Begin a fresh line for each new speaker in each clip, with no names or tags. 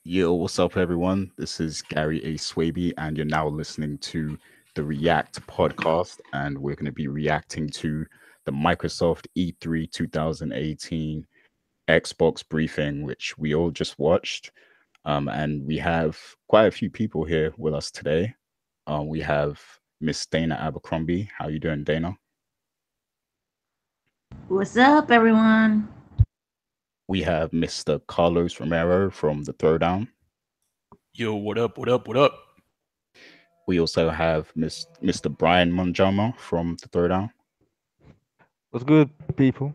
Yo, what's up, everyone? This is Gary A. Swaby, and you're now listening to the React podcast. And we're going to be reacting to the Microsoft E3 2018 Xbox briefing, which we all just watched. And we have quite a few people here with us today. We have Miss Dana Abercrombie. How you doing, Dana?
What's up, everyone?
We have Mr. Carlos Romero from the Throwdown.
Yo, what up? What up? What up?
We also have Mr. Brian Monjama from the Throwdown.
What's good, people?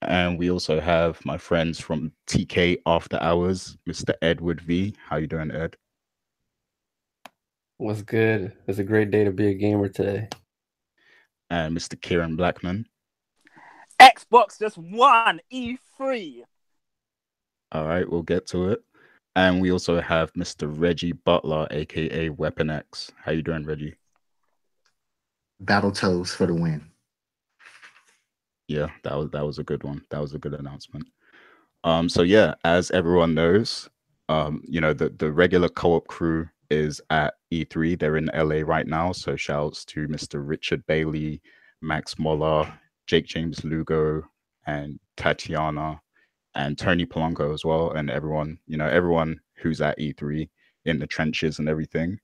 And we also have my friends from TK After Hours, Mr. Edward V. How you doing, Ed?
What's good? It's a great day to be a gamer today.
And Mr. Kieran Blackman.
Xbox just won E3.
All right, we'll get to it. And we also have Mr. Reggie Butler, aka Weapon X. How you doing, Reggie?
Battle toes for the win.
Yeah, that was a good one. That was a good announcement. So yeah, as everyone knows, the regular co-op crew is at E3. They're in LA right now. So shouts to Mr. Richard Bailey, Max Moller, Jake James Lugo, and Tatiana, and Tony Polanco as well, and everyone who's at E3 in the trenches and everything.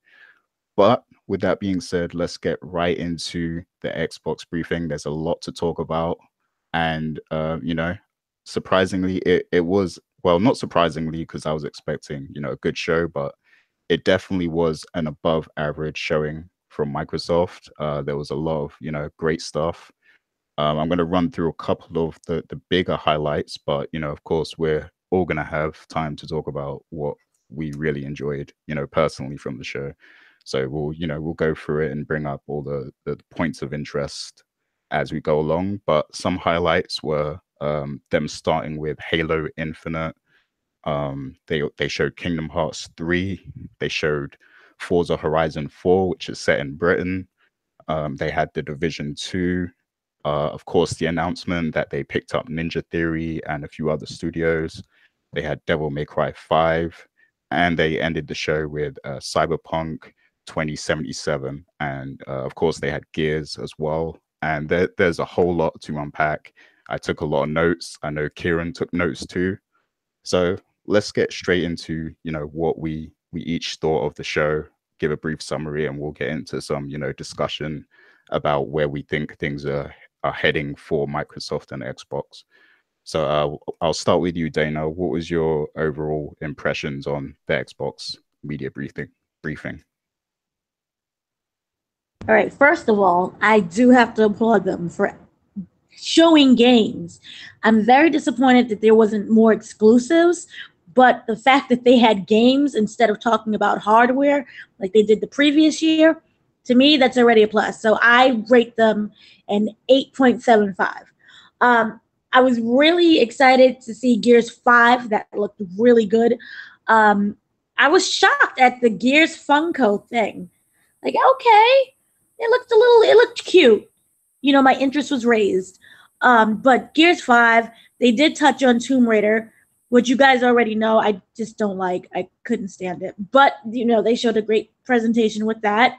But with that being said, let's get right into the Xbox briefing. There's a lot to talk about. And, surprisingly, it was, well, not surprisingly, because I was expecting, a good show, but it definitely was an above average showing from Microsoft. There was a lot of, great stuff. I'm going to run through a couple of the bigger highlights, but, of course, we're all going to have time to talk about what we really enjoyed, personally from the show. So we'll go through it and bring up all the points of interest as we go along. But some highlights were them starting with Halo Infinite. They showed Kingdom Hearts 3. They showed Forza Horizon 4, which is set in Britain. They had The Division 2. Of course, the announcement that they picked up Ninja Theory and a few other studios. They had Devil May Cry 5. And they ended the show with Cyberpunk 2077. And of course, they had Gears as well. And there's a whole lot to unpack. I took a lot of notes. I know Kieran took notes too. So let's get straight into, what we each thought of the show, give a brief summary, and we'll get into some, discussion about where we think things are heading for Microsoft and Xbox. So I'll start with you, Dana. What was your overall impressions on the Xbox media briefing?
All right, first of all, I do have to applaud them for showing games. I'm very disappointed that there wasn't more exclusives, but the fact that they had games instead of talking about hardware like they did the previous year, to me, that's already a plus. So I rate them an 8.75. I was really excited to see Gears 5. That looked really good. I was shocked at the Gears Funko thing. Like, okay, it looked cute. My interest was raised. But Gears 5, they did touch on Tomb Raider, which you guys already know I just don't like. I couldn't stand it. But, they showed a great presentation with that.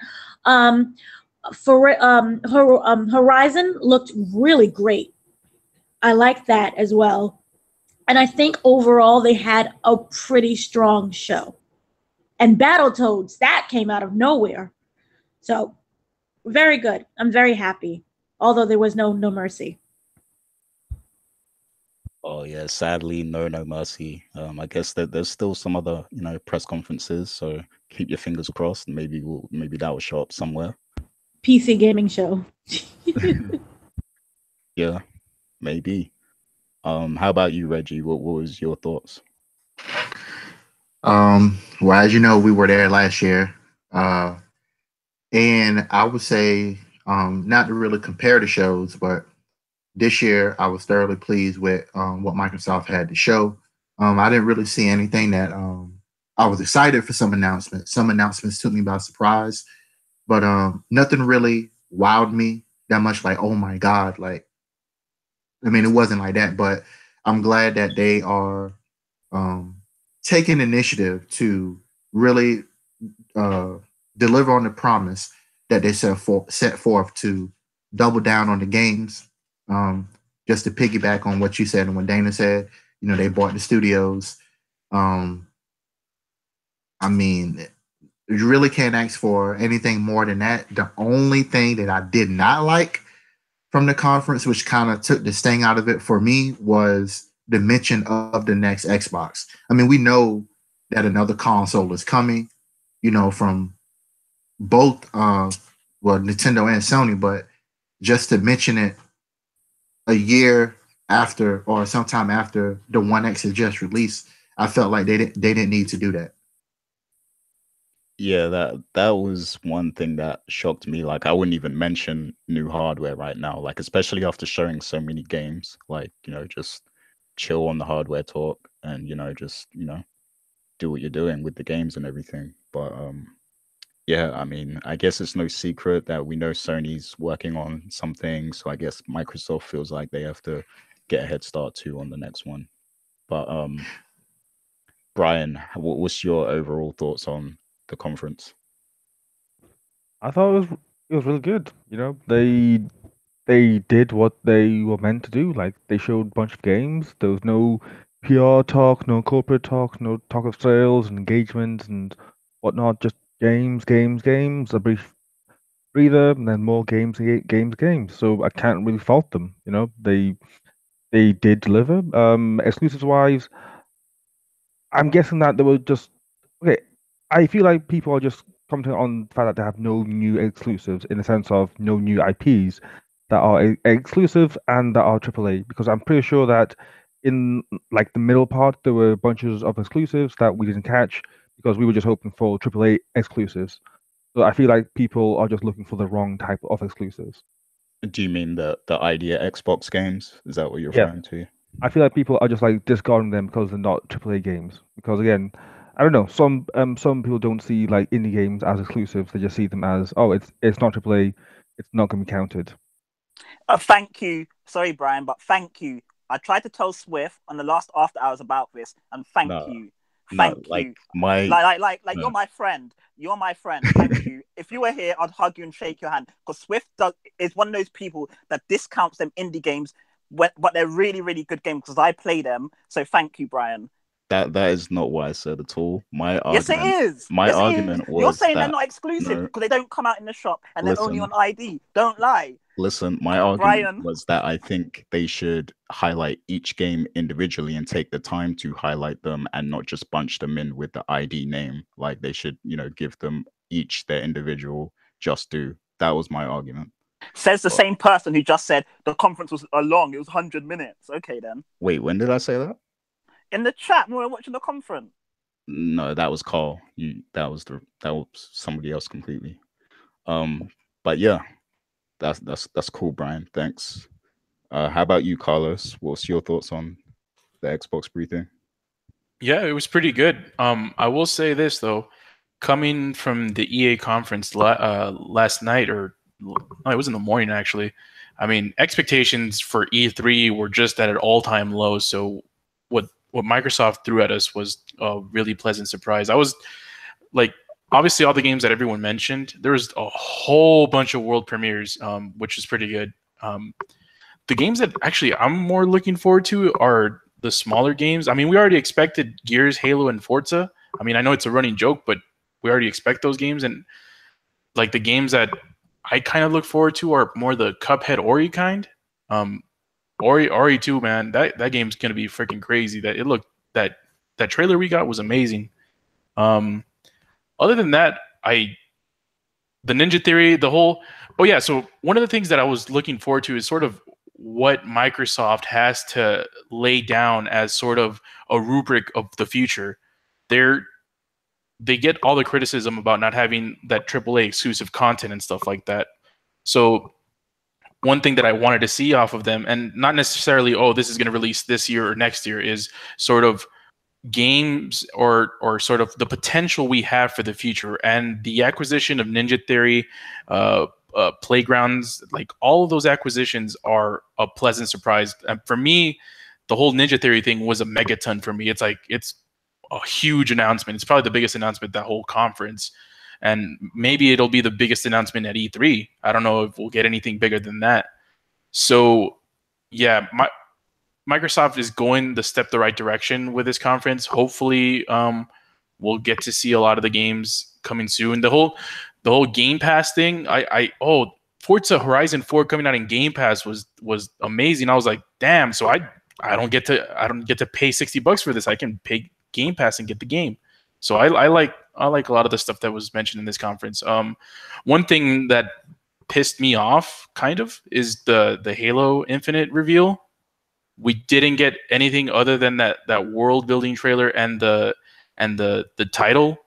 Horizon looked really great. I like that as well. And I think overall they had a pretty strong show. And Battletoads, that came out of nowhere. So, very good. I'm very happy. Although there was no mercy.
Oh yeah, sadly, no mercy. I guess that there's still some other, press conferences. So keep your fingers crossed. Maybe that will show up somewhere.
PC gaming show.
Yeah, maybe. How about you, Reggie? What was your thoughts?
Well, as you know, we were there last year. And I would say, not to really compare the shows, but this year I was thoroughly pleased with what Microsoft had to show. I didn't really see anything that I was excited for some announcements. Some announcements took me by surprise, but nothing really wowed me that much. Like, oh my God, it wasn't like that, but I'm glad that they are taken initiative to really deliver on the promise that they set forth to double down on the games. Just to piggyback on what you said and what Dana said, they bought the studios. I mean, you really can't ask for anything more than that. The only thing that I did not like from the conference, which kind of took the sting out of it for me, was the mention of the next Xbox. I mean, we know that another console is coming, from both, Nintendo and Sony, but just to mention it a year after or sometime after the One X is just released, I felt like they didn't need to do that.
Yeah, that was one thing that shocked me. Like, I wouldn't even mention new hardware right now, like especially after showing so many games. Like, just chill on the hardware talk and just do what you're doing with the games and everything. But yeah, I mean, I guess it's no secret that we know Sony's working on something, so I guess Microsoft feels like they have to get a head start too on the next one. But Brian, what's your overall thoughts on the conference?
I thought it was really good. They did what they were meant to do. Like they showed a bunch of games. There was no PR talk, no corporate talk, no talk of sales and engagement and whatnot. Just games, games, games. A brief breather, and then more games, games, games. So I can't really fault them. They did deliver. Exclusives wise, I'm guessing that they were just okay. I feel like people are just commenting on the fact that they have no new exclusives in the sense of no new IPs that are exclusive and that are AAA. Because I'm pretty sure that in like the middle part there were bunches of exclusives that we didn't catch because we were just hoping for AAA exclusives. So I feel like people are just looking for the wrong type of exclusives.
Do you mean the idea Xbox games? Is that what you're
Yeah.
referring to?
I feel like people are just like discarding them because they're not AAA games. Because again, I don't know. Some people don't see like indie games as exclusives. They just see them as it's not AAA. It's not going to be counted.
Thank you. Sorry, Brian, but thank you. I tried to tell Swift on the last after hours about this, and thank you. Thank
like
you.
my
Like you're my friend. You're my friend. Thank you. If you were here, I'd hug you and shake your hand. Because Swift is one of those people that discounts them indie games, but they're really, really good games because I play them. So thank you, Brian.
that is not what I said at all. My
Yes, it
argument
is.
my
Yes, it
argument
is. You're
was
saying they're
that
not exclusive
no,
because they don't come out in the shop and they're only
listen,
on ID. Don't lie.
listen, my argument
Brian.
was that I think they should highlight each game individually and take the time to highlight them and not just bunch them in with the ID name. Like they should, give them each their individual just due. That was my argument.
Says the
But
same person who just said the conference was long. It was 100 minutes. Okay, then.
wait, when did I say that?
In the chat when we were watching the conference.
No, that was Carl. That was somebody else completely. But yeah, that's cool, Brian. Thanks. How about you, Carlos? What's your thoughts on the Xbox briefing?
Yeah, it was pretty good. I will say this though, coming from the EA conference last night, or no, it was in the morning actually. I mean, expectations for E3 were just at an all-time low. So what Microsoft threw at us was a really pleasant surprise. I was like, obviously, all the games that everyone mentioned, there was a whole bunch of world premieres, which is pretty good. The games that actually I'm more looking forward to are the smaller games. I mean, we already expected Gears, Halo, and Forza. I mean, I know it's a running joke, but we already expect those games. And like the games that I kind of look forward to are more the Cuphead Ori kind. Ori 2, man, that game's gonna be freaking crazy. That trailer we got was amazing. Other than that, the Ninja Theory, so one of the things that I was looking forward to is sort of what Microsoft has to lay down as sort of a rubric of the future. They get all the criticism about not having that AAA exclusive content and stuff like that. So one thing that I wanted to see off of them, and not necessarily, this is going to release this year or next year, is sort of games or sort of the potential we have for the future. And the acquisition of Ninja Theory, Playgrounds, like all of those acquisitions are a pleasant surprise. And for me, the whole Ninja Theory thing was a megaton for me. It's a huge announcement. It's probably the biggest announcement that whole conference, and maybe it'll be the biggest announcement at E3. I don't know if we'll get anything bigger than that. So, yeah, Microsoft is going the right direction with this conference. Hopefully, we'll get to see a lot of the games coming soon. The whole Game Pass thing. Forza Horizon 4 coming out in Game Pass was amazing. I was like, damn. So I don't get to pay $60 for this. I can pay Game Pass and get the game. So I like a lot of the stuff that was mentioned in this conference. One thing that pissed me off kind of is the Halo Infinite reveal. We didn't get anything other than that world building trailer and the title.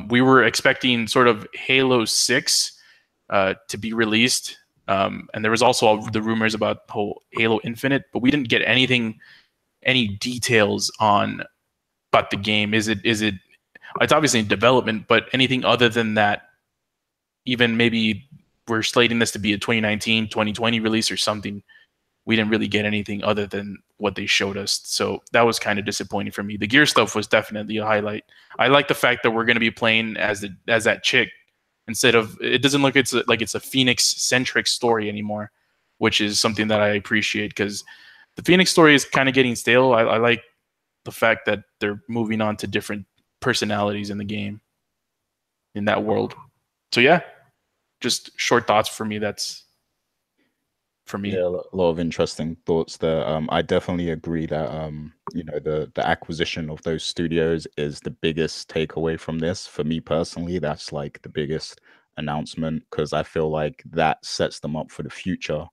We were expecting sort of Halo 6 to be released, and there was also all the rumors about whole Halo Infinite, but we didn't get any details about the game. Is it? It's obviously in development, but anything other than that, even maybe we're slating this to be a 2019, 2020 release or something. We didn't really get anything other than what they showed us. So that was kind of disappointing for me. The gear stuff was definitely a highlight. I like the fact that we're going to be playing as that chick instead of, it doesn't look like it's a Phoenix-centric story anymore, which is something that I appreciate because the Phoenix story is kind of getting stale. I like the fact that they're moving on to different personalities in the game, in that world. So yeah, just short thoughts for me. That's for me.
Yeah, a lot of interesting thoughts there. I definitely agree that the acquisition of those studios is the biggest takeaway from this. For me personally, that's like the biggest announcement because I feel like that sets them up for the future.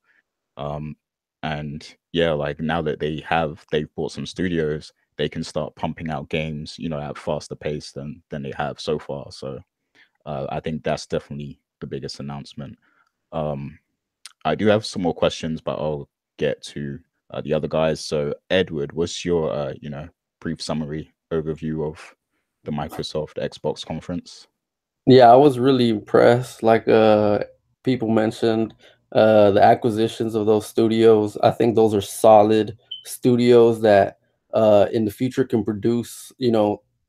And yeah, like now that they've bought some studios, they can start pumping out games, at a faster pace than they have so far. So I think that's definitely the biggest announcement. I do have some more questions, but I'll get to the other guys. So, Edward, what's your brief summary overview of the Microsoft Xbox conference?
Yeah, I was really impressed. Like people mentioned, the acquisitions of those studios. I think those are solid studios that in the future can produce,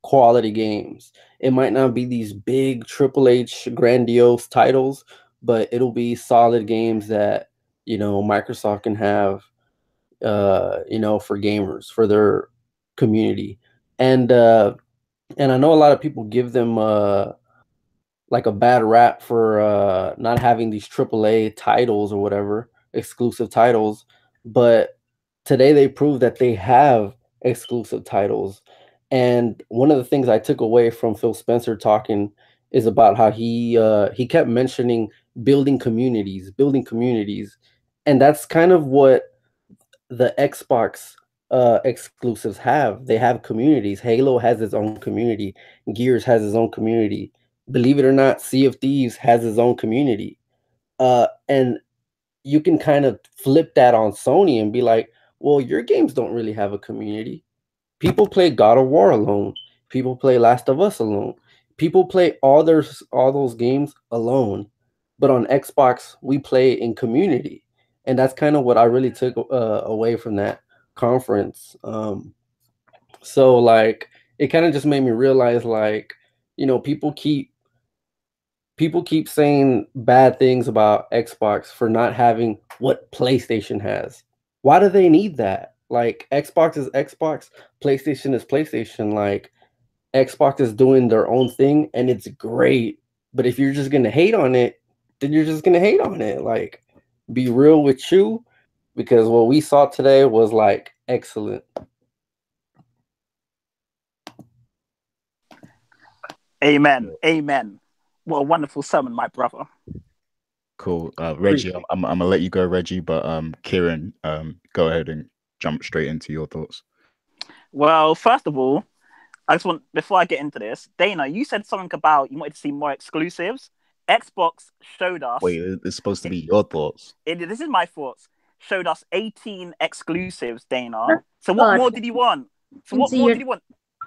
quality games. It might not be these big Triple H grandiose titles, but it'll be solid games that, Microsoft can have, for gamers, for their community. And I know a lot of people give them like a bad rap for not having these AAA titles or whatever, exclusive titles. But today they proved that they have exclusive titles. And one of the things I took away from Phil Spencer talking is about how he kept mentioning building communities, and that's kind of what the Xbox exclusives have. They have communities. Halo has its own community. Gears has its own community. Believe it or not, Sea of Thieves has its own community. And you can kind of flip that on Sony and be like, well, your games don't really have a community. People play God of War alone. People play Last of Us alone. People play all those games alone. But on Xbox, we play in community. And that's kind of what I really took away from that conference. So like, it kind of just made me realize, like, people keep saying bad things about Xbox for not having what PlayStation has. Why do they need that? Like, Xbox is Xbox, PlayStation is PlayStation. Like, Xbox is doing their own thing and it's great. But if you're just going to hate on it, then you're just going to hate on it. Like, be real with you, because what we saw today was like excellent.
Amen. Amen. What a wonderful sermon, my brother.
Cool. Reggie, I'm gonna let you go, Reggie, but Kieran, go ahead and jump straight into your thoughts.
Well, first of all, I just want, before I get into this, Dana, you said something about you wanted to see more exclusives. Xbox showed us.
Wait, it's supposed to be your thoughts.
This is my thoughts. Showed us 18 exclusives, Dana. So what more did you want? So what more did you want?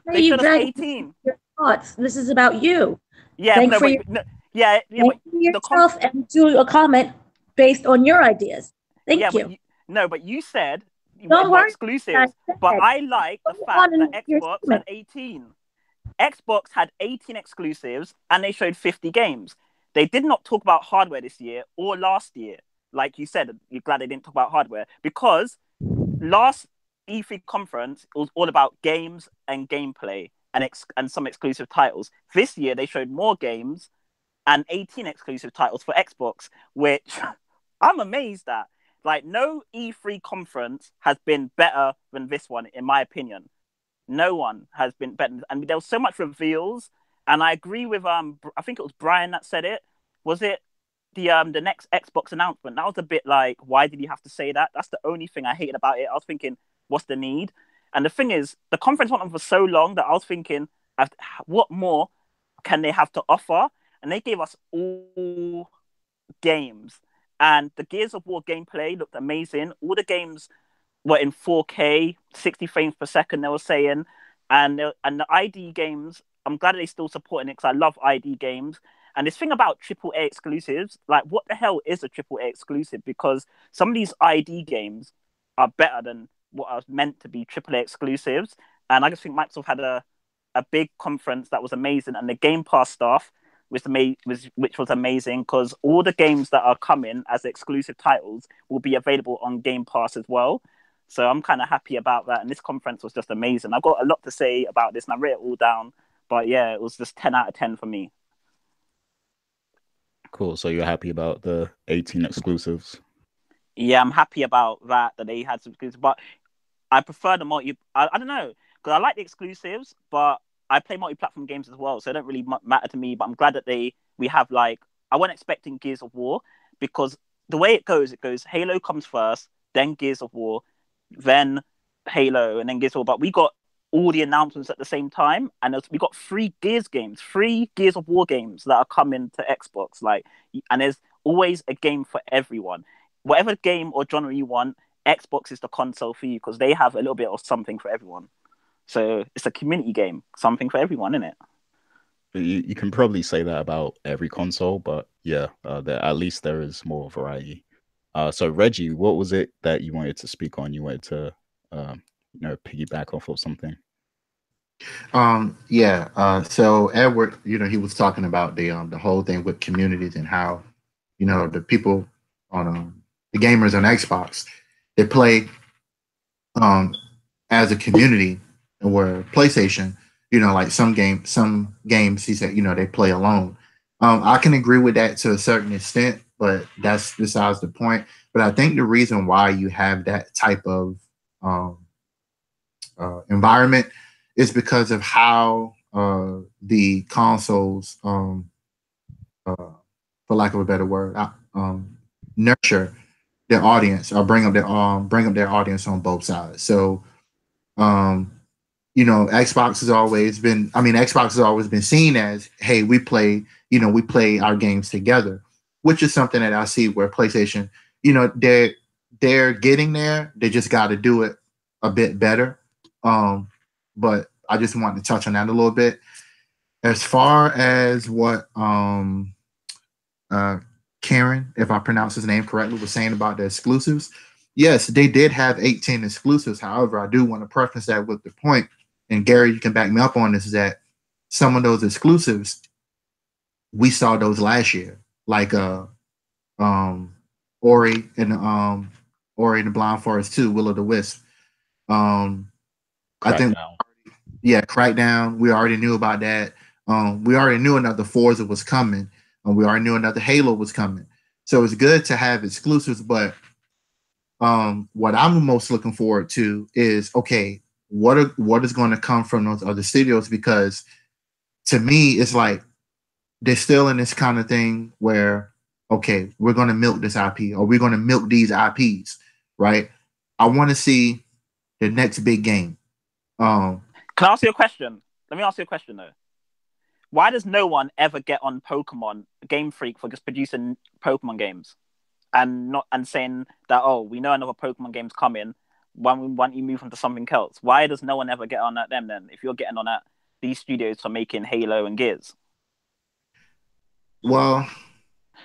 They showed us 18.
Your thoughts. This is about you.
Yeah,
Think
no,
for
but
yourself and do a comment based on your ideas. Thank you.
But you said
Don't
more
worry.
exclusives. But I like the
Go
fact
on
that
in your
Xbox
statement.
had 18. Xbox had 18 exclusives and they showed 50 games. They did not talk about hardware this year or last year. Like you said, you're glad they didn't talk about hardware because last E3 conference it was all about games and gameplay and some exclusive titles. This year they showed more games and 18 exclusive titles for Xbox, which I'm amazed at. Like no E3 conference has been better than this one, in my opinion. No one has been better. And there was so much reveals. And I agree with I think it was Brian that said it. Was it the next Xbox announcement? That was a bit like, why did you have to say that? That's the only thing I hated about it. I was thinking, what's the need? And the thing is, the conference went on for so long that I was thinking, what more can they have to offer? And they gave us all games. And the Gears of War gameplay looked amazing. All the games were in 4K, 60 frames per second, they were saying. And the ID games, I'm glad they still supporting it because I love ID games. And this thing about AAA exclusives, like what the hell is a AAA exclusive? Because some of these ID games are better than what are meant to be AAA exclusives. And I just think Microsoft had a big conference that was amazing. And the Game Pass stuff which was amazing because all the games that are coming as exclusive titles will be available on Game Pass as well. So I'm kind of happy about that. And this conference was just amazing. I've got a lot to say about this and I wrote it all down. But yeah, it was just 10 out of 10 for me.
Cool. So you're happy about the 18 exclusives?
Yeah, I'm happy about that they had some exclusives. But I prefer the I don't know. Because I like the exclusives, but I play multi-platform games as well. So it don't really matter to me. But I'm glad that we have like... I wasn't expecting Gears of War because the way it goes Halo comes first, then Gears of War, then Halo, and then Gears of War. But we got all the announcements at the same time, and we got 3 Gears of War games that are coming to Xbox. Like, and there's always a game for everyone. Whatever game or genre you want, Xbox is the console for you because they have a little bit of something for everyone. So it's a community game, something for everyone, isn't it?
You can probably say that about every console, but yeah, at least there is more variety. So Reggie, what was it that you wanted to speak on? You wanted to, piggyback off of something.
So Edward, he was talking about the whole thing with communities and how, the people on the gamers on Xbox, they play as a community, and where PlayStation, like some games he said, they play alone. I can agree with that to a certain extent, but that's besides the point. But I think the reason why you have that type of environment is because of how the consoles, for lack of a better word, nurture their audience or bring up their audience on both sides. So, Xbox has always been seen as, hey, we play our games together, which is something that I see where PlayStation, they're getting there. They just got to do it a bit better. But I just wanted to touch on that a little bit. As far as what Karen, if I pronounce his name correctly, was saying about the exclusives, yes, they did have 18 exclusives. However, I do want to preface that with the point, and Gary, you can back me up on this, is that some of those exclusives, we saw those last year, like Ori and the Blind Forest 2, Will of the Wisp. I think, Crackdown. We already knew about that. We already knew another Forza was coming, and we already knew another Halo was coming. So it's good to have exclusives, but what I'm most looking forward to is, okay, what is going to come from those other studios? Because to me, it's like they're still in this kind of thing where, okay, we're going to milk this IP, or we're going to milk these IPs, right? I want to see the next big game.
Can I ask you a question? Let me ask you a question though. Why does no one ever get on Pokemon, Game Freak, for just producing Pokemon games and saying that, oh, we know another Pokemon game's coming, why don't you move on to something else? Why does no one ever get on at them then? If you're getting on at these studios for making Halo and Gears.
Well,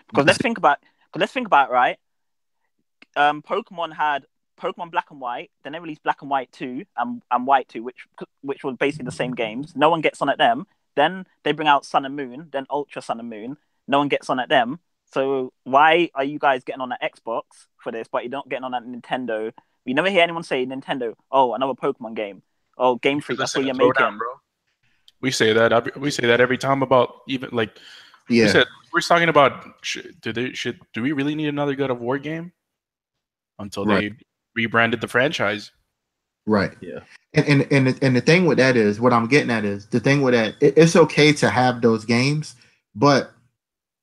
because let's think about it, right? Pokemon had Pokemon Black and White. Then they released Black and White 2 and White 2, which were basically the same games. No one gets on at them. Then they bring out Sun and Moon, then Ultra Sun and Moon. No one gets on at them. So why are you guys getting on at Xbox for this, but you're not getting on at Nintendo? We never hear anyone say Nintendo, oh, another Pokemon game. Oh, Game Freak, that's what you're making.
Down, bro. We say that. We say that every time about even like.
Yeah.
We're talking about do we really need another God of War game until they rebranded the franchise?
Right.
Yeah.
And the thing with that is, what I'm getting at is, the thing with that, it's okay to have those games, but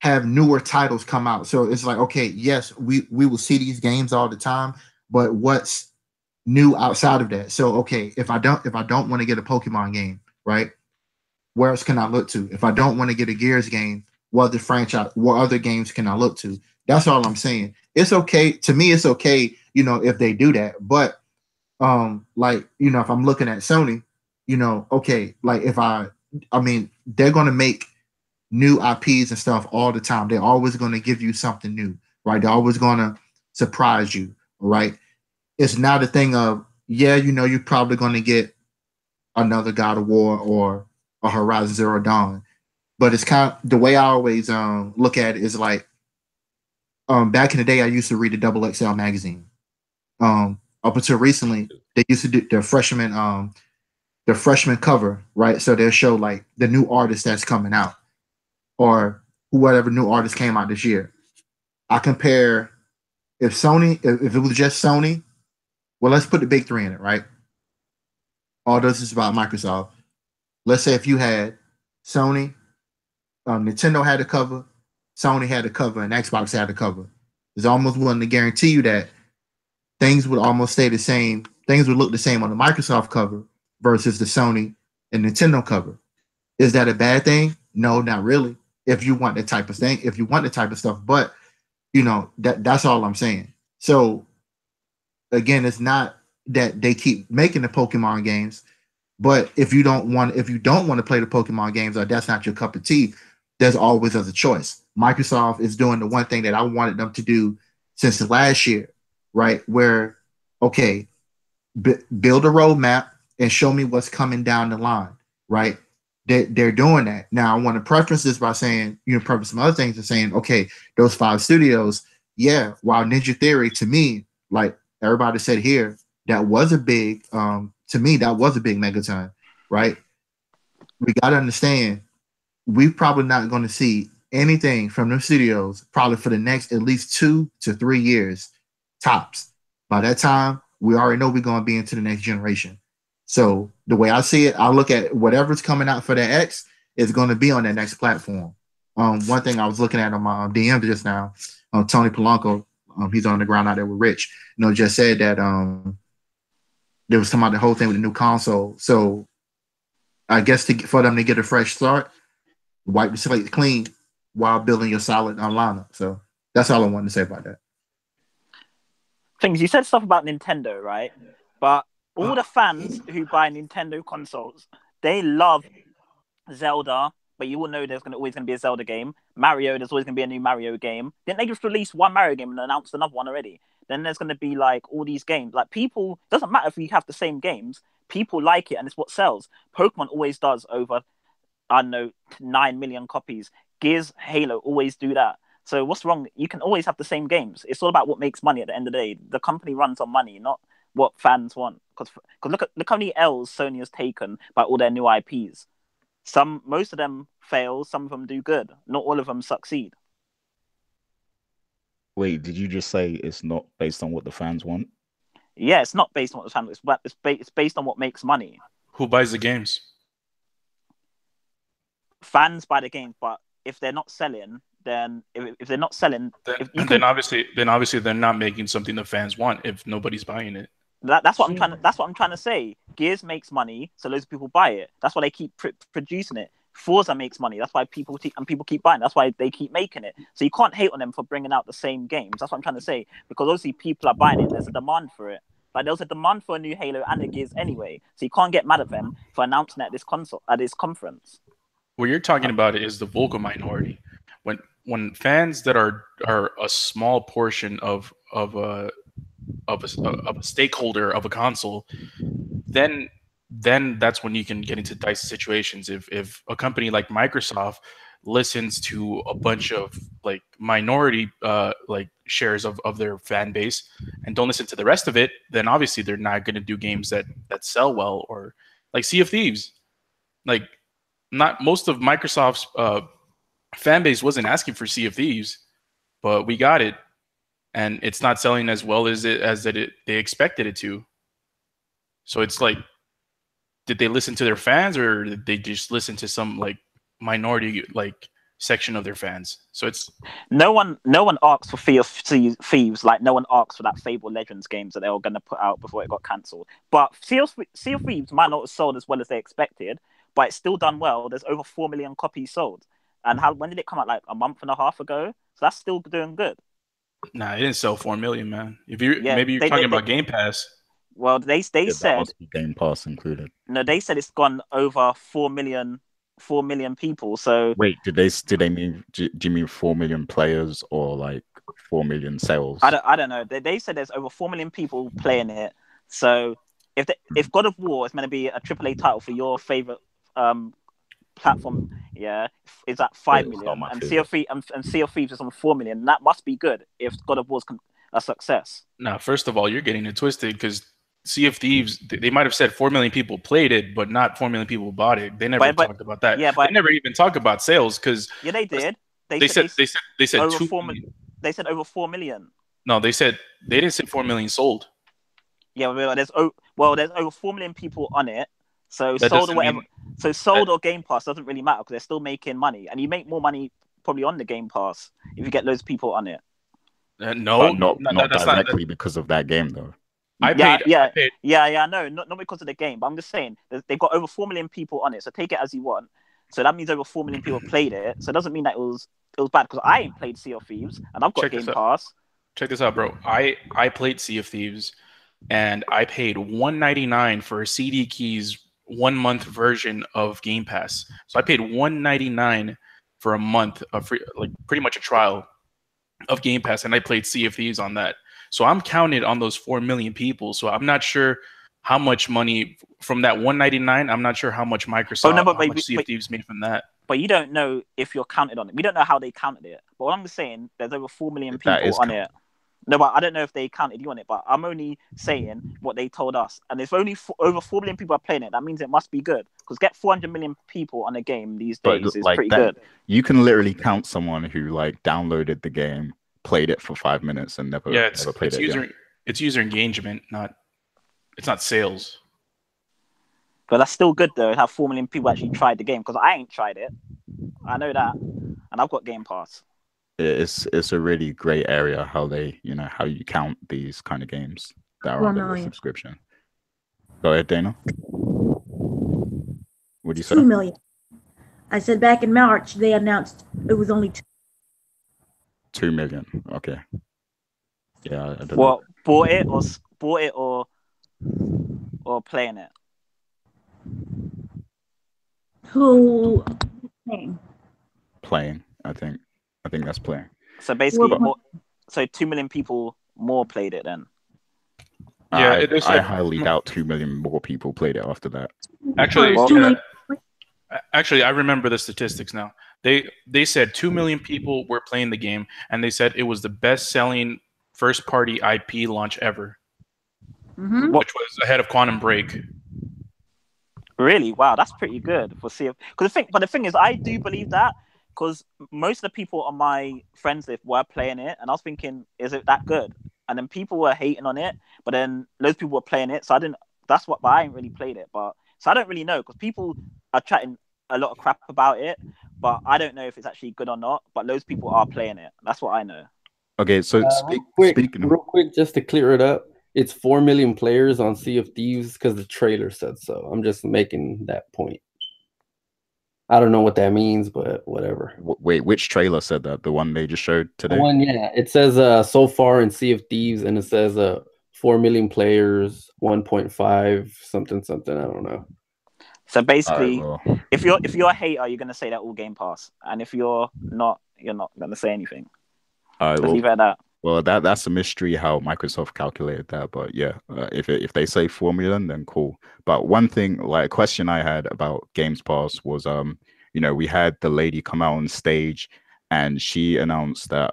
have newer titles come out. So it's like, okay, yes, we will see these games all the time, but what's new outside of that? So okay, if I don't want to get a Pokemon game, right? Where else can I look to? If I don't want to get a Gears game, what other games can I look to? That's all I'm saying. It's okay. To me, it's okay, if they do that. But like, if I'm looking at Sony, okay, like they're gonna make new IPs and stuff all the time. They're always gonna give you something new, right? They're always gonna surprise you, right? It's not a thing of, you're probably gonna get another God of War or a Horizon Zero Dawn. But it's kind of the way I always look at it is like, back in the day, I used to read the Double XL magazine. Up until recently, they used to do their freshman cover, right? So they'll show like the new artist that's coming out, or whatever new artist came out this year. I compare if it was just Sony, well, let's put the big three in it, right? All this is about Microsoft. Let's say if you had Sony, Nintendo had a cover, Sony had a cover, and Xbox had a cover. It's almost willing to guarantee you that things would almost stay the same. Things would look the same on the Microsoft cover versus the Sony and Nintendo cover. Is that a bad thing? No, not really. If you want that type of thing, if you want the type of stuff, but that's all I'm saying. So again, it's not that they keep making the Pokemon games, but if you don't want to play the Pokemon games, or that's not your cup of tea, there's always other choice. Microsoft is doing the one thing that I wanted them to do since the last year, right? Where, okay, build a roadmap and show me what's coming down the line, right? They're doing that. Now, I want to preface this by saying, preface some other things and saying, okay, those 5 studios, while Ninja Theory, to me, like everybody said here, that was a big, to me, that was a big megaton, right? We got to understand, we're probably not going to see anything from them studios probably for the next at least 2 to 3 years, tops. By that time, we already know we're going to be into the next generation. So the way I see it, I look at whatever's coming out for the X is going to be on that next platform. One thing I was looking at on my DM just now, Tony Polanco, he's on the ground out there with Rich, just said that there was talking about the whole thing with the new console. So I guess for them to get a fresh start, wipe the slate clean while building your solid lineup. So that's all I wanted to say about that.
Things you said stuff about Nintendo, right? But all the fans who buy Nintendo consoles, they love Zelda, but you will know there's always going to be a Zelda game. Mario, there's always going to be a new Mario game. Didn't they just release one Mario game and announced another one already? Then there's going to be like all these games. Like people, doesn't matter if we have the same games. People like it and it's what sells. Pokemon always does over, 9 million copies. Gears, Halo always do that. So what's wrong? You can always have the same games. It's all about what makes money at the end of the day. The company runs on money, not what fans want. Because look how many L's Sony has taken by all their new IPs. Most of them fail, some of them do good. Not all of them succeed.
Wait, did you just say it's not based on what the fans want?
Yeah, it's not based on what the fans want. It's based on what makes money.
Who buys the games?
Fans buy the games, but if they're not selling, then if they're not selling,
then obviously they're not making something the fans want if nobody's buying it.
That's what I'm trying to say. Gears makes money, so loads of people buy it. That's why they keep producing it. Forza makes money. That's why people keep buying. That's why they keep making it. So you can't hate on them for bringing out the same games. That's what I'm trying to say. Because obviously people are buying it. There's a demand for it. Like there was a demand for a new Halo and a Gears anyway. So you can't get mad at them for announcing it at this conference.
What you're talking about is the vocal minority. When fans that are a small portion of a stakeholder of a console, then that's when you can get into dicey situations. If a company like Microsoft listens to a bunch of like minority like shares of their fan base and don't listen to the rest of it, then obviously they're not going to do games that sell well. Or like Sea of Thieves, like not most of Microsoft's fan base wasn't asking for Sea of Thieves, but we got it, and it's not selling as well as they expected it to. So it's like, did they listen to their fans, or did they just listen to some like minority like section of their fans? So it's
no one asked for Sea of Thieves, like no one asked for that Fable Legends games that they were going to put out before it got cancelled. But Sea of Thieves might not have sold as well as they expected, but it's still done well. There's over 4 million copies sold. And when did it come out? Like a month and a half ago. So that's still doing good.
Nah, it didn't sell 4 million, man. If you maybe you're talking about Game Pass.
Well, they said
that must be Game Pass included.
No, they said it's gone over 4 million people. So
wait, did they mean? Do you mean 4 million players or like 4 million sales?
I don't know. They said there's over 4 million people playing it. So if God of War is meant to be a AAA title for your favorite platform, yeah, is at 5 million, and Sea of Thieves is on 4 million. That must be good if God of War's a success.
Now, first of all, you're getting it twisted, because Sea of Thieves, they might have said 4 million people played it, but not 4 million people bought it. They never talked about that. Yeah, but they never even talked about sales, because
they did.
They said
over
2
4 million. They said over 4 million.
No, they didn't say 4 million sold.
Yeah, well, there's over 4 million people on it. So that sold or whatever. So sold or Game Pass doesn't really matter, because they're still making money, and you make more money probably on the Game Pass if you get loads of people on it.
No,
not directly because of that game though.
I know, not because of the game, but I'm just saying they've got over 4 million people on it. So take it as you want. So that means over 4 million people played it. So it doesn't mean that it was bad, because I ain't played Sea of Thieves and I've got Game Pass.
Check this out, bro. I played Sea of Thieves, and I paid $1.99 for a CD Keys 1 month version of Game Pass. So I paid $1.99 for a month of free, like pretty much a trial of Game Pass, and I played Sea of Thieves on that. So I'm counted on those 4 million people. So I'm not sure how much money from that $1.99. I'm not sure how much Microsoft, how much Sea of Thieves made from that.
But you don't know if you're counted on it. We don't know how they counted it. But what I'm just saying, there's over 4 million people on it. No, but I don't know if they counted you on it. But I'm only saying what they told us. And if only over 4 million people are playing it, that means it must be good. Because get 400 million people on a game these days is pretty good.
You can literally count someone who like downloaded the game, played it for 5 minutes, and never played it again.
It's user engagement, it's not sales.
But that's still good though. Have 4 million people actually tried the game, because I ain't tried it. I know that, and I've got Game Pass.
It's a really great area how they how you count these kind of games that are under the subscription. Go ahead, Dana. What do you say?
2 million. I said back in March they announced it was only
2 million. Okay. Yeah. I don't
know. Bought it or playing it?
Who
playing? I think that's playing.
So basically, 2 million people more played it then.
Yeah, I highly doubt 2 million more people played it after that.
Actually, I remember the statistics now. They said 2 million people were playing the game, and they said it was the best-selling first-party IP launch ever, which was ahead of Quantum Break.
Really? Wow, that's pretty good for Sea of. But the thing is, I do believe that, because most of the people on my friends list were playing it, and I was thinking, is it that good? And then people were hating on it, but then loads of people were playing it, so I didn't. But I ain't really played it, so I don't really know, because people are chatting a lot of crap about it, but I don't know if it's actually good or not. But loads of people are playing it. That's what I know.
Okay, so
real quick, just to clear it up, it's 4 million players on Sea of Thieves because the trailer said so. I'm just making that point. I don't know what that means, but whatever.
Wait, which trailer said that? The one they just showed today?
It says so far in Sea of Thieves, and it says 4 million players, 1.5 something. I don't know.
So basically, if you're a hater, you're gonna say that all Game Pass, and if you're not gonna say anything.
All right,
leave it at that.
Well, that's a mystery how Microsoft calculated that, but yeah, if they say 4 million, then cool. But one thing, like a question I had about Games Pass was, we had the lady come out on stage, and she announced that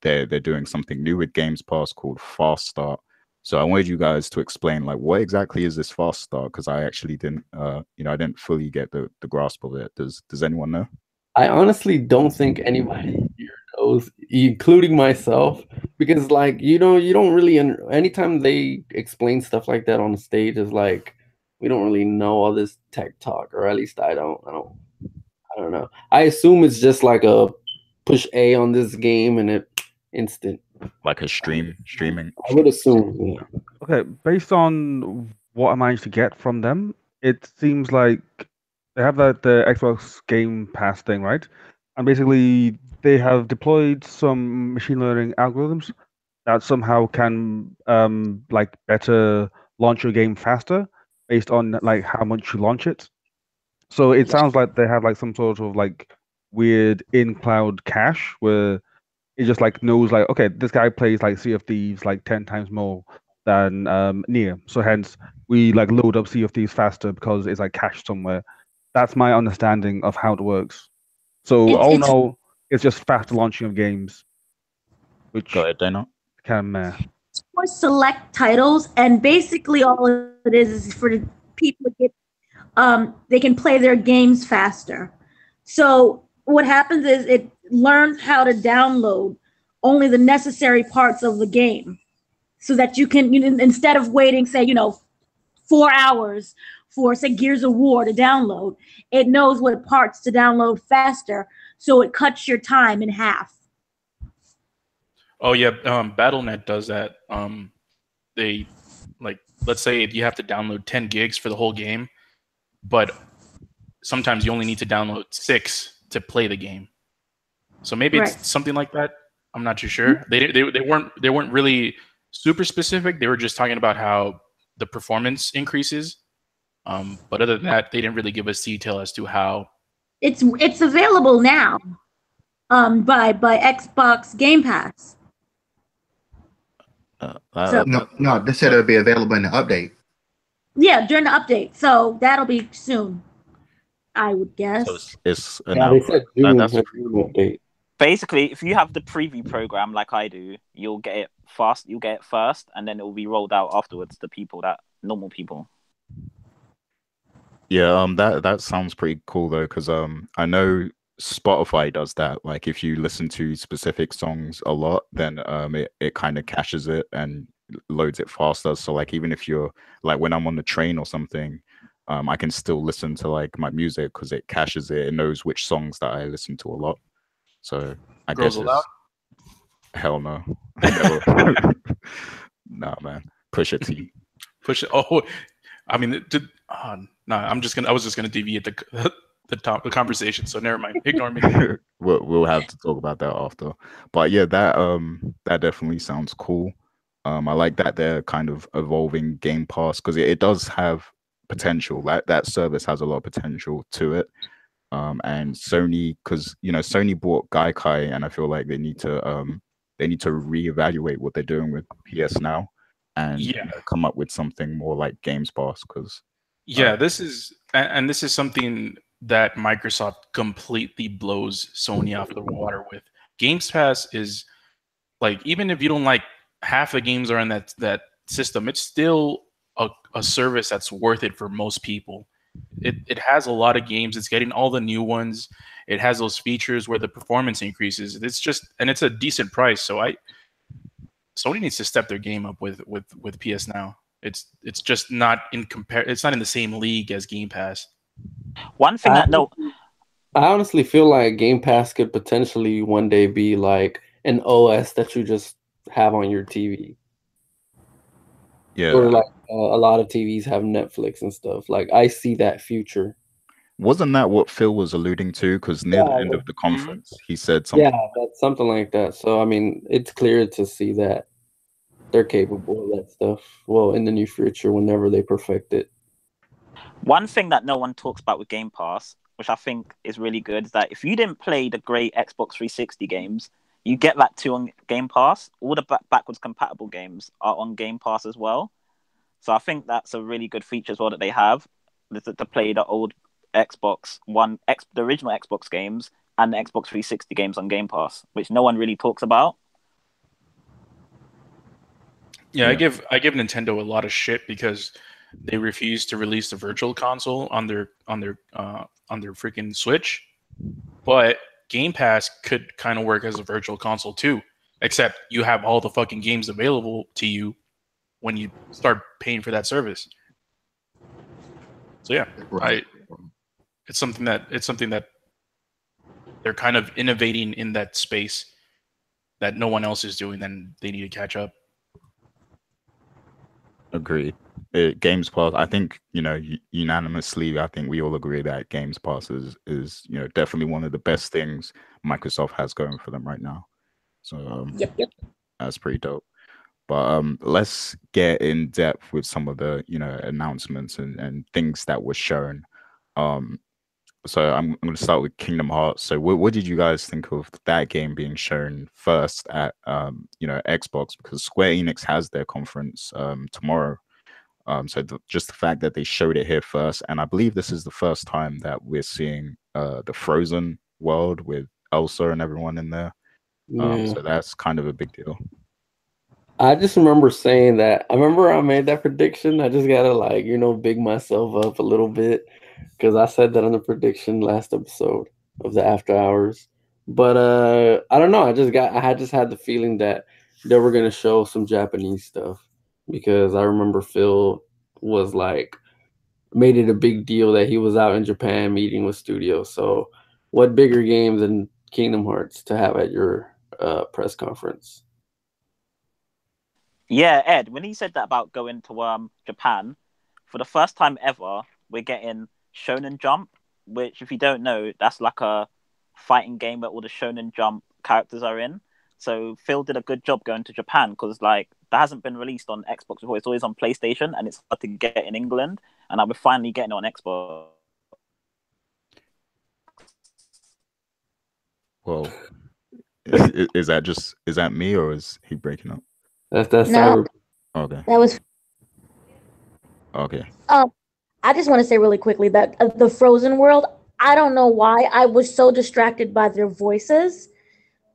they're doing something new with Games Pass called Fast Start. So I wanted you guys to explain like what exactly is this Fast Start, because I actually didn't, I didn't fully get the grasp of it. Does anyone know?
I honestly don't think anybody here knows, including myself, because like you don't really. Anytime they explain stuff like that on the stage, is like we don't really know all this tech talk, or at least I don't. I don't know. I assume it's just like a push A on this game and it instant.
Like a streaming.
I would assume. Yeah.
Okay, based on what I managed to get from them, it seems like they have the Xbox Game Pass thing, right? And basically, they have deployed some machine learning algorithms that somehow can like better launch your game faster based on like how much you launch it. So it sounds like they have like some sort of like weird in-cloud cache where it just like knows like, okay, this guy plays like Sea of Thieves like 10 times more than Nier. So hence we like load up Sea of Thieves faster because it's like cached somewhere. That's my understanding of how it works. So all in
It's
all, it's just faster launching of games, which
Go ahead, Dana.
kind of meh.
for select titles, and basically all it is for the people to get they can play their games faster. So what happens is it learns how to download only the necessary parts of the game, so that instead of waiting, say 4 hours for say Gears of War to download, it knows what parts to download faster, so it cuts your time in half.
Oh yeah, BattleNet does that. They like, let's say you have to download 10 gigs for the whole game, but sometimes you only need to download 6 to play the game. So maybe
Right.
it's something like that. I'm not too sure. They weren't really super specific. They were just talking about how the performance increases. But other than that, they didn't really give us detail as to how.
It's available now by Xbox Game Pass. So
No, they said it'll be available in the update.
yeah, during the update. So that'll be soon, I would guess.
So it's an
Yeah,
hour.
they said June
That's
has June update.
Basically, if you have the preview program like I do, you'll get it fast. You'll get it first, and then it will be rolled out afterwards to normal people.
Yeah, that sounds pretty cool though, because I know Spotify does that. Like if you listen to specific songs a lot, then it kind of caches it and loads it faster. So like even if you're like when I'm on the train or something, I can still listen to like my music because it caches it. It knows which songs that I listen to a lot. So I
Girls
guess
Aloud?
hell no. Never. Nah, man. Pusha T.
Push it. Oh, I mean, no. I was just gonna deviate the conversation. So never mind. Ignore me.
We'll have to talk about that after. But yeah, that definitely sounds cool. I like that they're kind of evolving Game Pass because it does have potential. That service has a lot of potential to it. And Sony, because Sony bought Gaikai, and I feel like they need to reevaluate what they're doing with PS Now and come up with something more like Games Pass. Because
this is something that Microsoft completely blows Sony off the water with. Games Pass is like, even if you don't like half the games are in that system, it's still a service that's worth it for most people. It has a lot of games. It's getting all the new ones. It has those features where the performance increases. It's a decent price. So Sony needs to step their game up with PS Now. It's just not it's not in the same league as Game Pass.
One thing
I honestly feel like Game Pass could potentially one day be like an OS that you just have on your TV.
yeah,
Or like a lot of TVs have Netflix and stuff. Like I see that future.
wasn't that what Phil was alluding to? Because near the end of the conference, he said something.
Yeah, that's something like that. So I mean, it's clear to see that they're capable of that stuff. Well, in the near future, whenever they perfect it.
One thing that no one talks about with Game Pass, which I think is really good, is that if you didn't play the great Xbox 360 games, you get that too on Game Pass. All the backwards compatible games are on Game Pass as well. So I think that's a really good feature as well that they have to play the old Xbox One, the original Xbox games and the Xbox 360 games on Game Pass, which no one really talks about.
Yeah, I give Nintendo a lot of shit because they refuse to release the Virtual Console on their freaking Switch. But Game Pass could kind of work as a Virtual Console too, except you have all the fucking games available to you when you start paying for that service. So yeah,
Right.
it's something that they're kind of innovating in that space that no one else is doing, and they need to catch up.
Agreed. Games Pass, I think, unanimously, I think we all agree that Games Pass is definitely one of the best things Microsoft has going for them right now. So
Yep.
that's pretty dope. But let's get in depth with some of the announcements and things that were shown. So I'm going to start with Kingdom Hearts. So what did you guys think of that game being shown first at Xbox? Because Square Enix has their conference tomorrow. So just the fact that they showed it here first, and I believe this is the first time that we're seeing the Frozen world with Elsa and everyone in there. So that's kind of a big deal.
I just remember saying that. I remember I made that prediction. I just gotta big myself up a little bit because I said that on the prediction last episode of the After Hours. But I don't know. I just had the feeling that they were gonna show some Japanese stuff because I remember Phil was made it a big deal that he was out in Japan meeting with studios. So what bigger games than Kingdom Hearts to have at your press conference?
Yeah, Ed, when he said that about going to Japan, for the first time ever, we're getting Shonen Jump, which, if you don't know, that's like a fighting game where all the Shonen Jump characters are in. So Phil did a good job going to Japan because that hasn't been released on Xbox before. It's always on PlayStation, and it's hard to get in England. And we're finally getting it on Xbox.
Well, is that me, or is he breaking up?
That's
No,
Cyber.
Okay.
that was.
Okay.
I just want to say really quickly that the Frozen world, I don't know why I was so distracted by their voices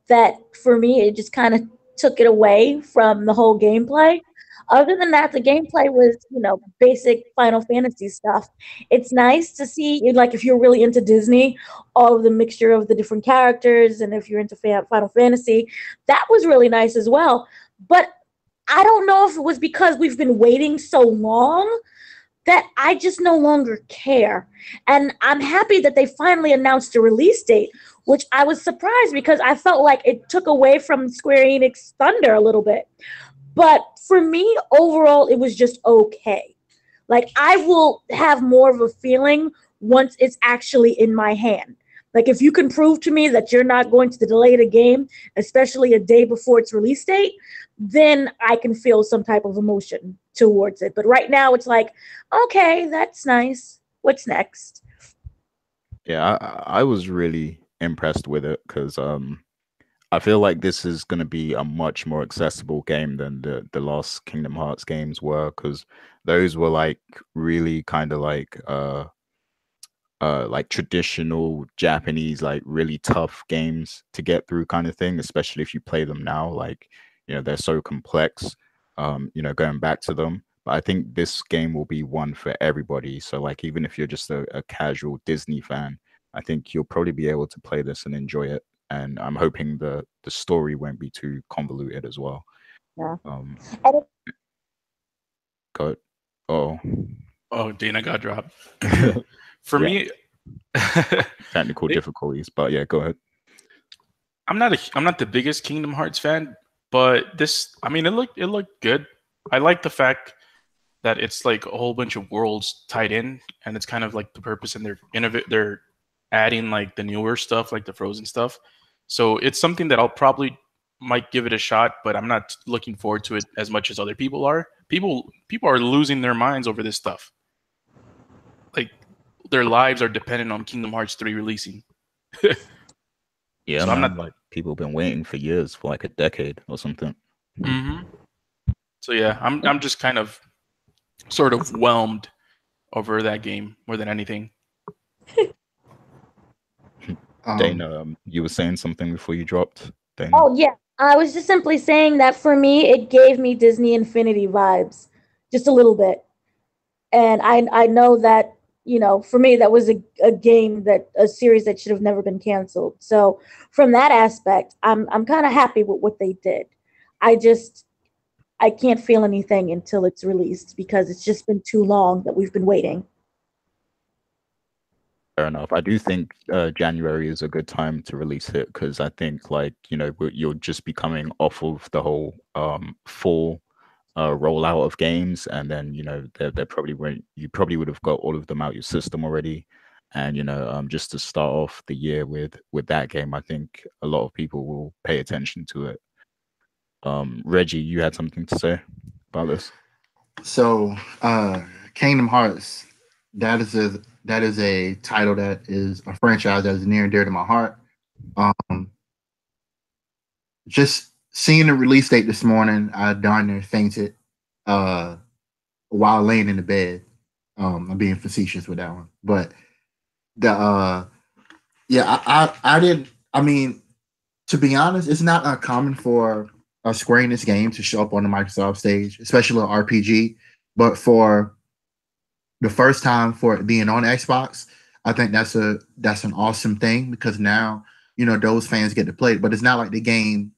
that for me it just kind of took it away from the whole gameplay. Other than that, the gameplay was, basic Final Fantasy stuff. It's nice to see, if you're really into Disney, all of the mixture of the different characters, and if you're into Final Fantasy, that was really nice as well. But I don't know if it was because we've been waiting so long that I just no longer care. And I'm happy that they finally announced a release date, which I was surprised because I felt like it took away from Square Enix thunder a little bit. But for me, overall, it was just okay. I will have more of a feeling once it's actually in my hand. If you can prove to me that you're not going to delay the game, especially a day before its release date, then I can feel some type of emotion towards it. But right now, it's okay, that's nice. What's next?
Yeah, I was really impressed with it because I feel like this is going to be a much more accessible game than the last Kingdom Hearts games were, because those were really kind of traditional Japanese, really tough games to get through kind of thing, especially if you play them now. They're so complex, going back to them. But I think this game will be one for everybody. So even if you're just a casual Disney fan, I think you'll probably be able to play this and enjoy it. And I'm hoping the story won't be too convoluted as well.
Yeah.
Go ahead.
Oh, Dana got dropped. For me,
technical difficulties, but yeah, go ahead.
I'm not the biggest Kingdom Hearts fan, but this, it looked good. I like the fact that it's a whole bunch of worlds tied in, and it's kind of the purpose, and they're adding the newer stuff, the Frozen stuff. So it's something that I'll probably might give it a shot, but I'm not looking forward to it as much as other people are. People are losing their minds over this stuff. Their lives are dependent on Kingdom Hearts 3 releasing.
Yeah,
So I'm
man.
not.
Like people have been waiting for years, for like a decade or something.
Hmm. So yeah, I'm just kind of sort of whelmed over that game more than anything.
Dana, you were saying something before you dropped, Dana.
Oh yeah, I was just simply saying that for me, it gave me Disney Infinity vibes, just a little bit. And I know that for me that was a game that a series that should have never been canceled. So from that aspect, I'm kind of happy with what they did. I just I can't feel anything until it's released because it's just been too long that we've been waiting.
Fair enough. I do think January is a good time to release it because I think, like, you'll just be coming off of the whole full rollout of games, and then they're probably when you probably would have got all of them out your system already, and just to start off the year with that game, I think a lot of people will pay attention to it. Reggie, you had something to say about this?
So, Kingdom Hearts, that is a title that is a franchise that is near and dear to my heart. Um, just seeing the release date this morning, I darn near fainted uh, while laying in the bed. I'm being facetious with that one, but the yeah, I didn't. I mean, to be honest, it's not uncommon for a Square Enix game to show up on the Microsoft stage, especially an RPG. But for the first time for it being on Xbox, I think that's an awesome thing because now those fans get to play it. But it's not like the game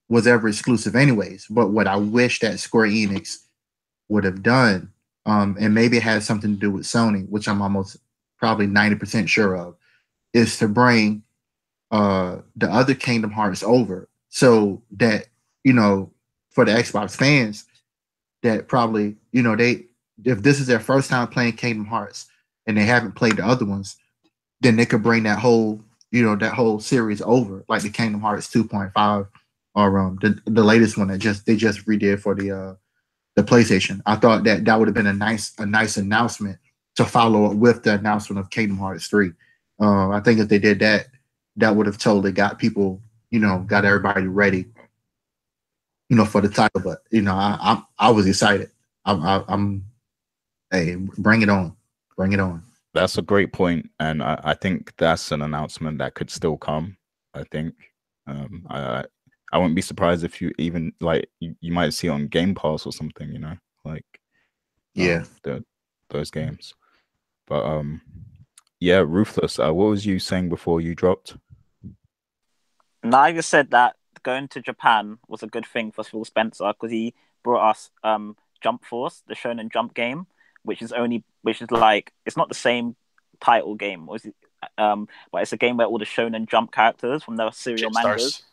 was ever exclusive, anyways. But what I wish that Square Enix would have done, and maybe it has something to do with Sony, which I'm almost probably 90% sure of, is to bring the other Kingdom Hearts over so that for the Xbox fans that probably they if this is their first time playing Kingdom Hearts and they haven't played the other ones, then they could bring that whole series over, like the Kingdom Hearts 2.5 or the latest one that they just redid for the PlayStation. I thought that would have been a nice announcement to follow up with the announcement of Kingdom Hearts 3. I think if they did that, that would have totally got people, got everybody ready, for the title. But I was excited. I'm hey, bring it on, bring it on.
That's a great point, and I think that's an announcement that could still come. I think I wouldn't be surprised if you even like you might see it on Game Pass or something, like
Yeah.
those games. But yeah, Ruthless. What was you saying before you dropped?
Now just said that going to Japan was a good thing for Phil Spencer because he brought us Jump Force, the Shonen Jump game, which is like it's not the same title game, but it's a game where all the Shonen Jump characters from the serial mangas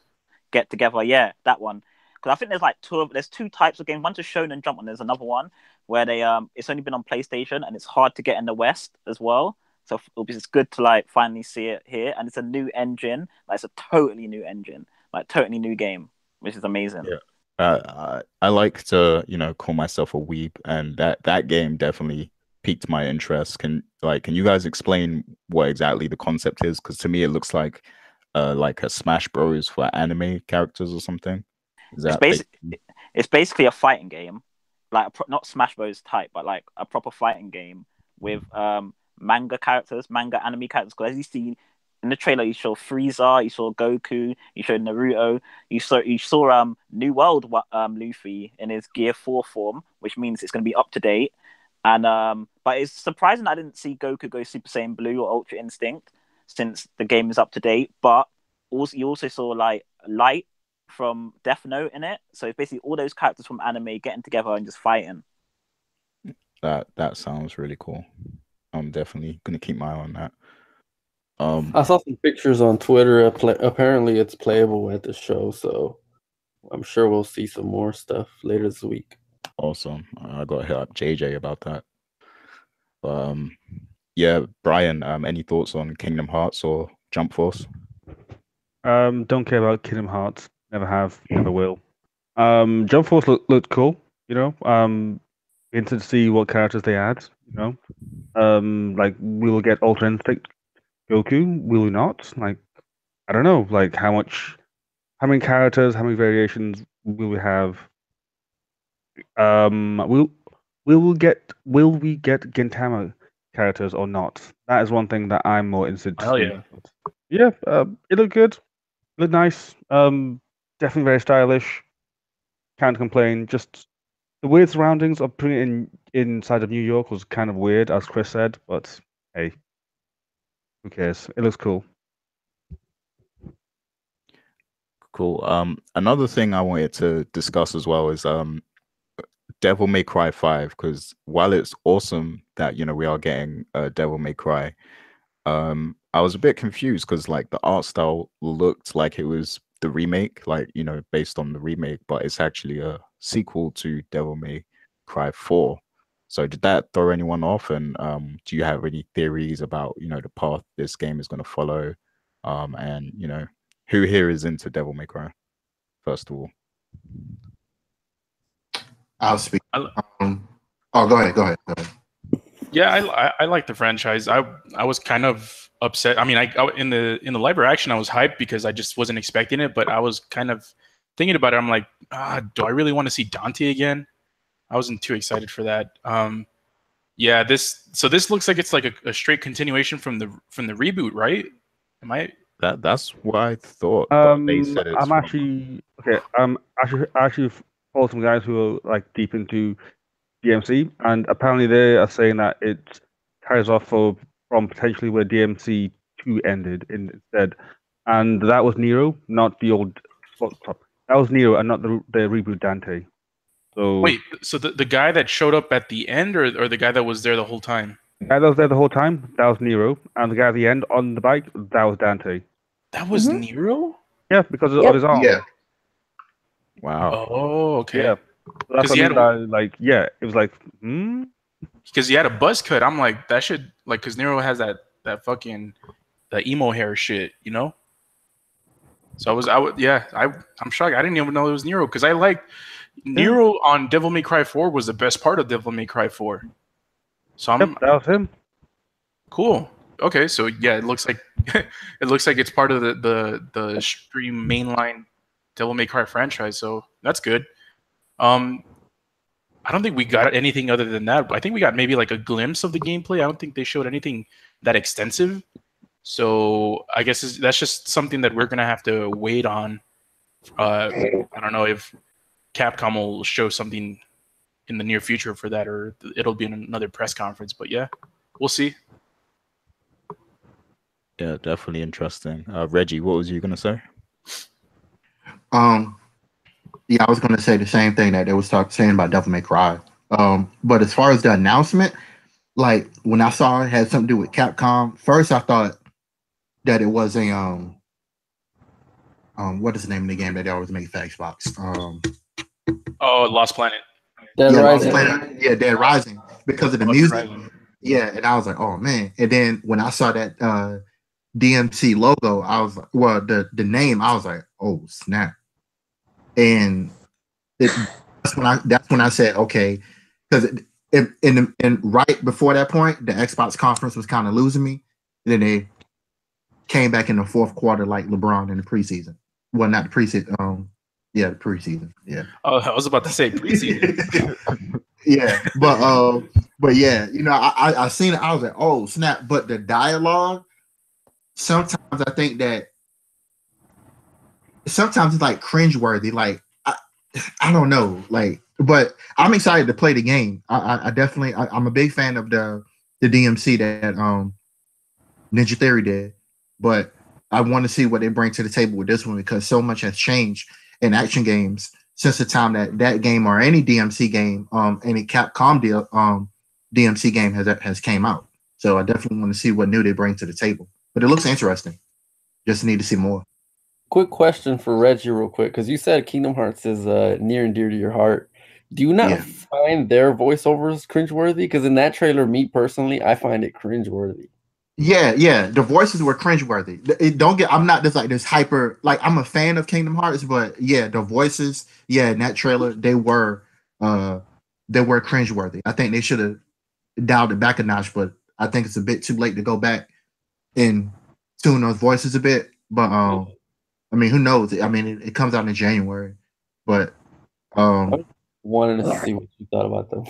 get together. Yeah, that one. Because I think there's two types of games. One's a Shonen Jump, and there's another one where it's only been on PlayStation and it's hard to get in the West as well. So it's good to like finally see it here, and it's a new engine. Like it's a totally new engine, like totally new game, which is amazing.
Yeah. I like to, call myself a weeb, and that game definitely piqued my interest. Can you guys explain what exactly the concept is? Because to me, it looks like a Smash Bros for anime characters or something. Is that
It's basically a fighting game, like not Smash Bros type, but like a proper fighting game with manga characters, manga anime characters. Because as you see in the trailer, you saw Frieza, you saw Goku, you showed Naruto, you saw New World Luffy in his Gear 4 form, which means it's going to be up to date. And but it's surprising I didn't see Goku go Super Saiyan Blue or Ultra Instinct since the game is up to date. But you also saw like Light from Death Note in it. So it's basically all those characters from anime getting together and just fighting.
That sounds really cool. I'm definitely gonna keep my eye on that.
I saw some pictures on Twitter. Apparently, it's playable at the show, so I'm sure we'll see some more stuff later this week.
Awesome. I got to hit up JJ about that. Yeah, Brian. Any thoughts on Kingdom Hearts or Jump Force?
Don't care about Kingdom Hearts. Never have, never will. Jump Force looked cool. Interested to see what characters they add. Like we will get Ultra Instinct Goku. Will we not? Like I don't know, like how many characters, how many variations will we have? Will we get Gintama characters or not? That is one thing that I'm more interested to
Hell
see.
yeah.
Yeah, it looked good. It looked nice. Definitely very stylish. Can't complain. Just the weird surroundings of putting it inside of New York was kind of weird, as Chris said. But hey, who cares? It looks cool.
Cool. Another thing I wanted to discuss as well is Devil May Cry 5, because while it's awesome that we are getting Devil May Cry, I was a bit confused because like the art style looked like it was the remake, like based on the remake, but it's actually a sequel to Devil May Cry 4. So did that throw anyone off? And do you have any theories about the path this game is going to follow? And who here is into Devil May Cry? First of all,
I'll speak.
I-
Oh, go ahead.
Yeah, I like the franchise. I was kind of upset. I mean, I in the live action, I was hyped because I just wasn't expecting it. But I was kind of thinking about it. I'm like, do I really want to see Dante again? I wasn't too excited for that. Yeah, this looks like it's like a straight continuation from the reboot, right? Am I?
that's what I thought, but they said it's
I'm
from-
actually okay. I actually follow some guys who are like deep into DMC, and apparently they are saying that it carries off from potentially where DMC 2 ended instead, and that was Nero, not the old. That was Nero, and not the reboot Dante. So
Wait, so the guy that showed up at the end, or the guy that was there the whole time?
the guy that was there the whole time, that was Nero, and the guy at the end on the bike, that was Dante.
That was Nero?
Yeah, because
Yep.
of his arm.
Yeah.
wow.
Oh, okay.
Yeah. So that's
'Cause he
what
had
I mean by, it was like,
Because he had a buzz cut. I'm like, that should because Nero has that fucking the emo hair shit, So I'm shocked. I didn't even know it was Nero because I liked Nero on Devil May Cry 4 was the best part of Devil May Cry 4. So I'm
Yep, that was him.
cool. Okay, so yeah, it looks like it's part of the stream mainline Devil May Cry franchise. So that's good. I don't think we got anything other than that. I think we got maybe like a glimpse of the gameplay. I don't think they showed anything that extensive. So I guess that's just something that we're gonna have to wait on. I don't know if Capcom will show something in the near future for that, or it'll be in another press conference. But yeah, we'll see.
Yeah, definitely interesting. Reggie, what was you gonna say?
Yeah, I was going to say the same thing that they was saying about Devil May Cry. But as far as the announcement, like when I saw it had something to do with Capcom, first I thought that it was a what is the name of the game that they always make for Xbox?
Oh, Lost Planet.
Dead
Lost
Rising.
Planet. Yeah, Dead Rising because of the
Lost
music.
Rising.
Yeah, and I was like, oh man. And then when I saw that DMC logo, I was like, well, the name, I was like, oh snap. And that's when I said, okay, because in right before that point, the Xbox conference was kind of losing me. Then they came back in the fourth quarter like LeBron in the preseason. Well, not the preseason. Yeah, the preseason. Yeah.
Oh, I was about to say preseason.
Yeah, but yeah, I seen it. I was like, oh snap! But the dialogue, sometimes I think that sometimes it's like cringeworthy. Like I don't know, like, but I'm excited to play the game. I definitely, I'm a big fan of the DMC that Ninja Theory did, but I want to see what they bring to the table with this one because so much has changed in action games since the time that game or any DMC game, any Capcom deal, DMC game has came out. So I definitely want to see what new they bring to the table. But it looks interesting. Just need to see more.
Quick question for Reggie, real quick, because you said Kingdom Hearts is near and dear to your heart. Do you not find their voiceovers cringeworthy? Because in that trailer, me personally, I find it cringeworthy.
Yeah. The voices were cringeworthy. I'm not just like this hyper. Like I'm a fan of Kingdom Hearts, but yeah, the voices, in that trailer, they were cringeworthy. I think they should have dialed it back a notch, but I think it's a bit too late to go back and tune those voices a bit. But I mean, who knows? I mean, it comes out in January, but
I wanted to see what you thought about them.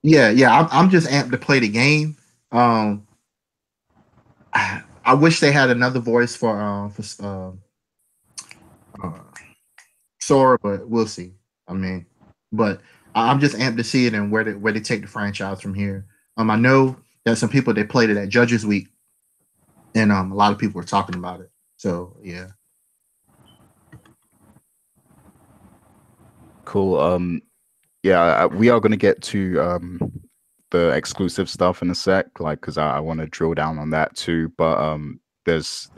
yeah, I'm just amped to play the game. I wish they had another voice for Sora, but we'll see. I mean, but I'm just amped to see it and where they take the franchise from here. I know that some people they played it at Judges Week, and a lot of people were talking about it. So yeah.
Cool. Yeah, we are going to get to the exclusive stuff in a sec, like because I want to drill down on that too. But there's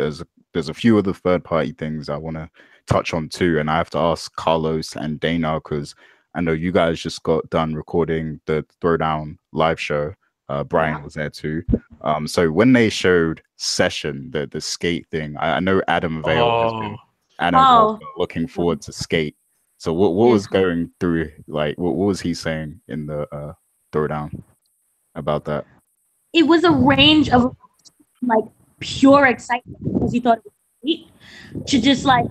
a few other third party things I want to touch on too, and I have to ask Carlos and Dana because I know you guys just got done recording the Throwdown live show. Brian was there too. So when they showed Session, the skate thing, I know Adam Vale has been looking forward to skate. So what was going through, like what was he saying in the Throwdown about that?
It was a range of like pure excitement because he thought it was skate, to just like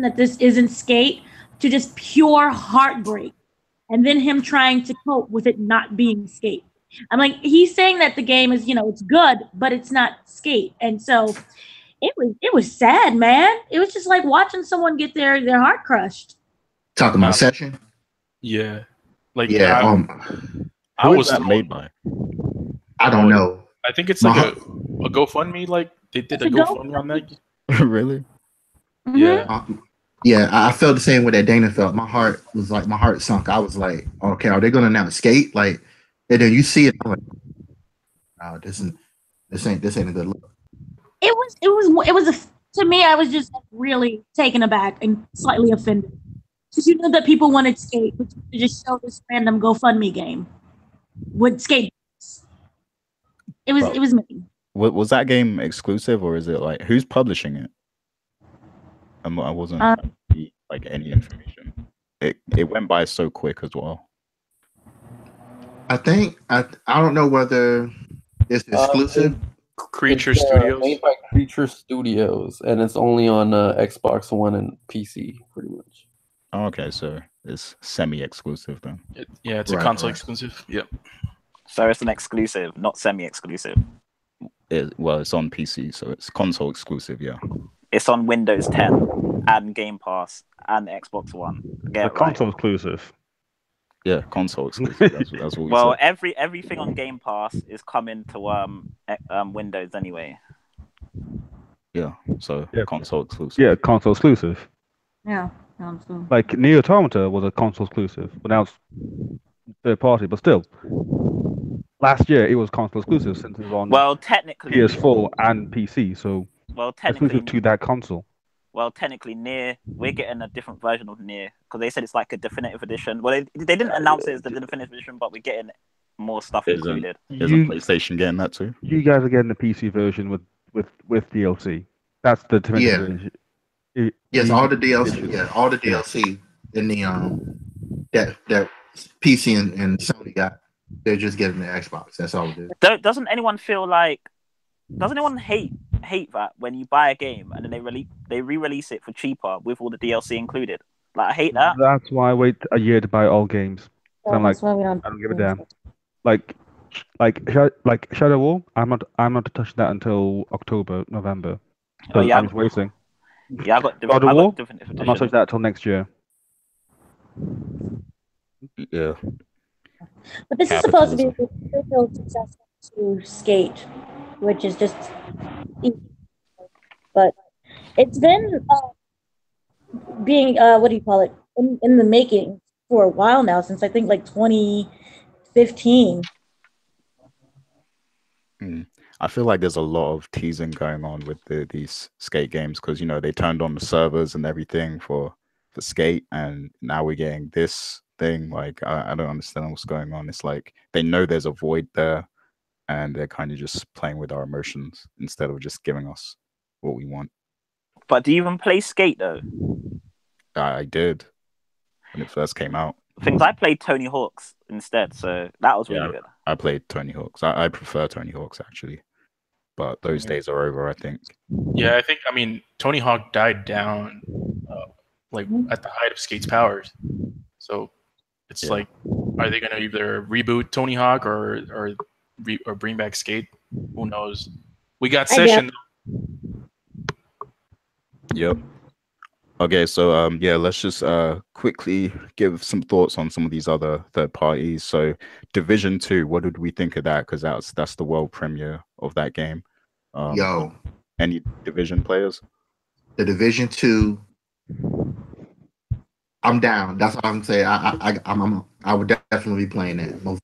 that this isn't skate, to just pure heartbreak, and then him trying to cope with it not being skate. I'm like, he's saying that the game is, it's good, but it's not skate, and so it was sad, man. It was just like watching someone get their heart crushed.
Talking about Session.
Yeah, like
yeah.
Who was that made by?
I don't know.
I think it's like a GoFundMe. Like they did a GoFundMe on that.
Really?
Yeah.
Yeah, I felt the same way that Dana felt. My heart sunk. I was like, okay, are they going to now skate? Like, and then you see it. I'm like, no, this ain't a good look.
It was to me. I was just really taken aback and slightly offended because you know that people wanted skate, but to just show this random GoFundMe game with skate. It was me.
Was that game exclusive or is it like who's publishing it? I wasn't like any information. It went by so quick as well.
I think I don't know whether it's exclusive.
Creature Studios.
Made by Creature Studios, and it's only on Xbox One and PC, pretty much.
Oh, okay, so it's semi-exclusive then.
It's a console exclusive. Yep.
So it's an exclusive, not semi-exclusive.
Well, it's on PC, so it's console exclusive. Yeah.
It's on Windows 10 and Game Pass and Xbox One.
Console exclusive.
Yeah, console exclusive. That's what we
well,
said.
everything on Game Pass is coming to Windows anyway.
Yeah, so console exclusive.
Yeah, console exclusive.
Yeah,
like Nier Automata was a console exclusive, but now it's third party. But still, last year it was console exclusive since it was on
technically
PS4 and PC. So
technically
exclusive to that console.
Well, technically, Nier, we're getting a different version of Nier because they said it's like a definitive edition. Well, they didn't announce it as the definitive edition, but we're getting more stuff included.
Isn't PlayStation getting that too?
You guys are getting the PC version with DLC. That's the definitive version.
Yes, all the DLC. Yeah, all the DLC in the that PC and Sony got. They're just getting the Xbox. That's all it is.
Doesn't anyone hate that when you buy a game and then they re-release it for cheaper with all the DLC included? Like, I hate that.
That's why I wait a year to buy all games. I'm like, I don't give a damn. Like Shadow War, I'm not touching that until October, November. So I'm just waiting.
Yeah, I got
God of War.
I'm
not touching that until next year.
Yeah.
But this is supposed to be a spiritual successor to Skate, which is just easy. But it's been being what do you call it, in the making for a while now, since I think like 2015.
I feel like there's a lot of teasing going on with these Skate games because they turned on the servers and everything for Skate, and now we're getting this thing. Like I don't understand what's going on. It's like they know there's a void there, and they're kind of just playing with our emotions instead of just giving us what we want.
But do you even play Skate though?
I did when it first came out.
I played Tony Hawk's instead, so that was really good.
I played Tony Hawk's. I prefer Tony Hawk's actually. but those days are over, I think.
Yeah, I mean, Tony Hawk died down like at the height of Skate's powers. So it's
Yeah.
like, are they going to either reboot Tony Hawk or bring back Skate? Who knows? We got Session.
Yep. Okay, so yeah, let's just quickly give some thoughts on some of these other third parties. So Division 2, what did we think of that? Because that's the world premiere of that game.
Yo,
any Division players?
the Division 2, I'm down. That's all I'm saying. I would definitely be playing that.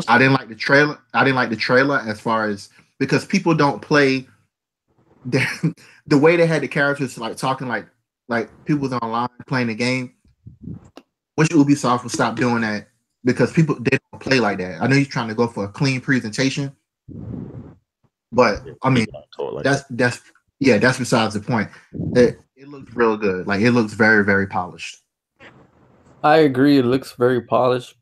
I didn't like the trailer. I didn't like the trailer as far as, because people don't play the way they had the characters like talking like people was online playing the game. Wish Ubisoft would stop doing that, because people, they don't play like that. I know you're trying to go for a clean presentation, but I mean that's besides the point. It looks real good. Like, it looks very, very polished.
I agree. It looks very polished,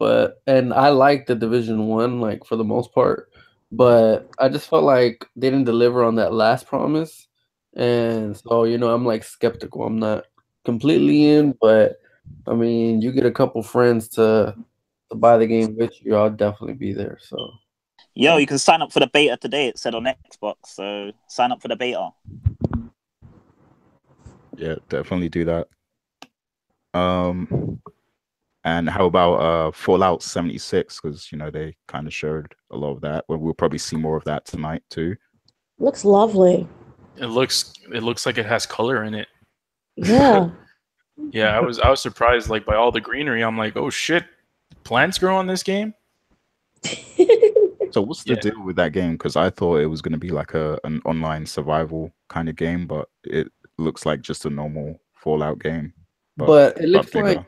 and I like the Division 1, like, for the most part. But I just felt like they didn't deliver on that last promise. And so, I'm like skeptical. I'm not completely in, but I mean, you get a couple friends to buy the game with you, I'll definitely be there. So,
yo, you can sign up for the beta today. It said on Xbox, so sign up for the beta.
Yeah, definitely do that. And how about Fallout 76? Because they kind of showed a lot of that. Well, we'll probably see more of that tonight too.
Looks lovely.
It looks like it has color in it.
Yeah.
Yeah, I was surprised, like, by all the greenery. I'm like, oh shit, plants grow on this game.
So what's the deal with that game? Because I thought it was going to be like an online survival kind of game, but it looks like just a normal Fallout game.
But it looks like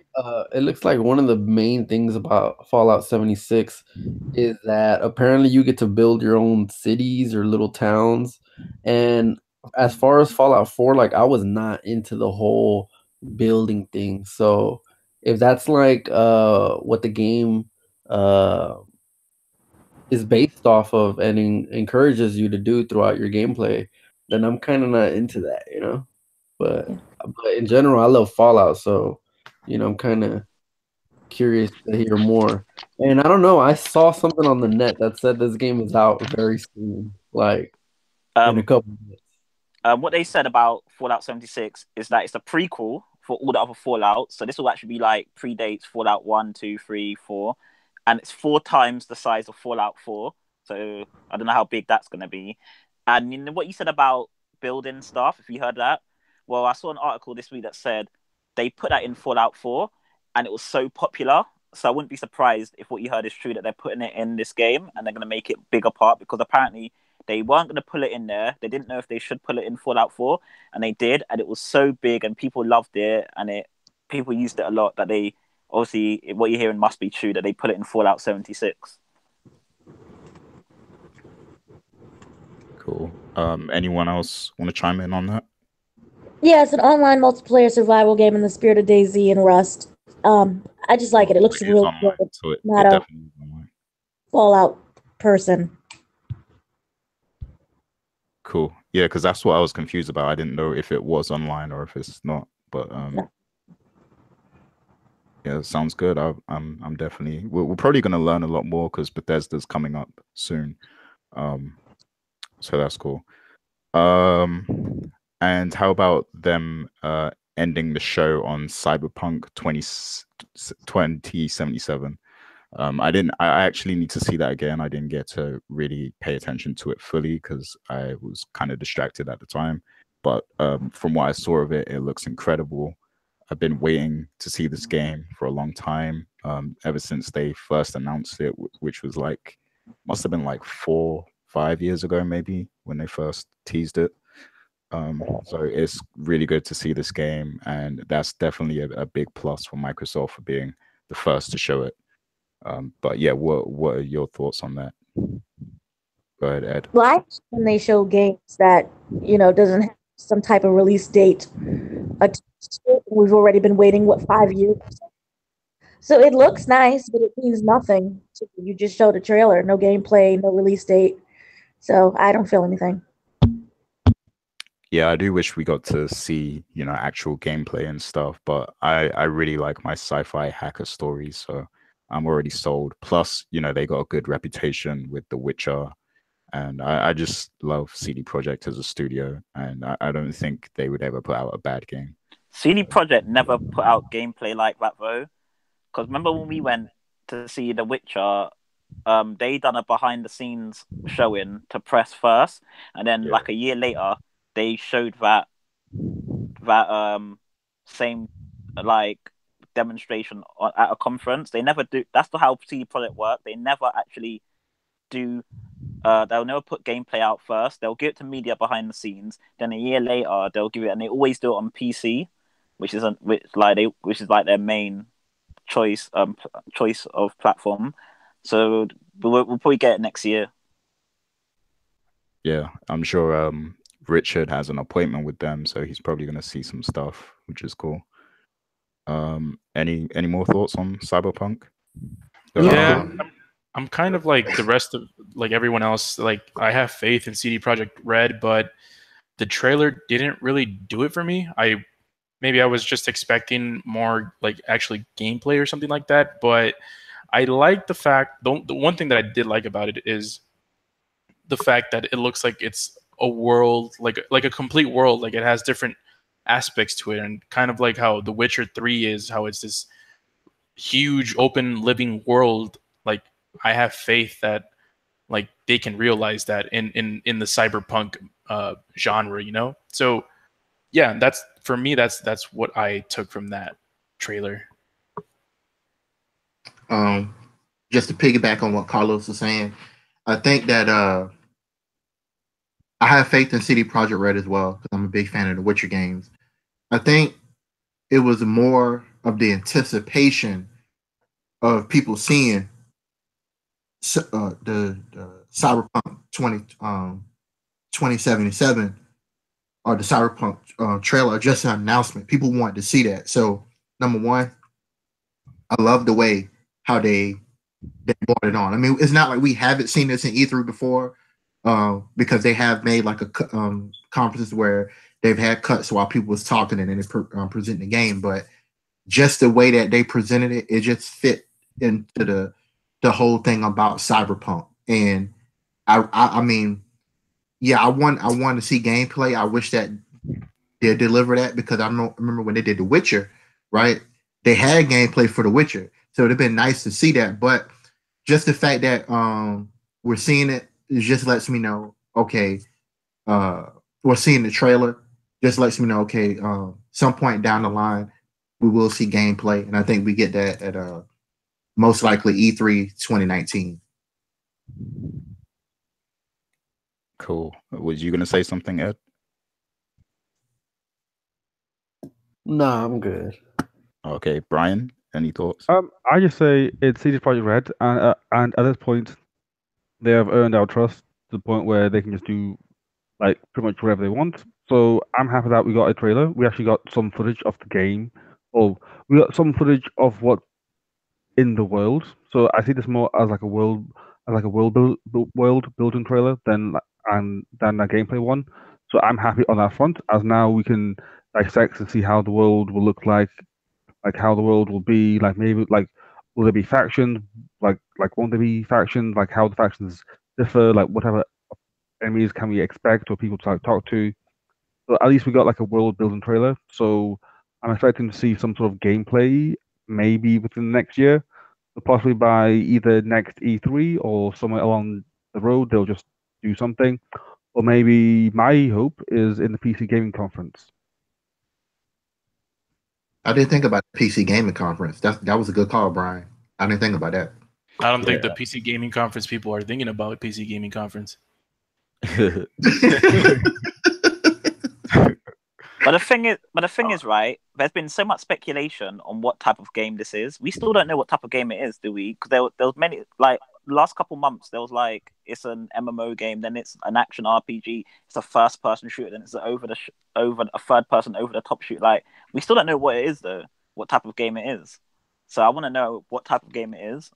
one of the main things about Fallout 76 is that apparently you get to build your own cities or little towns. And as far as Fallout 4, like, I was not into the whole building thing. So if that's like what the game is based off of and encourages you to do throughout your gameplay, then I'm kind of not into that, But in general, I love Fallout, so I'm kind of curious to hear more. And I don't know, I saw something on the net that said this game is out very soon, like in a couple of minutes.
What they said about Fallout 76 is that it's a prequel for all the other Fallouts. So this will actually be like predates Fallout 1, 2, 3, 4. And it's 4 times the size of Fallout 4. So I don't know how big that's going to be. And what you said about building stuff, if you heard that, well, I saw an article this week that said they put that in Fallout 4 and it was so popular. So I wouldn't be surprised if what you heard is true, that they're putting it in this game and they're going to make it bigger part, because apparently they weren't going to pull it in there. They didn't know if they should pull it in Fallout 4, and they did. And it was so big and people loved it, and people used it a lot, that they, obviously, what you're hearing must be true, that they put it in Fallout 76.
Cool. Anyone else want to chime in on that?
Yeah, it's an online multiplayer survival game in the spirit of DayZ and Rust. I just like it. It looks real good.
So it
Not a
definitely is online.
Fallout person.
Cool. Yeah, because that's what I was confused about. I didn't know if it was online or if it's not. But
No.
yeah, sounds good. I'm definitely. We're probably going to learn a lot more because Bethesda's coming up soon. So that's cool. And how about them ending the show on Cyberpunk 2077? I actually need to see that again. I didn't get to really pay attention to it fully because I was kind of distracted at the time. But from what I saw of it, it looks incredible. I've been waiting to see this game for a long time, ever since they first announced it, which was must have been like 4-5 years ago, maybe, when they first teased it. So it's really good to see this game, and that's definitely a big plus for Microsoft for being the first to show it. But yeah, what are your thoughts on that? Go ahead, Ed.
Well, when they show games that doesn't have some type of release date attached to it, we've already been waiting 5 years. So it looks nice, but it means nothing. You just showed a trailer, no gameplay, no release date. So I don't feel anything.
Yeah, I do wish we got to see, actual gameplay and stuff, but I really like my sci-fi hacker stories, so I'm already sold. Plus, they got a good reputation with The Witcher, and I just love CD Projekt as a studio, and I don't think they would ever put out a bad game.
CD Projekt never put out gameplay like that though. Because remember when we went to see The Witcher, they done a behind the scenes showing to press first, and then
Yeah.
like a year later they showed that same like demonstration at a conference. They never do. That's not how CD Projekt work. They never actually do. They'll never put gameplay out first. They'll give it to media behind the scenes. Then a year later, they'll give it, and they always do it on PC, which is like their main choice of platform. So we'll probably get it next year.
Yeah, I'm sure Richard has an appointment with them, so he's probably going to see some stuff, which is cool. Any more thoughts on Cyberpunk?
Yeah, I'm kind of like the rest of like everyone else. Like I have faith in CD Projekt Red, but the trailer didn't really do it for me. Maybe I was just expecting more like actually gameplay or something like that. But I like the fact the one thing that I did like about it is the fact that it looks like it's a world, like a complete world. Like it has different aspects to it, and kind of like how The Witcher 3 is, how it's this huge open living world. Like I have faith that like they can realize that in the cyberpunk genre. So yeah, that's for me. That's what I took from that trailer.
Just to piggyback on what Carlos was saying, I think that I have faith in CD Projekt Red as well because I'm a big fan of the Witcher games. I think it was more of the anticipation of people seeing the Cyberpunk 2077 or the Cyberpunk trailer, just an announcement. People wanted to see that. So number one, I love the way how they brought it on. I mean, it's not like we haven't seen this in E3 before, because they have made like a conferences where they've had cuts while people was talking and then it's presenting the game. But just the way that they presented it, it just fit into the whole thing about Cyberpunk. And I mean, yeah, I want to see gameplay. I wish that they deliver that because I remember when they did The Witcher, right? They had gameplay for The Witcher, so it'd have been nice to see that. But just the fact that we're seeing it just lets me know, okay, we're seeing the trailer just lets me know, okay, some point down the line we will see gameplay, and I think we get that at most likely E3 2019.
Cool. Was you gonna say something, Ed?
No, I'm good.
Okay, Brian, any thoughts?
I just say it's CD Projekt Red, and at this point, they have earned our trust to the point where they can just do like pretty much whatever they want. So I'm happy that we got a trailer. We actually got some footage of the game, or we got some footage of what in the world. So I see this more as like a world, world building trailer than a gameplay one. So I'm happy on that front, as now we can dissect and see how the world will look like how the world will be, like maybe like will there be factions, like won't there be factions, like how the factions differ, like whatever enemies can we expect or people to like, talk to. So at least we got like a world building trailer. So I'm expecting to see some sort of gameplay maybe within the next year, but possibly by either next E3 or somewhere along the road they'll just do something. Or maybe my hope is in the PC gaming conference.
I didn't think about the PC gaming conference. That was a good call, Brian. I didn't think about that.
I don't think the PC gaming conference people are thinking about PC gaming conference.
But the thing is, right? There's been so much speculation on what type of game this is. We still don't know what type of game it is, do we? Because there was many, like last couple months, there was like it's an MMO game, then it's an action RPG, it's a first person shooter, then it's over a third person over the top shoot. Like we still don't know what it is though, what type of game it is. So I want to know what type of game it is.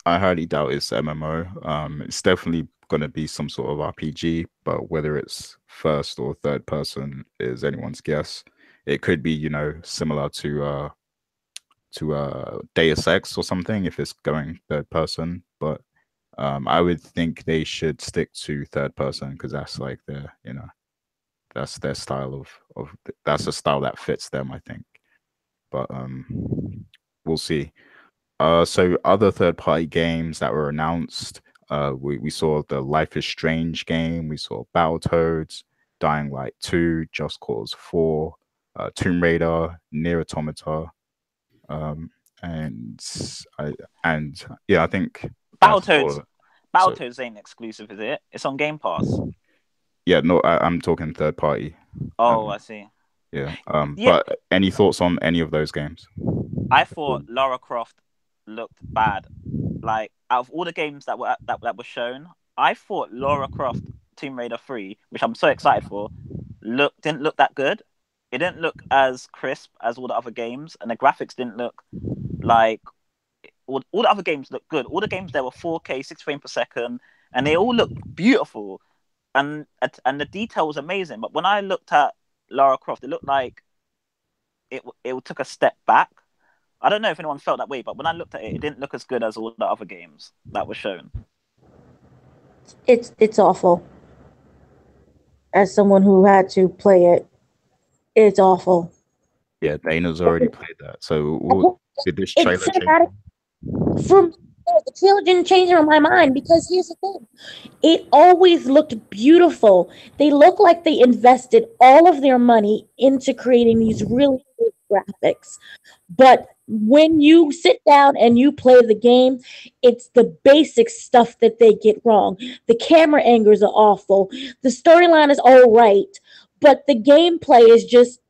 I highly doubt it's MMO. It's definitely going to be some sort of RPG, but whether it's first or third person is anyone's guess. It could be, you know, similar to Deus Ex or something if it's going third person, but I would think they should stick to third person because that's like their, you know, that's their style of that's a style that fits them, I think. But we'll see. So other third party games that were announced, we saw the Life is Strange game, we saw Battletoads, Dying Light 2, Just Cause 4, Tomb Raider, Nier Automata, and I think that's
Battletoads.
all.
Battletoads ain't exclusive, is it? It's on Game Pass.
Yeah, no, I'm talking third party.
Oh, I see.
Yeah.
Yeah.
But any thoughts on any of those games?
I thought Lara Croft looked bad. Like out of all the games that were shown, I thought Lara Croft Tomb Raider 3, which I'm so excited for, didn't look that good. It didn't look as crisp as all the other games, and the graphics didn't look like all the other games looked good. All the games there were 4K, 6 frames per second, and they all looked beautiful, and the detail was amazing. But when I looked at Lara Croft, it looked like it took a step back. I don't know if anyone felt that way, but when I looked at it, it didn't look as good as all the other games that were shown.
It's awful. As someone who had to play it, it's awful.
Yeah, Dana's already played that. So did this trailer change?
The trailer didn't change it on my mind because here's the thing. It always looked beautiful. They look like they invested all of their money into creating these really good graphics. But when you sit down and you play the game, it's the basic stuff that they get wrong. The camera angles are awful. The storyline is all right, but the gameplay is just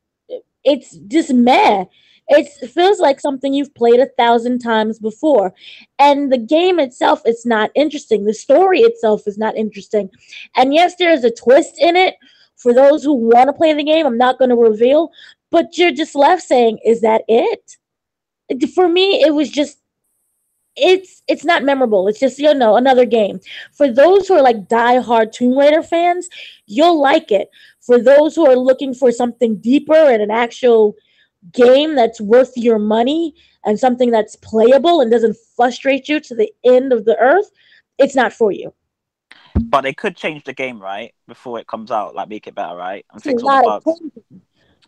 meh. It feels like something you've played 1,000 times before. And the game itself is not interesting. The story itself is not interesting. And yes, there is a twist in it for those who want to play the game. I'm not going to reveal, but you're just left saying, is that it? For me, it was just it's not memorable. It's just, another game. For those who are like diehard Tomb Raider fans, you'll like it. For those who are looking for something deeper and an actual game that's worth your money and something that's playable and doesn't frustrate you to the end of the earth, it's not for you.
But they could change the game, right, before it comes out, like make it better, right, and
It's
fix all the bugs.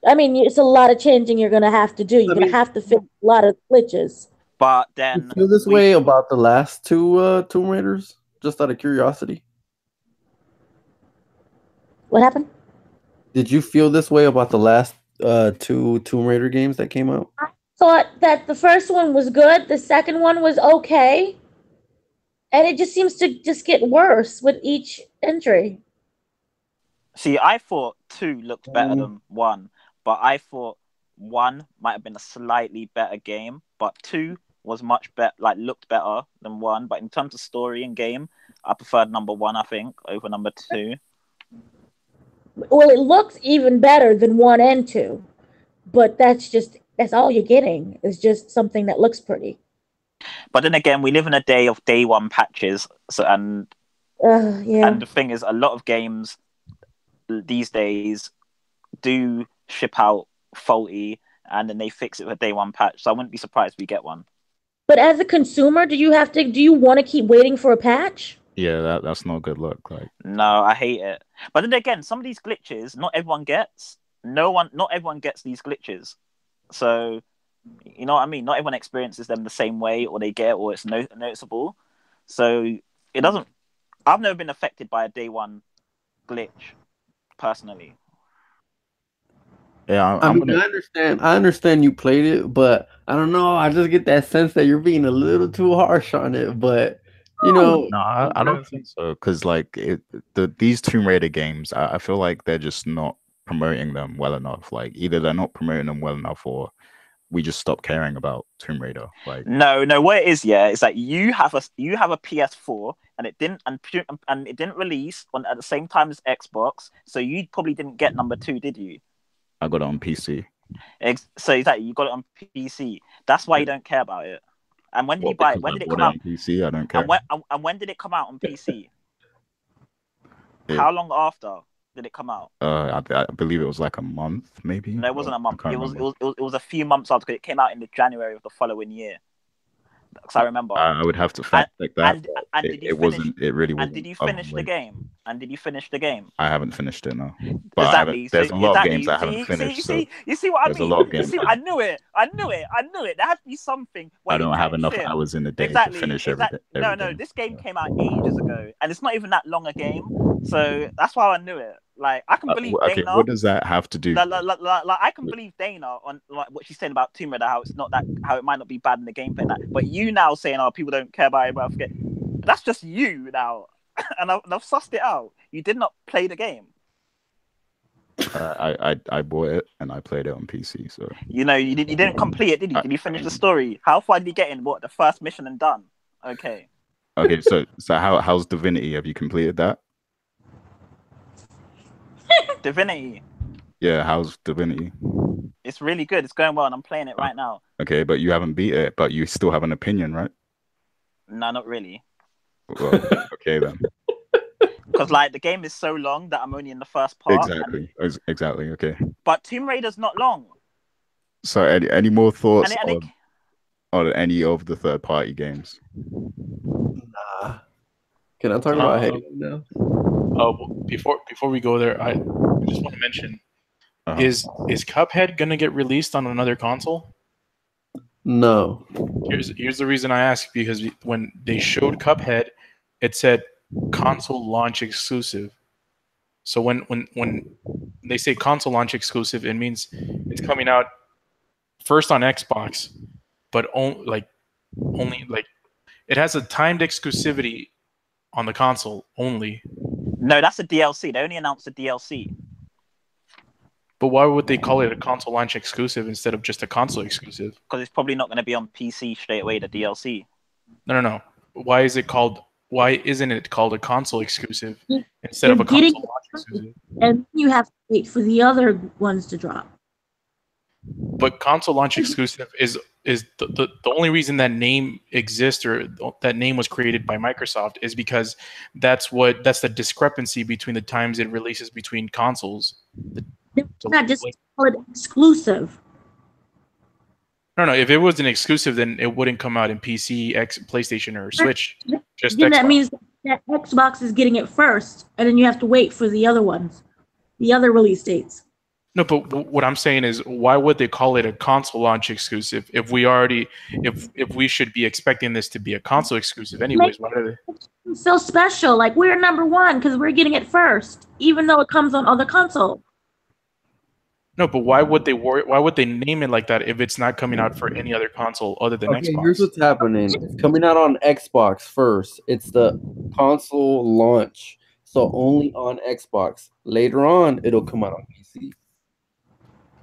I mean, it's a lot of changing you're going to have to do. You're going to have to fix a lot of glitches.
But then,
you feel this way about the last two Tomb Raiders? Just out of curiosity.
What happened?
Did you feel this way about the last two Tomb Raider games that came out?
I thought that the first one was good. The second one was okay. And it just seems to just get worse with each entry.
See, I thought 2 looked better than 1, but I thought 1 might have been a slightly better game, but 2 was much better, like looked better than 1. But in terms of story and game, I preferred number 1, I think, over number 2.
Well, it looks even better than 1 and 2, but that's all you're getting is just something that looks pretty.
But then again, we live in a day of day 1 patches, and the thing is, a lot of games these days do ship out faulty, and then they fix it with a day 1 patch. So I wouldn't be surprised if we get one.
But as a consumer, do you want to keep waiting for a patch?
Yeah, that's not a good look. Like,
no, I hate it. But then again, some of these glitches, not everyone gets. Not everyone gets these glitches. So, you know what I mean? Not everyone experiences them the same way, or they get, or it's noticeable. So it doesn't. I've never been affected by a day 1 glitch, personally.
Yeah,
I understand you played it, but I don't know. I just get that sense that you're being a little too harsh on it. But
no, I don't think so. Because like these Tomb Raider games, I feel like they're just not promoting them well enough. Like either they're not promoting them well enough, or we just stop caring about Tomb Raider. Like
no, what it is, it's like you have a PS4 and it didn't release at the same time as Xbox, so you probably didn't get number 2, did you?
I got it on PC.
So exactly, you got it on PC. That's why you don't care about it. And when did you buy it? When did it come out
on PC? I don't care.
And when did it come out on PC? How long after did it come out?
I believe it was like a month, maybe.
No, it wasn't a month.
I
It
can't
was,
remember.
it was a few months after, because it came out in the January of the following year. Because I remember.
I would have to fact check that.
And did you
it
finish?
wasn't. It really wasn't.
And did you finish the game? And did you finish the game?
I haven't finished it, no. But
Exactly.
there's a lot of games I
See,
haven't finished.
you see what I
there's
mean?
a lot of games.
I knew it. There has to be something.
I don't have enough hours in the day to finish everything.
No. This game came out ages ago, and it's not even that long a game. So that's why I knew it. Like, I can believe Dana.
What does that have to do?
Like, I can believe Dana on like what she's saying about Tomb Raider, how it might not be bad in the gameplay, and that. But you now saying, "Oh, people don't care about it," but I forget. That's just you now, and I've sussed it out. You did not play the game.
I bought it and I played it on PC. So
you didn't complete it, did you? Did you finish the story? How far did you get in? What, the first mission and done? Okay.
Okay, so how's Divinity? Have you completed that?
Divinity.
Yeah, how's Divinity?
It's really good. It's going well, and I'm playing it right now.
Okay, but you haven't beat it, but you still have an opinion, right?
No, not really.
Well, okay then.
Because like the game is so long that I'm only in the first part.
Exactly. Okay.
But Tomb Raider's not long.
So any more thoughts on any of the third-party games?
Nah. Can I talk about Halo now?
Before we go there, I just want to mention: is Cuphead gonna get released on another console?
No.
Here's the reason I ask, because when they showed Cuphead, it said console launch exclusive. So when they say console launch exclusive, it means it's coming out first on Xbox, but only it has a timed exclusivity on the console only.
No, that's a DLC. They only announced a DLC.
But why would they call it a console launch exclusive instead of just a console exclusive?
Because it's probably not going to be on PC straight away, the DLC.
No. Why isn't it called a console exclusive instead of a console launch exclusive?
And you have to wait for the other ones to drop.
But console launch exclusive is the only reason that name exists, or that name was created by Microsoft, is because that's the discrepancy between the times it releases between consoles.
Not just call it exclusive.
No. If it was an exclusive, then it wouldn't come out in PC, PlayStation, or Switch. Just
then
Xbox.
that means that Xbox is getting it first, and then you have to wait for the other ones, the other release dates.
No, but what I'm saying is, why would they call it a console launch exclusive if we should be expecting this to be a console exclusive anyways? Why are they?
It's so special. Like, we're number one because we're getting it first, even though it comes on other consoles.
No, but why would they name it like that if it's not coming out for any other console other than Xbox?
Here's what's happening. It's coming out on Xbox first. It's the console launch, so only on Xbox. Later on, it'll come out on PC.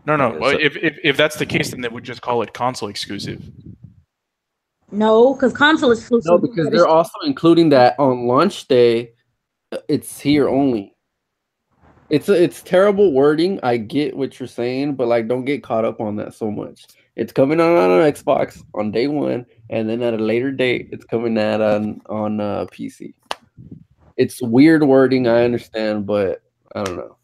No. Well, if that's the case, then they would just call it console exclusive.
No, because console exclusive.
No, because they're also including that on launch day. It's here only. It's terrible wording. I get what you're saying, but like, don't get caught up on that so much. It's coming out on Xbox on day one, and then at a later date, it's coming out on PC. It's weird wording, I understand, but I don't know.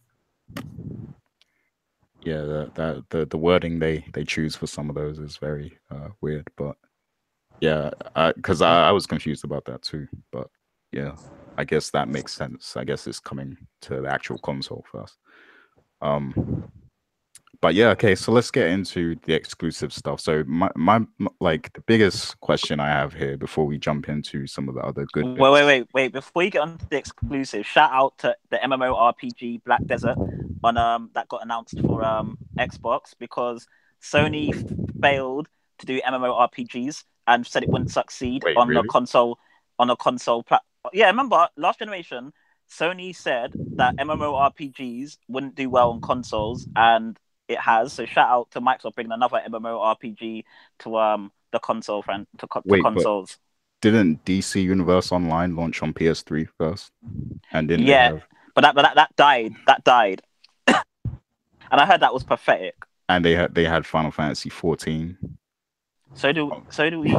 Yeah, the wording they choose for some of those is very weird, but yeah, because I was confused about that too, but yeah, I guess that makes sense. I guess it's coming to the actual console first. But yeah, okay, so let's get into the exclusive stuff. So my like the biggest question I have here before we jump into some of the other good bits.
Wait, before you get on to the exclusive, shout out to the MMORPG Black Desert on that got announced for Xbox, because Sony failed to do MMORPGs and said it wouldn't succeed on a console platform. Yeah, remember last generation, Sony said that MMORPGs wouldn't do well on consoles, and it has. So shout out to Microsoft bringing another MMORPG to the console consoles.
Didn't DC Universe Online launch on PS3 first? And didn't
but that died. That died. And I heard that was pathetic.
And they had Final Fantasy 14.
So do we.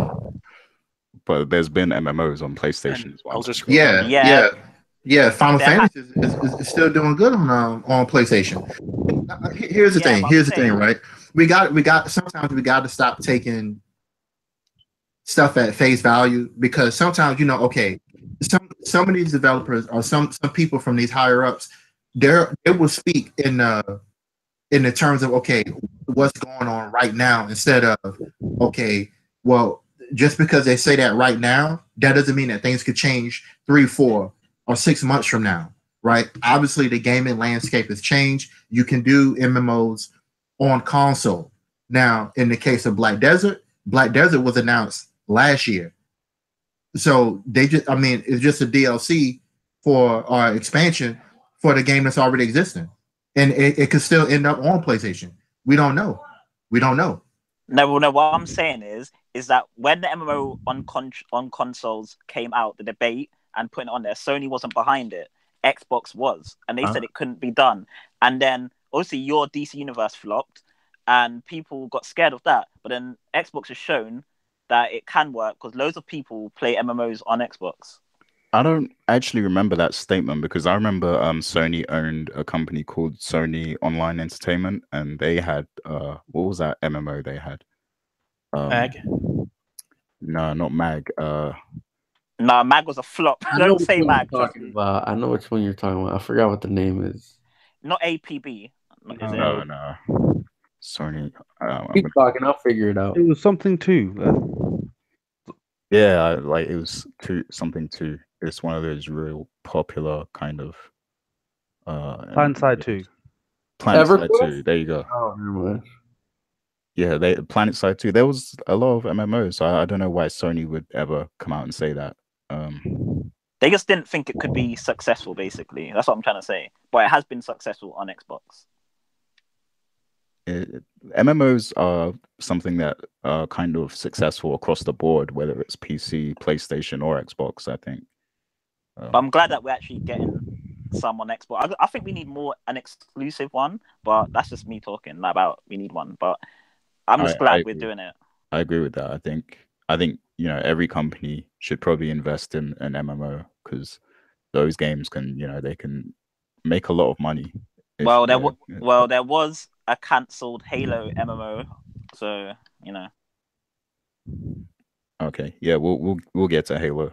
But there's been MMOs on PlayStation as well.
Yeah. Yeah, Final
There ha-
Fantasy is still doing good on PlayStation. Here's the
Yeah,
thing.
but I'm
Here's the thing,
saying,
right? We got. Sometimes we got to stop taking stuff at face value because sometimes okay, some of these developers or some people from these higher ups, they will speak in the terms of okay, what's going on right now instead of okay, well, just because they say that right now, that doesn't mean that things could change 3, 4, or 6 months from now, right? Obviously, the gaming landscape has changed. You can do MMOs on console now. In the case of Black Desert was announced last year, so it's just a DLC for expansion for the game that's already existing, and it could still end up on PlayStation. We don't know. We don't know.
no. What I'm saying is that when the MMO on consoles came out, the debate and putting it on there, Sony wasn't behind it. Xbox was, and they said it couldn't be done. And then obviously your DC Universe flopped, and people got scared of that. But then Xbox has shown that it can work because loads of people play MMOs on Xbox.
I don't actually remember that statement because I remember Sony owned a company called Sony Online Entertainment, and they had what was that MMO they had?
Mag.
No, not Mag.
Nah, Mag was a flop.
I know
Don't
which
say
one
Mag.
you're
Trust
talking
me.
about. I know which one you're talking about. I forgot what the name is.
Not APB. Is it?
No. Sony.
Keep talking. I'll figure it out.
It was something too.
Yeah, like it was something too. It's one of those real popular kind of
Planet Side 2.
Planet Side
EverQuest?
2. There you go.
Oh, never mind.
Yeah, Planet Side 2. There was a lot of MMOs. So I don't know why Sony would ever come out and say that.
They just didn't think it could be successful, basically. That's what I'm trying to say. But it has been successful on Xbox.
MMOs are something that are kind of successful across the board, whether it's PC, PlayStation, or Xbox, I think.
But I'm glad that we're actually getting some on Xbox. I think we need an exclusive one, but that's just me talking about we need one. But I'm just glad we're doing it.
I agree with that. I think every company should probably invest in an MMO because those games can they can make a lot of money.
Well, there was a cancelled Halo MMO, so
Okay, yeah, we'll get to Halo.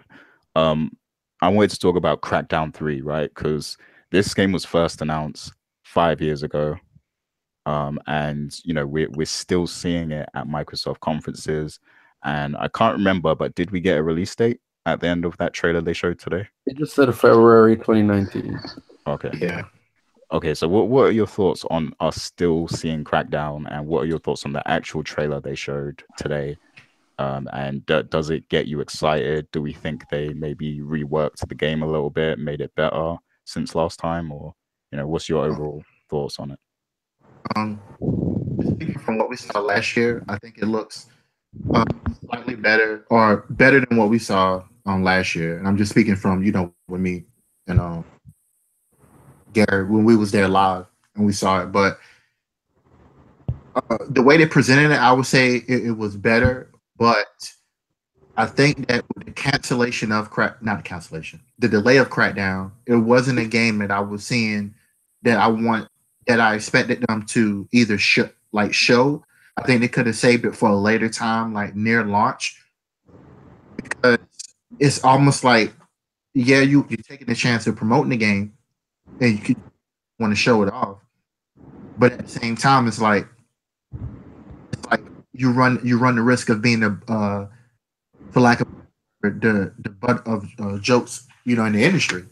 I wanted to talk about Crackdown 3, right? Because this game was first announced 5 years ago, and we're still seeing it at Microsoft conferences. And I can't remember, but did we get a release date at the end of that trailer they showed today?
It just said February 2019.
Okay.
Yeah.
Okay, so what are your thoughts on us still seeing Crackdown, and what are your thoughts on the actual trailer they showed today? And does it get you excited? Do we think they maybe reworked the game a little bit, made it better since last time, or what's your overall thoughts on it?
Speaking from what we saw last year, I think it looks slightly better or better than what we saw last year. And I'm just speaking from with me and Gary when we was there live and we saw it. But the way they presented it, I would say it was better. But I think that with the cancellation of the delay of Crackdown, it wasn't a game that I was seeing that I expected them to either show. I think they could have saved it for a later time, like near launch, because it's almost like, yeah, you're taking a chance of promoting the game, and you could want to show it off, but at the same time, it's like you run the risk of being for lack of the butt of jokes, in the industry,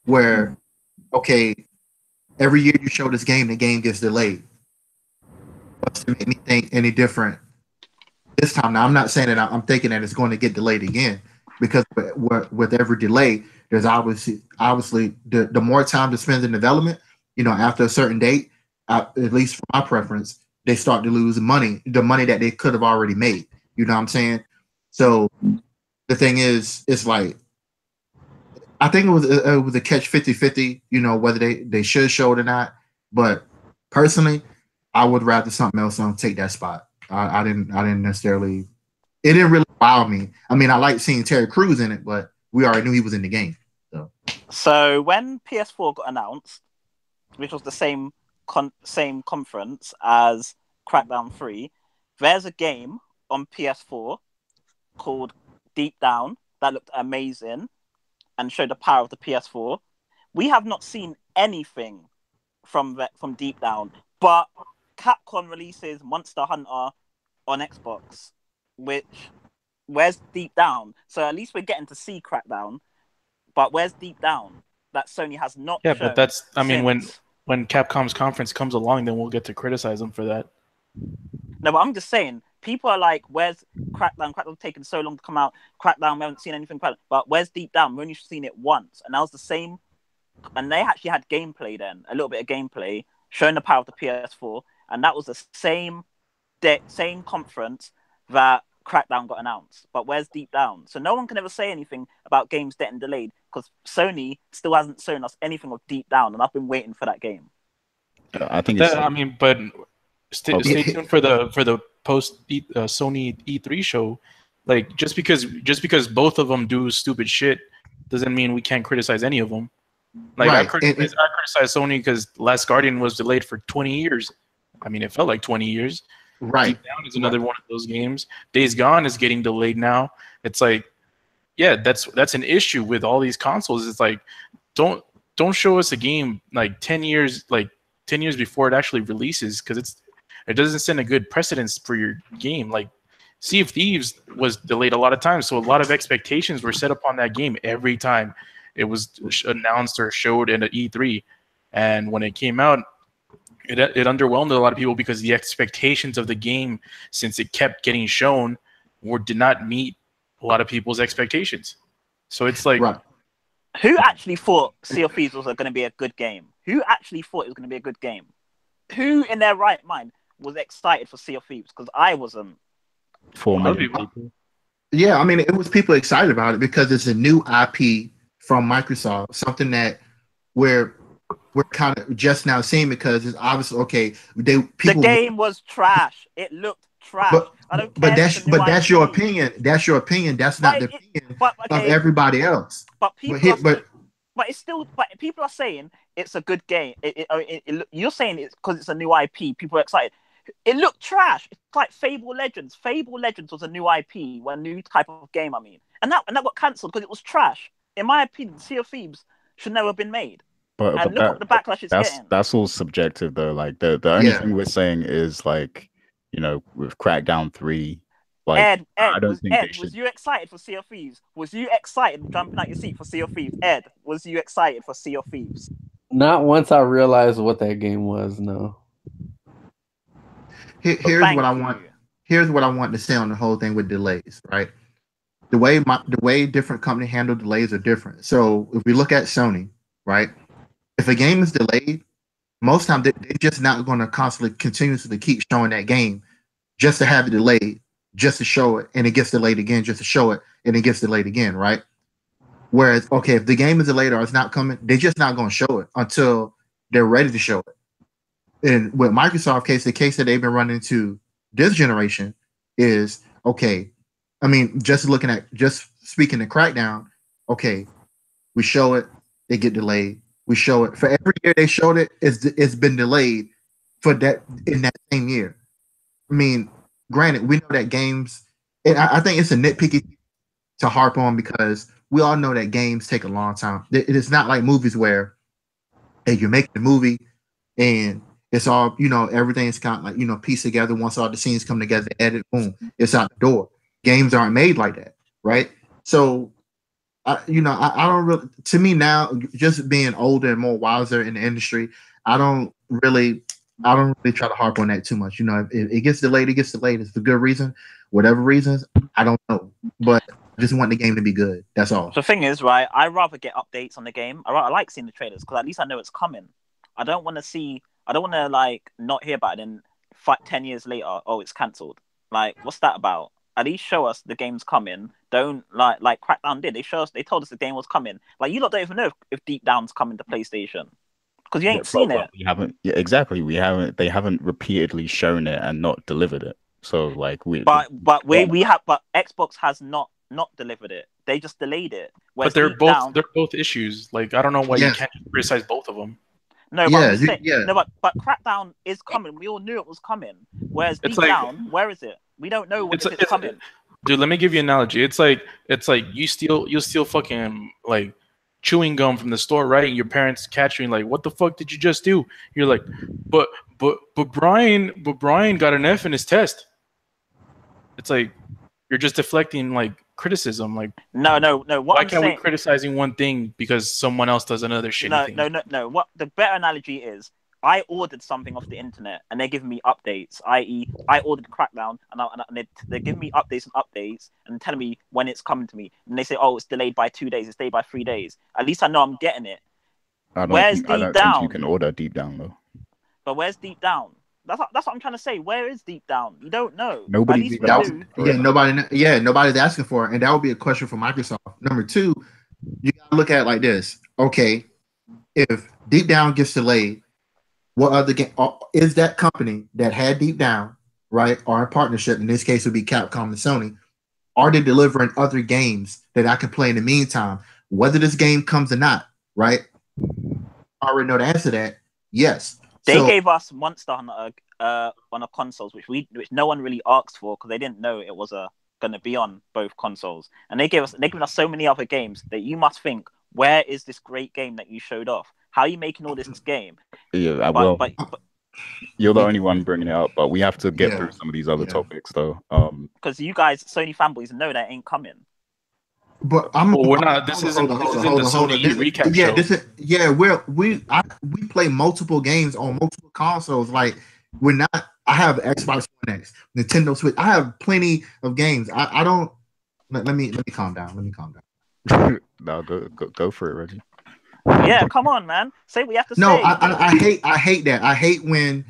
where okay, every year you show this game, the game gets delayed. What's to make anything any different this time? Now, I'm not saying that I'm thinking that it's going to get delayed again, because with every delay, there's obviously the more time to spend in development, after a certain date, at least for my preference, they start to lose the money that they could have already made. You know what I'm saying? So the thing is, it's like, I think it was a catch 50-50, whether they should show it or not. But personally, I would rather something else take that spot. I didn't necessarily. It didn't really wow me. I mean, I like seeing Terry Crews in it, but we already knew he was in the game.
So when PS4 got announced, which was the same conference as Crackdown 3, there's a game on PS4 called Deep Down that looked amazing and showed the power of the PS4. We have not seen anything from Deep Down, but Capcom releases Monster Hunter on Xbox, where's Deep Down? So at least we're getting to see Crackdown, but where's Deep Down that Sony has not shown?
But that's, I mean,
since...
when Capcom's conference comes along, then we'll get to criticize them for that.
No, but I'm just saying, people are like, where's Crackdown? Crackdown's taken so long to come out. Crackdown, we haven't seen anything. But where's Deep Down? We've only seen it once. And that was the same. And they actually had gameplay then, a little bit of gameplay, showing the power of the PS4. And that was the same conference that Crackdown got announced. But where's Deep Down? So no one can ever say anything about games getting delayed because Sony still hasn't shown us anything of Deep Down. And I've been waiting for that game.
I think
but stay tuned for the post Sony E3 show. Like just because both of them do stupid shit doesn't mean we can't criticize any of them. Like
Right.
I criticize Sony because Last Guardian was delayed for 20 years. I mean, it felt like 20 years.
Right.
Deep Down is another one of those games. Days Gone is getting delayed now. It's like, yeah, that's an issue with all these consoles. It's like, don't show us a game like 10 years before it actually releases, because it doesn't set a good precedence for your game. Like Sea of Thieves was delayed a lot of times, so a lot of expectations were set upon that game every time it was announced or showed in an E3, and when it came out, it underwhelmed a lot of people because the expectations of the game, since it kept getting shown, did not meet a lot of people's expectations. So it's like,
Right.
Who actually thought Sea of Thieves was going to be a good game? Who actually thought it was going to be a good game? Who in their right mind was excited for Sea of Thieves? Because I wasn't.
4 million
people.
people.
Yeah, I mean, it was people excited about it because it's a new IP from Microsoft, something that we're kind of just now seeing because it's obviously okay.
The game was trash. It looked trash.
But that's your opinion. That's your opinion. That's not the opinion of everybody else.
But it's still. But people are saying it's a good game. You're saying it's because it's a new IP. People are excited. It looked trash. It's like Fable Legends. Fable Legends was a new IP, a new type of game. I mean, and that got cancelled because it was trash. In my opinion, Sea of Thieves should never have been made. But look at the backlash it's getting.
That's all subjective though. Like the only thing we're saying is like, you know, with Crackdown 3. Like,
Ed, was you excited for Sea of Thieves? Was you excited jumping out your seat for Sea of Thieves? Ed, was you excited for Sea of Thieves?
Not once I realized what that game was. No.
Here's what I want to say on the whole thing with delays, right? The way different companies handle delays are different. So if we look at Sony, right? If a game is delayed, most times they're just not going to constantly continuously keep showing that game just to have it delayed, just to show it, and it gets delayed again, just to show it, and it gets delayed again, right? Whereas, okay, if the game is delayed or it's not coming, they're just not going to show it until they're ready to show it. And with Microsoft case, the case that they've been running into this generation is, okay, I mean, just speaking to Crackdown, okay, we show it, they get delayed. We show it for every year they showed it. It's been delayed for that in that same year. I mean, granted, we know that games, and I think it's a nitpicky to harp on because we all know that games take a long time. It is not like movies where, hey, you make the movie and it's all, you know, everything's kind of like, you know, pieced together. Once all the scenes come together, edit, boom, it's out the door. Games aren't made like that, right? So, I don't really, to me now, just being older and more wiser in the industry, I don't really try to harp on that too much. You know, if it gets delayed, it gets delayed. It's for good reason. Whatever reasons, I don't know. But I just want the game to be good. That's all.
The thing is, right, I rather get updates on the game. I like seeing the trailers because at least I know it's coming. I don't want to like not hear about it and 10 years later, oh, it's cancelled. Like, what's that about? At least show us the game's coming. Don't like Crackdown did. They told us the game was coming. Like, you lot don't even know if Deep Down's coming to PlayStation because you ain't seen it.
We haven't. Yeah, exactly. We haven't. They haven't repeatedly shown it and not delivered it. So like Xbox has not
not delivered it. They just delayed it.
But they're both issues. Like I don't know why you can't criticize both of them.
No, but I'm just saying, no, but Crackdown is coming. We all knew it was coming. Whereas Deep Down, where is it? We don't know if it's coming.
Dude, let me give you an analogy. It's like you'll steal fucking like chewing gum from the store, right? And your parents catch you and like, what the fuck did you just do? You're like, but Brian got an F in his test. It's like you're just deflecting like criticism. Like
no.
Why can't we criticizing one thing because someone else does another shitty thing?
No. What the better analogy is? I ordered something off the internet and they're giving me updates. I.e., I ordered Crackdown and they're giving me updates and telling me when it's coming to me. And they say, oh, it's delayed by 2 days. It's delayed by 3 days. At least I know I'm getting it.
I don't think you can order Deep Down though.
But where's Deep Down? That's what I'm trying to say. Where is Deep Down? You don't know.
Nobody's asking for it, and that would be a question for Microsoft. Number two, you gotta look at it like this. Okay, if Deep Down gets delayed, what other game is that company that had Deep Down, right, or a partnership? In this case, would be Capcom and Sony. Are they delivering other games that I can play in the meantime, whether this game comes or not? Right? I already know the answer to that. Yes.
They gave us Monster Hunter on a consoles, which no one really asked for because they didn't know it was going to be on both consoles. And they've given us so many other games that you must think, where is this great game that you showed off? How are you making all this game?
Yeah, but you're the only one bringing it up, but we have to get through some of these other topics though.
Because you guys, Sony fanboys, know that ain't coming.
But
we're not. This isn't the Sony recap show.
We play multiple games on multiple consoles. Like we're not. I have Xbox One X, Nintendo Switch. I have plenty of games. I don't. Let me calm down.
No, go for it, Reggie.
Yeah, come on, man. Say what you have to say.
No, I hate that. I hate when.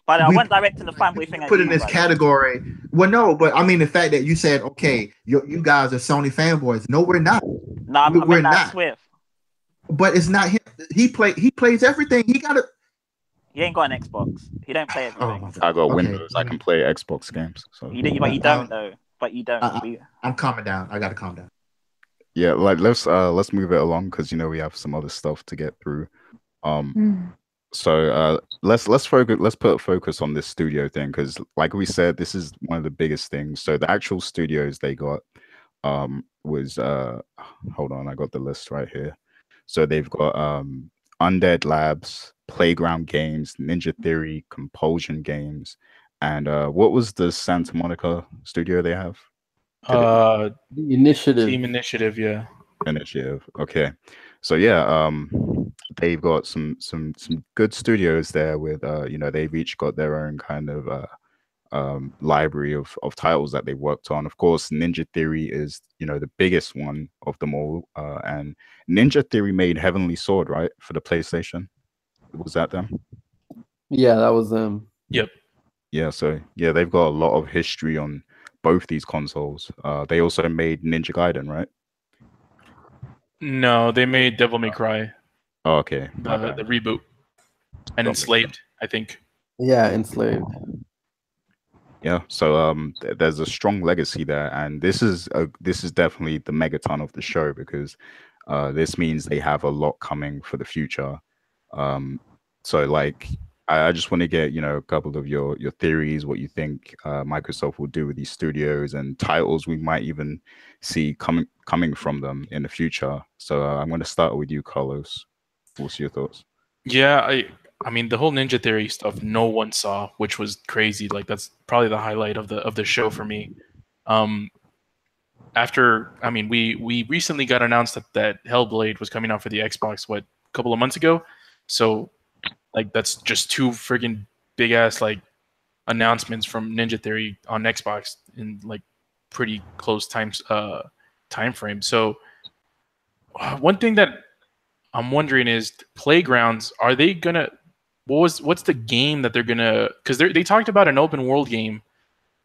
But I went direct to the fanboy thing.
Put in this category. Well, no, but I mean the fact that you said, okay, you guys are Sony fanboys. No, we're not.
No, we're not. Swift.
But it's not him. He plays everything. He
ain't got an Xbox. He don't play everything.
I got Windows. I can play Xbox games. So.
You don't though. But you don't.
I'm calming down. I gotta calm down.
Yeah, like let's move it along because we have some other stuff to get through. So let's put focus on this studio thing because, like we said, this is one of the biggest things. So the actual studios they got was hold on, I got the list right here. So they've got Undead Labs, Playground Games, Ninja Theory, Compulsion Games, and what was the Santa Monica studio they have?
The Initiative.
Team Initiative, yeah.
Initiative. Okay. So yeah, they've got some good studios there with they've each got their own kind of library of titles that they worked on. Of course, Ninja Theory is the biggest one of them all, and Ninja Theory made Heavenly Sword, right, for the PlayStation. Was that them?
Yeah, that was them.
Yep.
Yeah, so yeah, they've got a lot of history on both these consoles. They also made Ninja Gaiden, right?
No, they made Devil May Cry.
Oh, okay.
The reboot. And Enslaved, I think.
Yeah, Enslaved.
Yeah, so there's a strong legacy there, and this is definitely the megaton of the show because this means they have a lot coming for the future. So like I just want to get a couple of your theories, what you think Microsoft will do with these studios and titles we might even see coming from them in the future. So I'm going to start with you, Carlos. What's your thoughts?
Yeah, I mean the whole Ninja Theory stuff no one saw, which was crazy. Like that's probably the highlight of the show for me. We recently got announced that Hellblade was coming out for the Xbox a couple of months ago. So like that's just two friggin' big ass like announcements from Ninja Theory on Xbox in like pretty close time frame. So one thing that I'm wondering is Playgrounds, are they gonna what's the game that they're gonna, because they talked about an open world game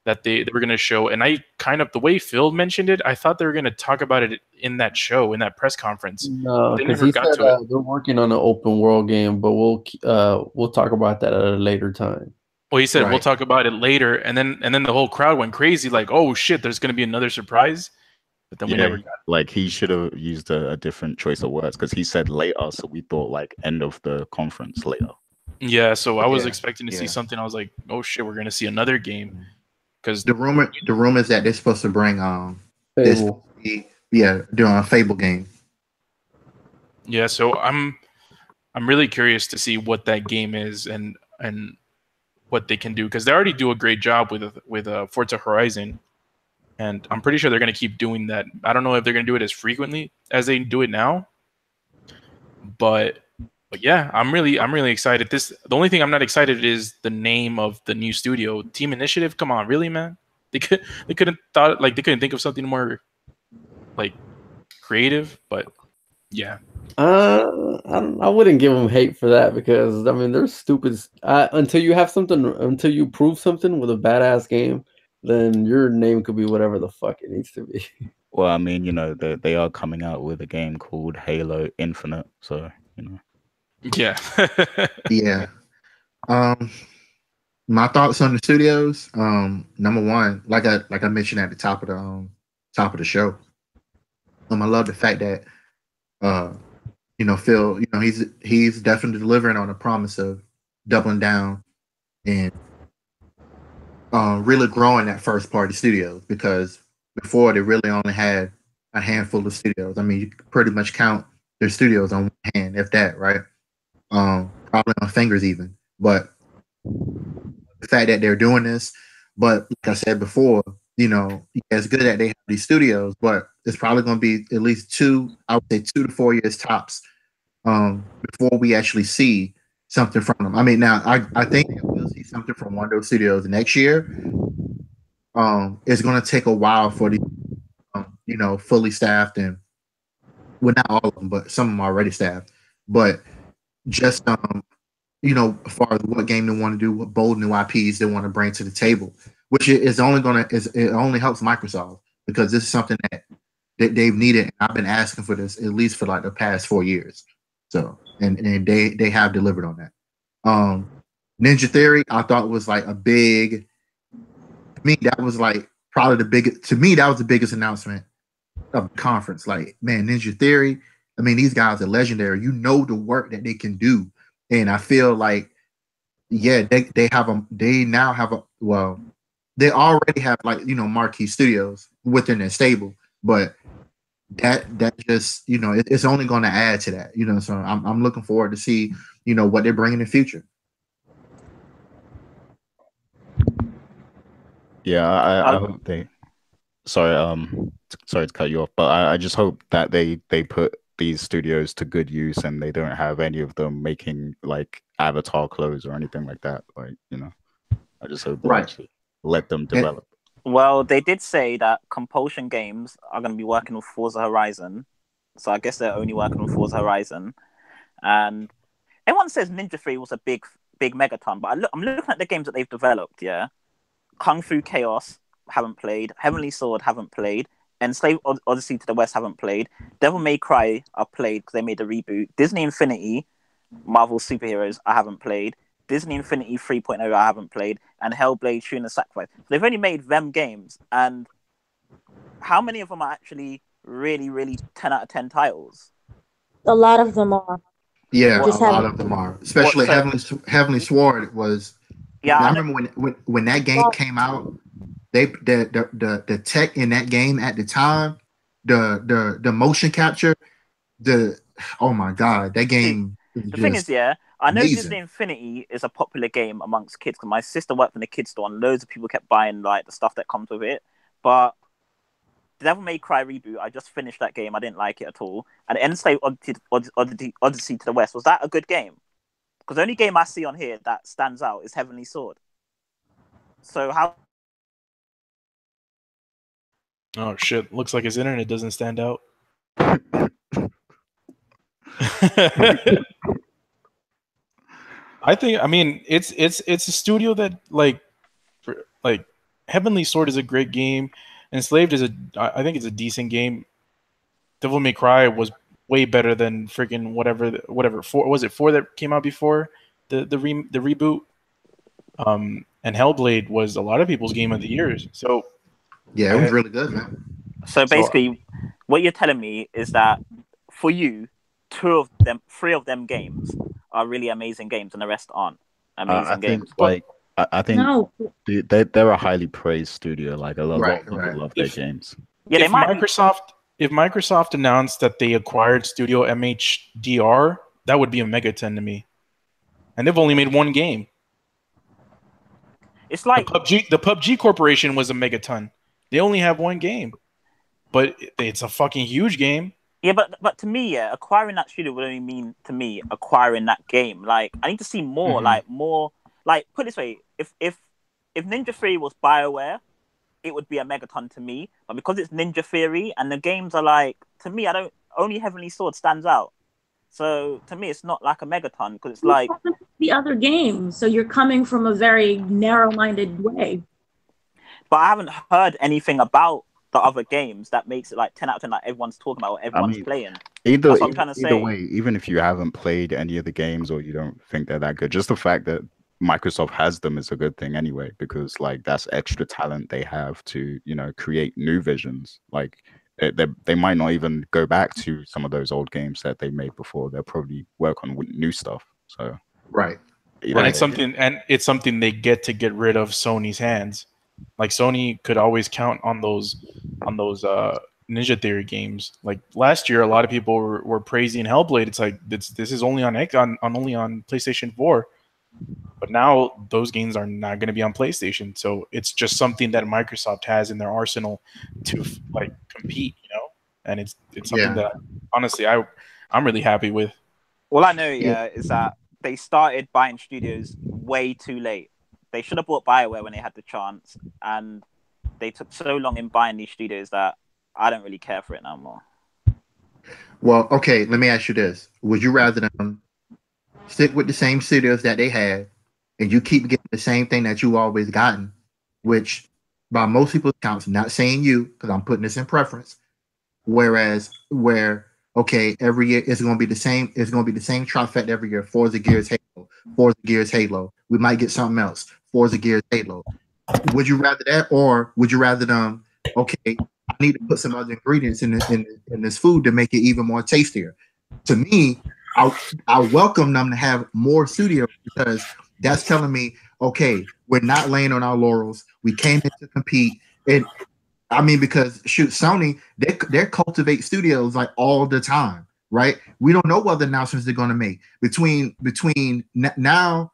that they were gonna show, and I kind of, the way Phil mentioned it, I thought they were gonna talk about it in that show, in that press conference.
No, because he said they're working on an open world game, but we'll talk about that at a later time.
Well, he said we'll
Right.
talk about it later, and then the whole crowd went crazy, like, oh shit, there's gonna be another surprise. But then we
Yeah,
never got.
like he should have used a different choice of words because he said later, so we thought like end of the conference later.
Yeah, so I was
Yeah,
expecting to see
yeah.
something. I was like, oh shit, we're gonna see another game because
The rumor is that they're supposed to bring this
Fable.
doing a Fable game.
yeah. So I'm really curious to see what that game is and what they can do because they already do a great job with Forza Horizon, and I'm pretty sure they're gonna keep doing that. I don't know if they're gonna do it as frequently as they do it now, but yeah, I'm really excited. The only thing I'm not excited is the name of the new studio, Team Initiative. Come on, really, man? They couldn't think of something more like creative, but yeah.
I wouldn't give them hate for that because I mean they're stupid. Until you prove something with a badass game, then your name could be whatever the fuck it needs to be.
Well, I mean, they are coming out with a game called Halo Infinite, so
Yeah.
Yeah. My thoughts on the studios. Number one, like I mentioned at the top of the show. I love the fact that Phil, he's definitely delivering on the promise of doubling down and really growing that first party studios because before they really only had a handful of studios. I mean, you could pretty much count their studios on one hand, if that, right? Probably on fingers even. But the fact that they're doing this, but like I said before, it's good that they have these studios, but it's probably going to be at least I would say 2 to 4 years tops before we actually see something from them. I mean, now I think that we'll see something from one of those studios next year. It's going to take a while for the, fully staffed and, well, not all of them, but some of them are already staffed. But just as far as what game they want to do, what bold new IPs they want to bring to the table, which is only it only helps Microsoft because this is something that they've needed. And I've been asking for this at least for like the past 4 years. So and they have delivered on that. Ninja Theory, I thought was like a big. To me, that was like probably the biggest. To me, that was the biggest announcement of the conference. Like, man, Ninja Theory. I mean, these guys are legendary. You know the work that they can do, and I feel like, yeah, they now have they already have like marquee studios within their stable, but that just it's only going to add to that. So I'm looking forward to see what they're bringing in the future.
yeah, I hope they. Sorry, sorry to cut you off, but I just hope that they put these studios to good use and they don't have any of them making like Avatar clothes or anything like that. Like, I just hope they
Right.
actually let them develop.
Well, they did say that Compulsion Games are going to be working with Forza Horizon, so I guess they're only working with Forza Horizon. And everyone says Ninja 3 was a big megaton, but I'm looking at the games that they've developed. Yeah, Kung Fu Chaos haven't played, Heavenly Sword haven't played, Enslaved Odyssey to the West haven't played, Devil May Cry I've played because they made a reboot, Disney Infinity, Marvel Superheroes I haven't played, Disney Infinity 3.0 I haven't played, and Hellblade: Shuna Sacrifice. They've only made them games, and how many of them are actually really, really 10 out of 10 titles?
A lot of them are.
Yeah,
Just
a lot
haven't-
of them are. Especially Heavenly Sword was.
Yeah,
I remember when that game came out. The tech in that game at the time, the motion capture, oh my god, that game.
The thing is, I know
amazing.
Disney Infinity is a popular game amongst kids because my sister worked in the kids store and loads of people kept buying like the stuff that comes with it. But the Devil May Cry reboot, I just finished that game. I didn't like it at all. And Enslaved Odyssey to the West, was that a good game? Because the only game I see on here that stands out is Heavenly Sword. So how?
Oh shit! Looks like his internet doesn't stand out. I mean, it's a studio that like Heavenly Sword is a great game. Enslaved I think it's a decent game. Devil May Cry was way better than freaking whatever 4 was it 4 that came out before the reboot. and Hellblade was a lot of people's game of the year. So
Yeah, it was really good, man.
So basically, what you're telling me is that for you, 3 of them games are really amazing games, and the rest aren't amazing games.
I think
No,
they're a highly praised studio. Like a lot
Right,
of people
right.
love their games.
Yeah, they
if
might.
If Microsoft announced that they acquired Studio MHDR, that would be a megaton to me. And they've only made one game.
It's like
The PUBG Corporation was a megaton. They only have one game, but it's a fucking huge game.
Yeah, but to me, yeah, acquiring that studio would only mean to me acquiring that game. Like, I need to see more. Like put it this way: if Ninja Theory was BioWare, it would be a megaton to me. But because it's Ninja Theory and the games are like, to me, only Heavenly Sword stands out. So to me, it's not like a megaton because it's like
the other games. So you're coming from a very narrow-minded way.
But I haven't heard anything about the other games that makes it like 10 out of 10, like everyone's talking about, everyone's playing.
Either
That's what I'm trying to say.
way, even if you haven't played any of the games or you don't think they're that good, just the fact that Microsoft has them is a good thing anyway, because like that's extra talent they have to, create new visions. Like they might not even go back to some of those old games that they made before. They'll probably work on new stuff. So
Right.
And it's something they get rid of Sony's hands. Like Sony could always count on those Ninja Theory games. Like last year, a lot of people were praising Hellblade. It's like this is only on PlayStation 4, but now those games are not going to be on PlayStation. So it's just something that Microsoft has in their arsenal to like compete, And it's something that honestly I'm really happy with.
All I know, is that they started buying studios way too late. They should have bought BioWare when they had the chance, and they took so long in buying these studios that I don't really care for it no more.
Well, okay, let me ask you this. Would you rather them stick with the same studios that they had and you keep getting the same thing that you always gotten, which by most people's accounts, not saying you, because I'm putting this in preference, every year it's going to be the same. It's going to be the same trifecta every year. Forza Gears Halo. Forza Gears Halo. We might get something else. Forza Gears Halo. Would you rather that, or would you rather them? Okay, I need to put some other ingredients in this food to make it even more tastier. To me, I welcome them to have more studios because that's telling me, okay, we're not laying on our laurels. We came in to compete, and I mean, because shoot, Sony, they cultivate studios like all the time, right? We don't know what the announcements they're going to make between now.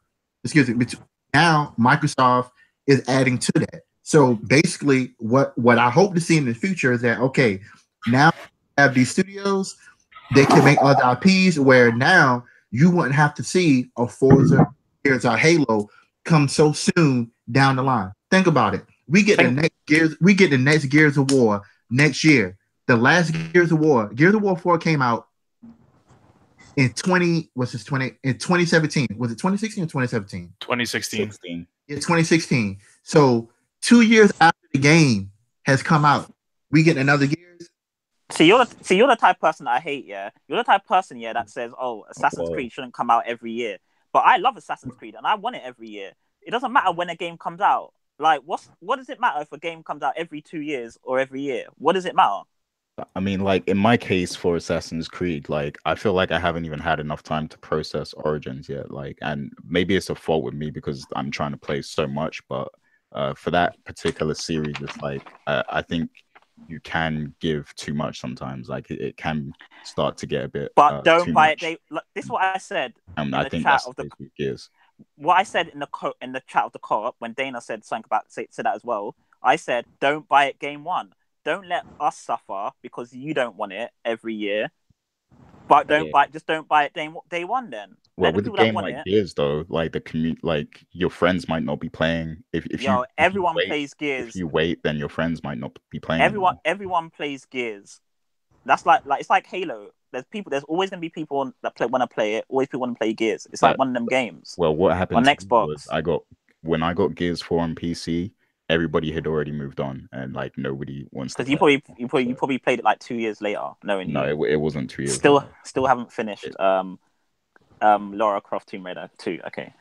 Now Microsoft is adding to that. So basically, what I hope to see in the future is that okay, now we have these studios, they can make other IPs where now you wouldn't have to see a Forza, Gears, or Halo come so soon down the line. Think about it. We get the next Gears of War next year. The last Gears of War 4 came out in 2017. Was it 2016 or 2017?
2016.
Yeah, 2016. So 2 years after the game has come out, we get another Gears.
See, you're the type of person that I hate, yeah. You're the type of person, yeah, that says, oh, Assassin's Creed shouldn't come out every year. But I love Assassin's Creed and I want it every year. It doesn't matter when a game comes out. Like, what does it matter if a game comes out every 2 years or every year? What does it matter?
I mean, like in my case for Assassin's Creed, like I feel like I haven't even had enough time to process Origins yet. Like, and maybe it's a fault with me because I'm trying to play so much. But for that particular series, it's like I think you can give too much sometimes. Like it can start to get a bit.
But don't buy
much.
it. This is what I said.
I think that's the Gears.
What I said in the chat of the co-op when Dana said something about said that as well. I said, don't buy it game one. Don't let us suffer because you don't want it every year. But don't buy it day one then.
Well, with a game like Gears though, like the community, like your friends might not be playing.
Everyone plays Gears.
If you wait, then your friends might not be playing.
Everyone plays Gears. That's like it's like Halo. There's always gonna be people that want to play it. Always people want to play Gears. It's like one of them games.
Well, what happened
on Xbox?
When I got Gears 4 on PC, everybody had already moved on, and like nobody wants to.
Because you probably played it like 2 years later.
It wasn't 2 years.
Still haven't finished. Lara Croft Tomb Raider 2. Okay.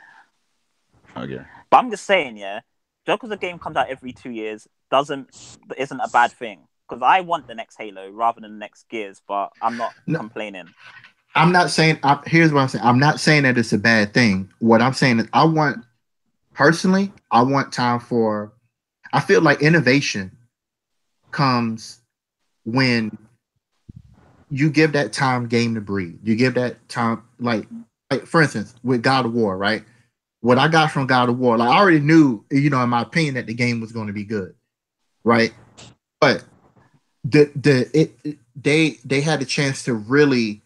But I'm just saying, yeah, just because a game comes out every 2 years isn't a bad thing. Because I want the next Halo rather than the next Gears, but I'm not complaining.
I'm not saying. Here's what I'm saying. I'm not saying that it's a bad thing. What I'm saying is, I want time for. I feel like innovation comes when you give that time game to breathe. You give that time, like for instance, with God of War, right? What I got from God of War, like I already knew, in my opinion, that the game was going to be good, right? But they had a chance to really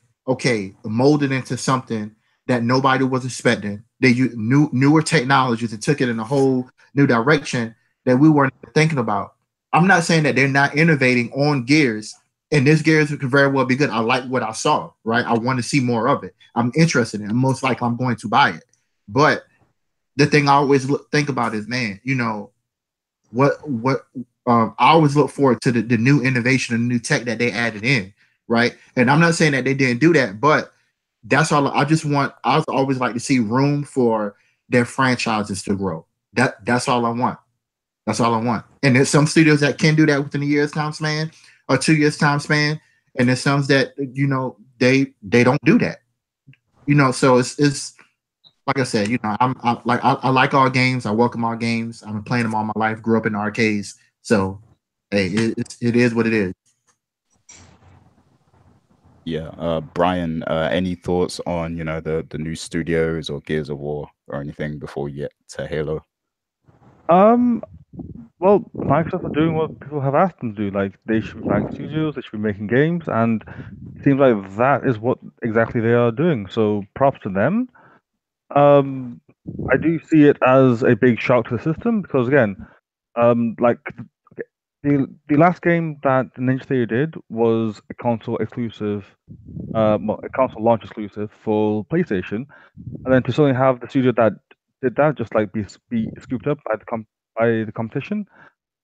mold it into something that nobody was expecting. They used newer technologies and took it in a whole new direction that we weren't thinking about. I'm not saying that they're not innovating on Gears, and this Gears could very well be good. I like what I saw, right? I want to see more of it. I'm interested in it. Most likely I'm going to buy it. But the thing I always think about is, man, what I always look forward to the new innovation and new tech that they added in, right? And I'm not saying that they didn't do that, but that's all. I always like to see room for their franchises to grow. That's all I want. That's all I want. And there's some studios that can do that within a year's time span or 2 years time span, and there's some that they don't do that. So it's like I said, I like all games. I welcome all games. I've been playing them all my life. Grew up in arcades, so hey, it is what it is.
Yeah, Brian, any thoughts on the new studios or Gears of War or anything before we get to Halo?
Well, Microsoft are doing what people have asked them to do. Like, they should be buying studios, they should be making games, and it seems like that is what exactly they are doing. So props to them. I do see it as a big shock to the system because, again, like the last game that Ninja Theory did was a console exclusive, a console launch exclusive for PlayStation, and then to suddenly have the studio that did that just like be scooped up by the competition.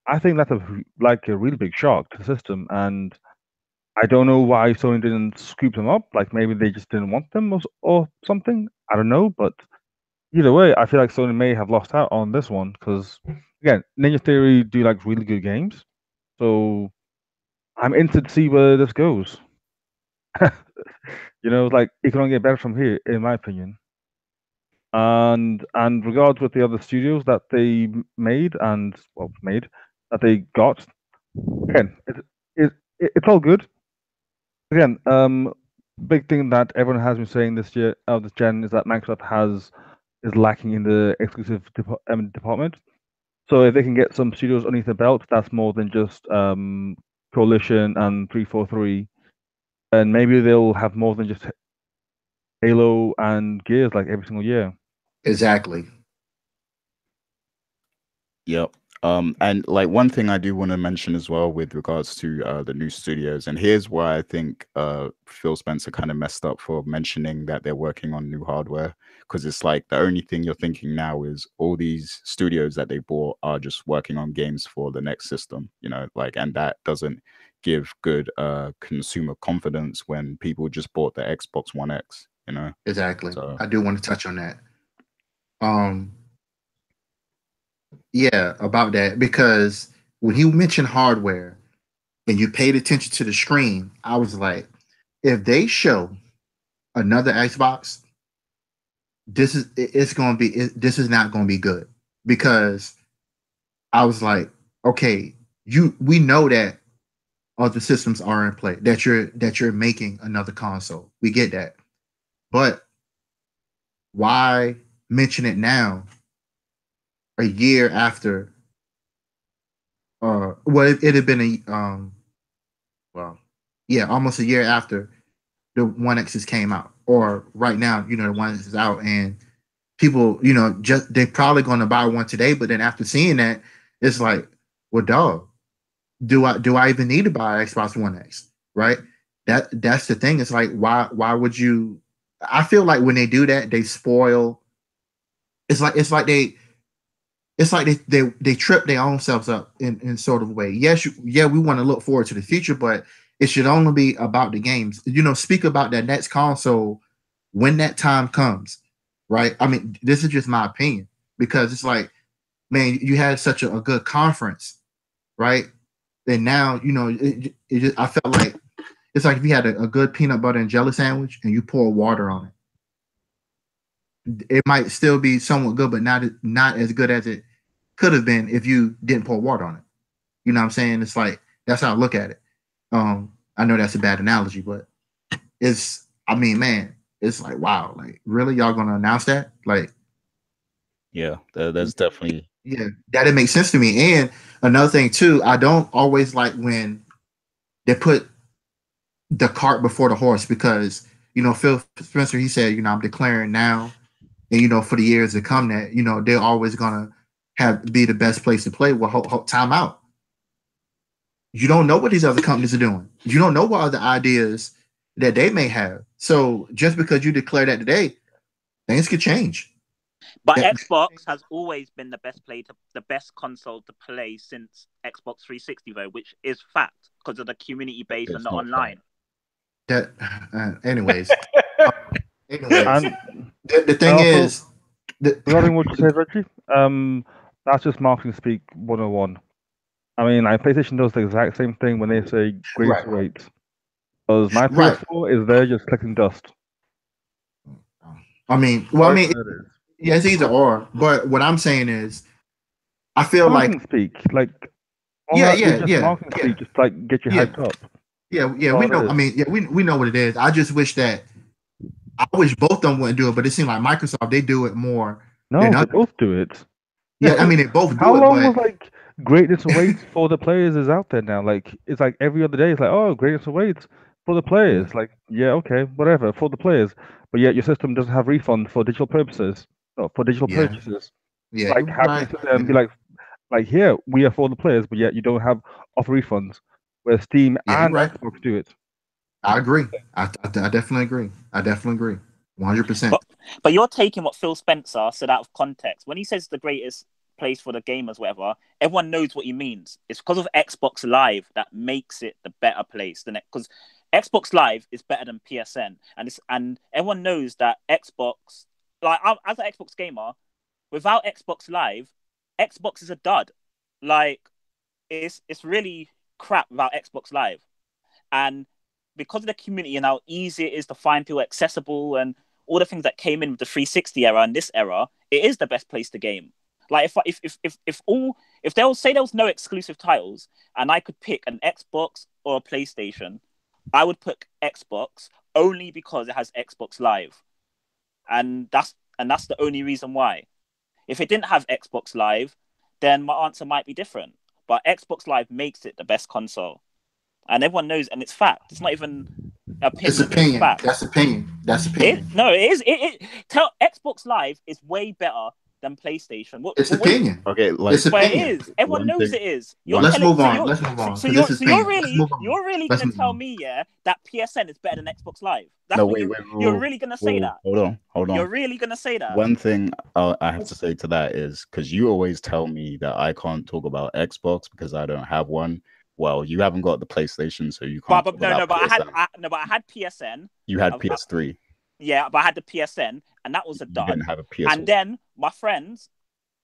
I think that's a really big shock to the system, and I don't know why Sony didn't scoop them up. Like maybe they just didn't want them or something. I don't know, but either way, I feel like Sony may have lost out on this one because again, Ninja Theory do like really good games, so I'm interested to see where this goes. Like it can only get better from here, in my opinion. And regards with the other studios that they made that they got, again, it's all good. Again, big thing that everyone has been saying this year this gen is that Microsoft is lacking in the exclusive department. So if they can get some studios underneath the belt, that's more than just Coalition and 343, and maybe they'll have more than just Halo and Gears like every single year.
Exactly.
Yep. And like one thing I do want to mention as well with regards to the new studios, and here's why I think Phil Spencer kind of messed up for mentioning that they're working on new hardware, because it's like the only thing you're thinking now is all these studios that they bought are just working on games for the next system, and that doesn't give good consumer confidence when people just bought the Xbox One X,
Exactly.
So,
I do want to touch on that. Yeah, about that, because when he mentioned hardware and you paid attention to the screen, I was like, if they show another Xbox, this is not going to be good, because I was like, okay, we know that other systems are in play, that you're making another console. We get that. But why mention it now, a year after? It had been almost a year after the One X's came out, or right now, the One X is out, and people, just they're probably going to buy one today. But then after seeing that, it's like, well, dog, do I even need to buy Xbox One X? Right? That's the thing. It's like, why would you? I feel like when they do that, they spoil. It's like they trip their own selves up in sort of a way. Yes, we want to look forward to the future, but it should only be about the games. Speak about that next console when that time comes, right? I mean, this is just my opinion. because it's like, man, you had such a good conference, right? And now, I felt like it's like if you had a good peanut butter and jelly sandwich and you pour water on it, it might still be somewhat good, but not as good as it could have been if you didn't pour water on it. You know what I'm saying? It's like that's how I look at it. I know that's a bad analogy, but man, it's like, wow, like really, y'all gonna announce that? Like,
yeah, that's definitely
that it makes sense to me. And another thing too, I don't always like when they put the cart before the horse, because Phil Spencer, he said, I'm declaring now, and for the years to come that they're always gonna be the best place to play. Well, time out. You don't know what these other companies are doing. You don't know what other ideas that they may have. So just because you declare that today, things could change.
But Xbox has always been the best console to play since Xbox 360, though, which is fact because of the community base and the online.
Anyways, the thing is,
regarding what you said, Reggie, that's just marketing speak 101. I mean, like PlayStation does the exact same thing when they say greatest rates. Because my PS4 is there just collecting dust.
it's either or. But what I'm saying is, I feel
marketing speak, like marketing speak, just like get you hyped up.
Yeah, we know. We know what it is. I just wish that both of them wouldn't do it, but it seems like Microsoft, they do it more.
No, they both do it.
Yeah, I mean they both do
How
it.
long was like greatness awaits for the players is out there now? Like it's like every other day. It's like, oh, greatness awaits for the players.
Yeah.
Like, yeah, okay, whatever for the players. But yet your system doesn't have refund for digital purposes, for digital purchases.
Yeah,
like how can you sit there and be like here we are for the players, but yet you don't have offer refunds where Steam and Xbox do it.
I agree. I definitely agree. 100%.
But you're taking what Phil Spencer said out of context. When he says the greatest place for the gamers, whatever, everyone knows what he means. It's because of Xbox Live that makes it the better place than it, because Xbox Live is better than PSN, and everyone knows that Xbox, like as an Xbox gamer, without Xbox Live, Xbox is a dud. Like it's really crap without Xbox Live, and because of the community and how easy it is to find people, accessible, and all the things that came in with the 360 era and this era, it is the best place to game. Like if they'll say there was no exclusive titles and I could pick an Xbox or a PlayStation, I would pick Xbox only because it has Xbox Live, and that's the only reason why. If it didn't have Xbox Live, then my answer might be different. But Xbox Live makes it the best console, and everyone knows, and it's fact. It's not even opinion.
It's opinion.
Fact.
That's opinion.
It is. Xbox Live is way better than PlayStation.
It's opinion.
Okay, like
it's opinion.
It is. Everyone knows it is.
Let's move on.
So you're really going to tell me, that PSN is better than Xbox Live? You're really going to say that?
Hold on.
You're really going to say that?
One thing I have to say to that is, because you always tell me that I can't talk about Xbox because I don't have one. Well, you haven't got the PlayStation, so you can't.
But I had PSN.
You had PS3.
Yeah, but I had the PSN, and that was a dud.
You didn't have a PS4.
And then my friends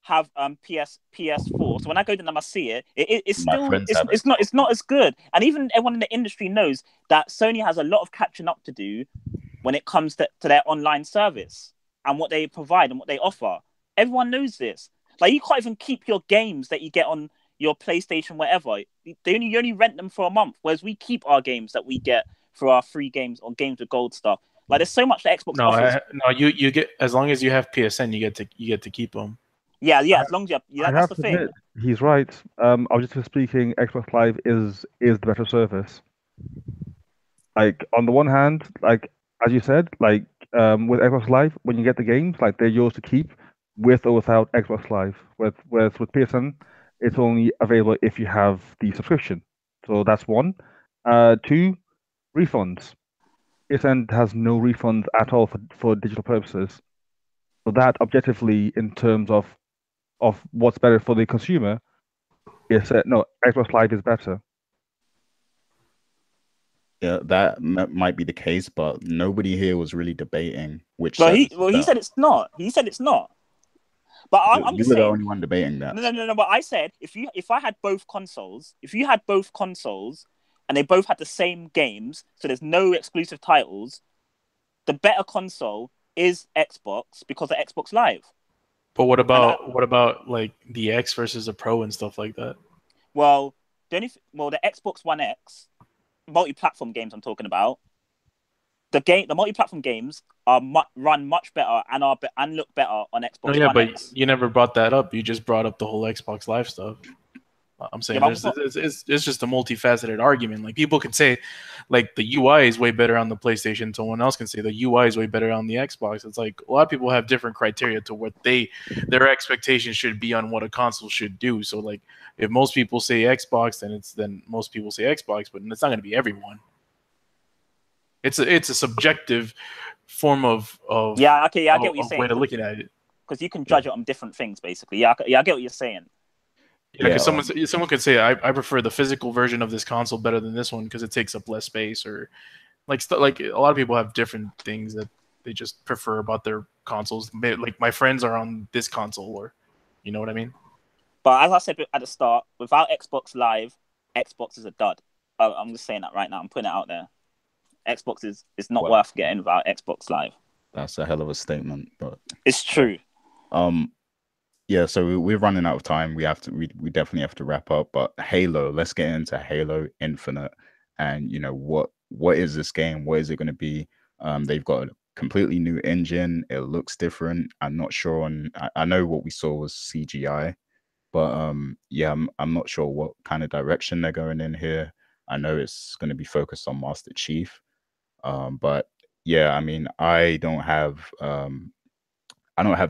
have PS4. So when I go to them, I see it. It's not as good. And even everyone in the industry knows that Sony has a lot of catching up to do when it comes to their online service and what they provide and what they offer. Everyone knows this. Like you can't even keep your games that you get on your PlayStation, whatever. You only rent them for a month, whereas we keep our games that we get for our free games or games with gold stuff. Like there's so much that Xbox offers.
You get, as long as you have PSN, you get to keep them.
Yeah. As long as you have, that's the thing.
Admit, he's right. Objectively speaking, Xbox Live is the better service. Like on the one hand, like as you said, like with Xbox Live, when you get the games, like they're yours to keep with or without Xbox Live. Whereas with PSN, it's only available if you have the subscription. So that's one. Two, refunds. PSN has no refunds at all for digital purposes. So that objectively, in terms of what's better for the consumer, Xbox Live is better.
Yeah, that might be the case, but nobody here was really debating which.
He said it's not. He said it's not. But
You,
I'm
you
just
were the
saying.
only one debating that.
No. But I said if I had both consoles, and they both had the same games, so there's no exclusive titles, the better console is Xbox because of Xbox Live.
But what about like the X versus the Pro and stuff like that?
Well, the Xbox One X multi-platform games I'm talking about. The multi-platform games are run much better and look better on Xbox
No, yeah,
One
but
X.
you never brought that up. You just brought up the whole Xbox Live stuff. I'm saying
Yeah,
it's just a multifaceted argument. Like people can say, like the UI is way better on the PlayStation. Someone else can say the UI is way better on the Xbox. It's like a lot of people have different criteria to what their expectations should be on what a console should do. So like if most people say Xbox, then most people say Xbox, but it's not going to be everyone. It's a subjective form of
yeah, okay, yeah, I get what you're
of
saying.
way to looking at it.
Because you can judge it on different things, basically. Yeah, I get what you're saying.
Yeah, because someone could say I prefer the physical version of this console better than this one because it takes up less space, or like a lot of people have different things that they just prefer about their consoles. Like my friends are on this console, or you know what I mean.
But as I said at the start, without Xbox Live, Xbox is a dud. I'm just saying that right now. I'm putting it out there. Xbox is not worth getting without Xbox Live.
That's a hell of a statement, but
it's true.
Yeah, so we're running out of time. We definitely have to wrap up. But Halo, let's get into Halo Infinite, and what is this game? What is it going to be? They've got a completely new engine. It looks different. I'm not sure on. I know what we saw was CGI, but yeah, I'm not sure what kind of direction they're going in here. I know it's going to be focused on Master Chief, but yeah, I mean, I don't have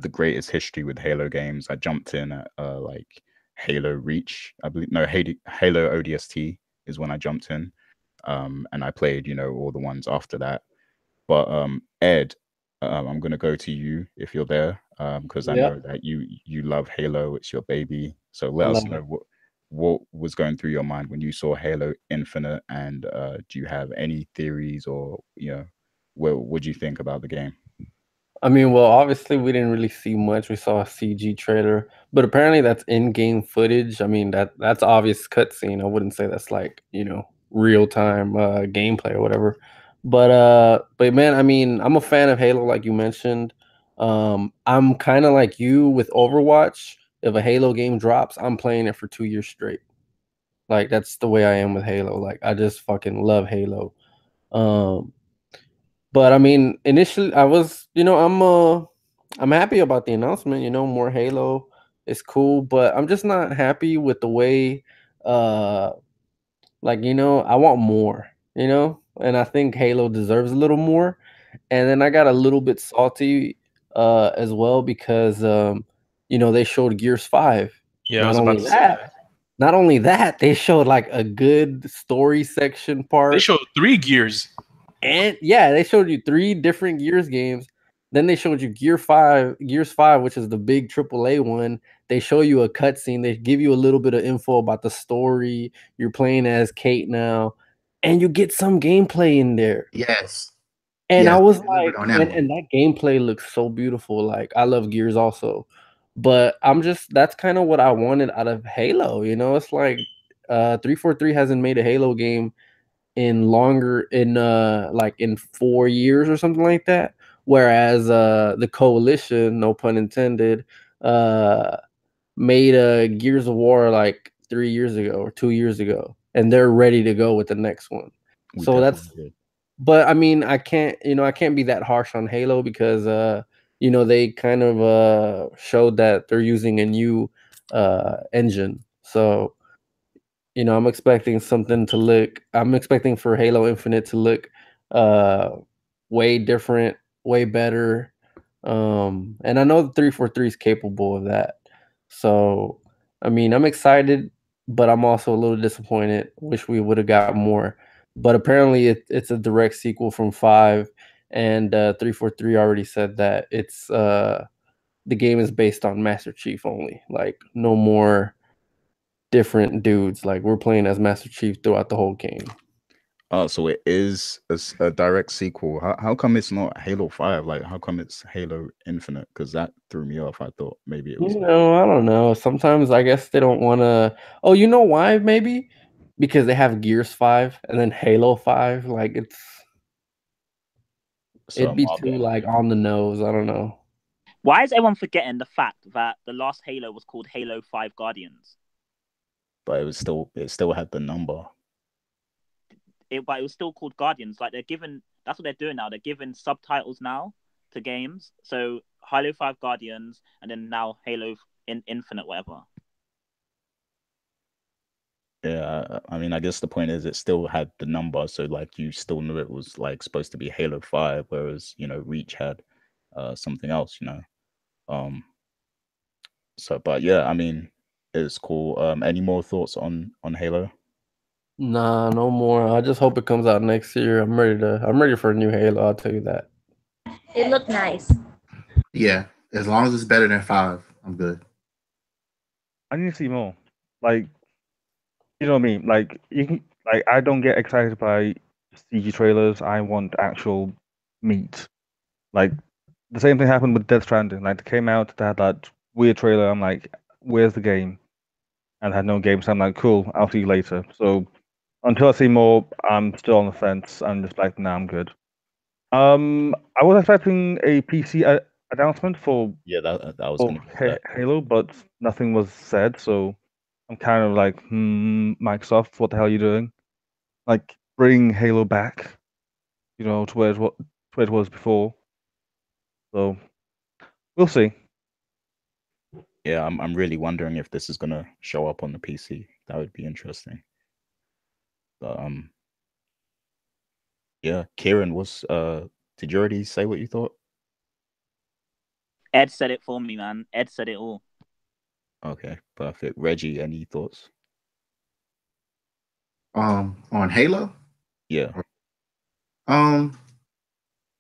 the greatest history with Halo games. I jumped in at like Halo Reach, I believe. No, Halo ODST is when I jumped in, and I played, all the ones after that. But Ed, I'm gonna go to you if you're there, because I know that you love Halo. It's your baby. So let us know what was going through your mind when you saw Halo Infinite, and do you have any theories, or what do you think about the game?
I mean, well, obviously we didn't really see much. We saw a CG trailer, but apparently that's in-game footage. I mean, that's obvious cutscene. I wouldn't say that's like, real-time gameplay or whatever. But man, I mean, I'm a fan of Halo, like you mentioned. I'm kind of like you with Overwatch. If a Halo game drops, I'm playing it for 2 years straight. Like that's the way I am with Halo. Like I just fucking love Halo. But I mean, initially I was, I'm happy about the announcement, more Halo is cool, but I'm just not happy with the way I want more, and I think Halo deserves a little more. And then I got a little bit salty as well because they showed Gears 5.
Yeah, I was about to say that.
Not only that, they showed like a good story section part.
They showed 3 Gears.
And yeah, they showed you 3 different Gears games. Then they showed you Gears 5, which is the big AAA one. They show you a cutscene. They give you a little bit of info about the story. You're playing as Kate now, and you get some gameplay in there.
Yes.
And I was like, and that gameplay looks so beautiful. Like I love Gears also, but that's kind of what I wanted out of Halo. It's like 343 hasn't made a Halo game in 4 years or something like that. Whereas the Koalition, no pun intended, made a Gears of War like 3 years ago or 2 years ago, and they're ready to go with the next one. But I mean, I can't be that harsh on Halo because they kind of showed that they're using a new engine. So I'm expecting I'm expecting for Halo Infinite to look way different, way better. And I know the 343 is capable of that. So, I mean, I'm excited, but I'm also a little disappointed. Wish we would have got more. But apparently it's a direct sequel from 5, and 343 already said that it's the game is based on Master Chief only. Like no more different dudes. Like we're playing as Master Chief throughout the whole game.
Oh, so it is a direct sequel. How come it's not Halo 5? Like, how come it's Halo Infinite? Because that threw me off. I thought maybe it was.
I don't know. Sometimes I guess they don't want to. Oh, you know why? Maybe because they have Gears 5 and then Halo 5. Like it'd be too like on the nose. I don't know.
Why is everyone forgetting the fact that the last Halo was called Halo 5 Guardians?
But it still had the number.
But it was still called Guardians. Like that's what they're doing now. They're giving subtitles now to games. So Halo 5 Guardians, and then now Halo Infinite, whatever.
Yeah, I mean, I guess the point is it still had the number, so like you still knew it was like supposed to be Halo 5, whereas Reach had something else. So, but yeah, I mean, it's cool. Any more thoughts on Halo?
Nah, no more. I just hope it comes out next year. I'm ready for a new Halo. I'll tell you that.
It looked nice.
Yeah, as long as it's better than 5, I'm good.
I need to see more. Like, you know what I mean? Like, I don't get excited by CG trailers. I want actual meat. Like, the same thing happened with Death Stranding. Like, they came out, they had that weird trailer. I'm like, where's the game? And had no game, so I'm like, cool, I'll see you later. So until I see more, I'm still on the fence. I'm just like, nah, I'm good. I was expecting a PC announcement for
Yeah, that was gonna be
Halo, but nothing was said. So I'm kind of like, Microsoft, what the hell are you doing? Like, bring Halo back, to where it was before. So we'll see.
Yeah, I'm really wondering if this is gonna show up on the PC. That would be interesting. But yeah, Kieran, did you already say what you thought?
Ed said it for me, man. Ed said it all.
Okay, perfect. Reggie, any thoughts?
On Halo.
Yeah.
I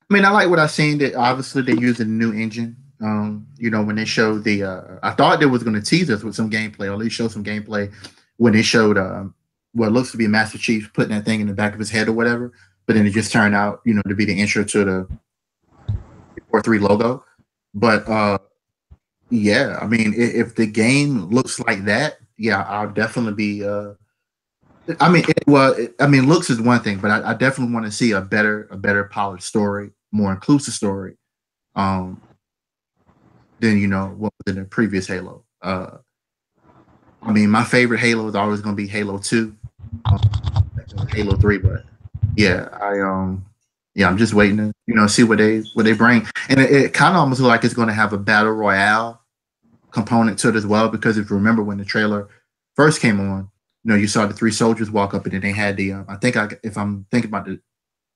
mean, I like what I've seen. That obviously they're using a new engine. When they showed I thought they was going to tease us with some gameplay, or at least show some gameplay when they showed what looks to be Master Chief putting that thing in the back of his head or whatever. But then it just turned out, to be the intro to the 4-3 logo. But yeah, I mean, if the game looks like that, yeah, I'll definitely be. Looks is one thing, but I definitely want to see a better polished story, more inclusive story, than what was in the previous Halo. I mean, my favorite Halo is always going to be Halo 2, Halo 3, but yeah, I'm just waiting to see what they bring, and it kind of almost looks like it's going to have a battle royale component to it as well, because if you remember when the trailer first came on, you saw the 3 soldiers walk up, and then they had if I'm thinking about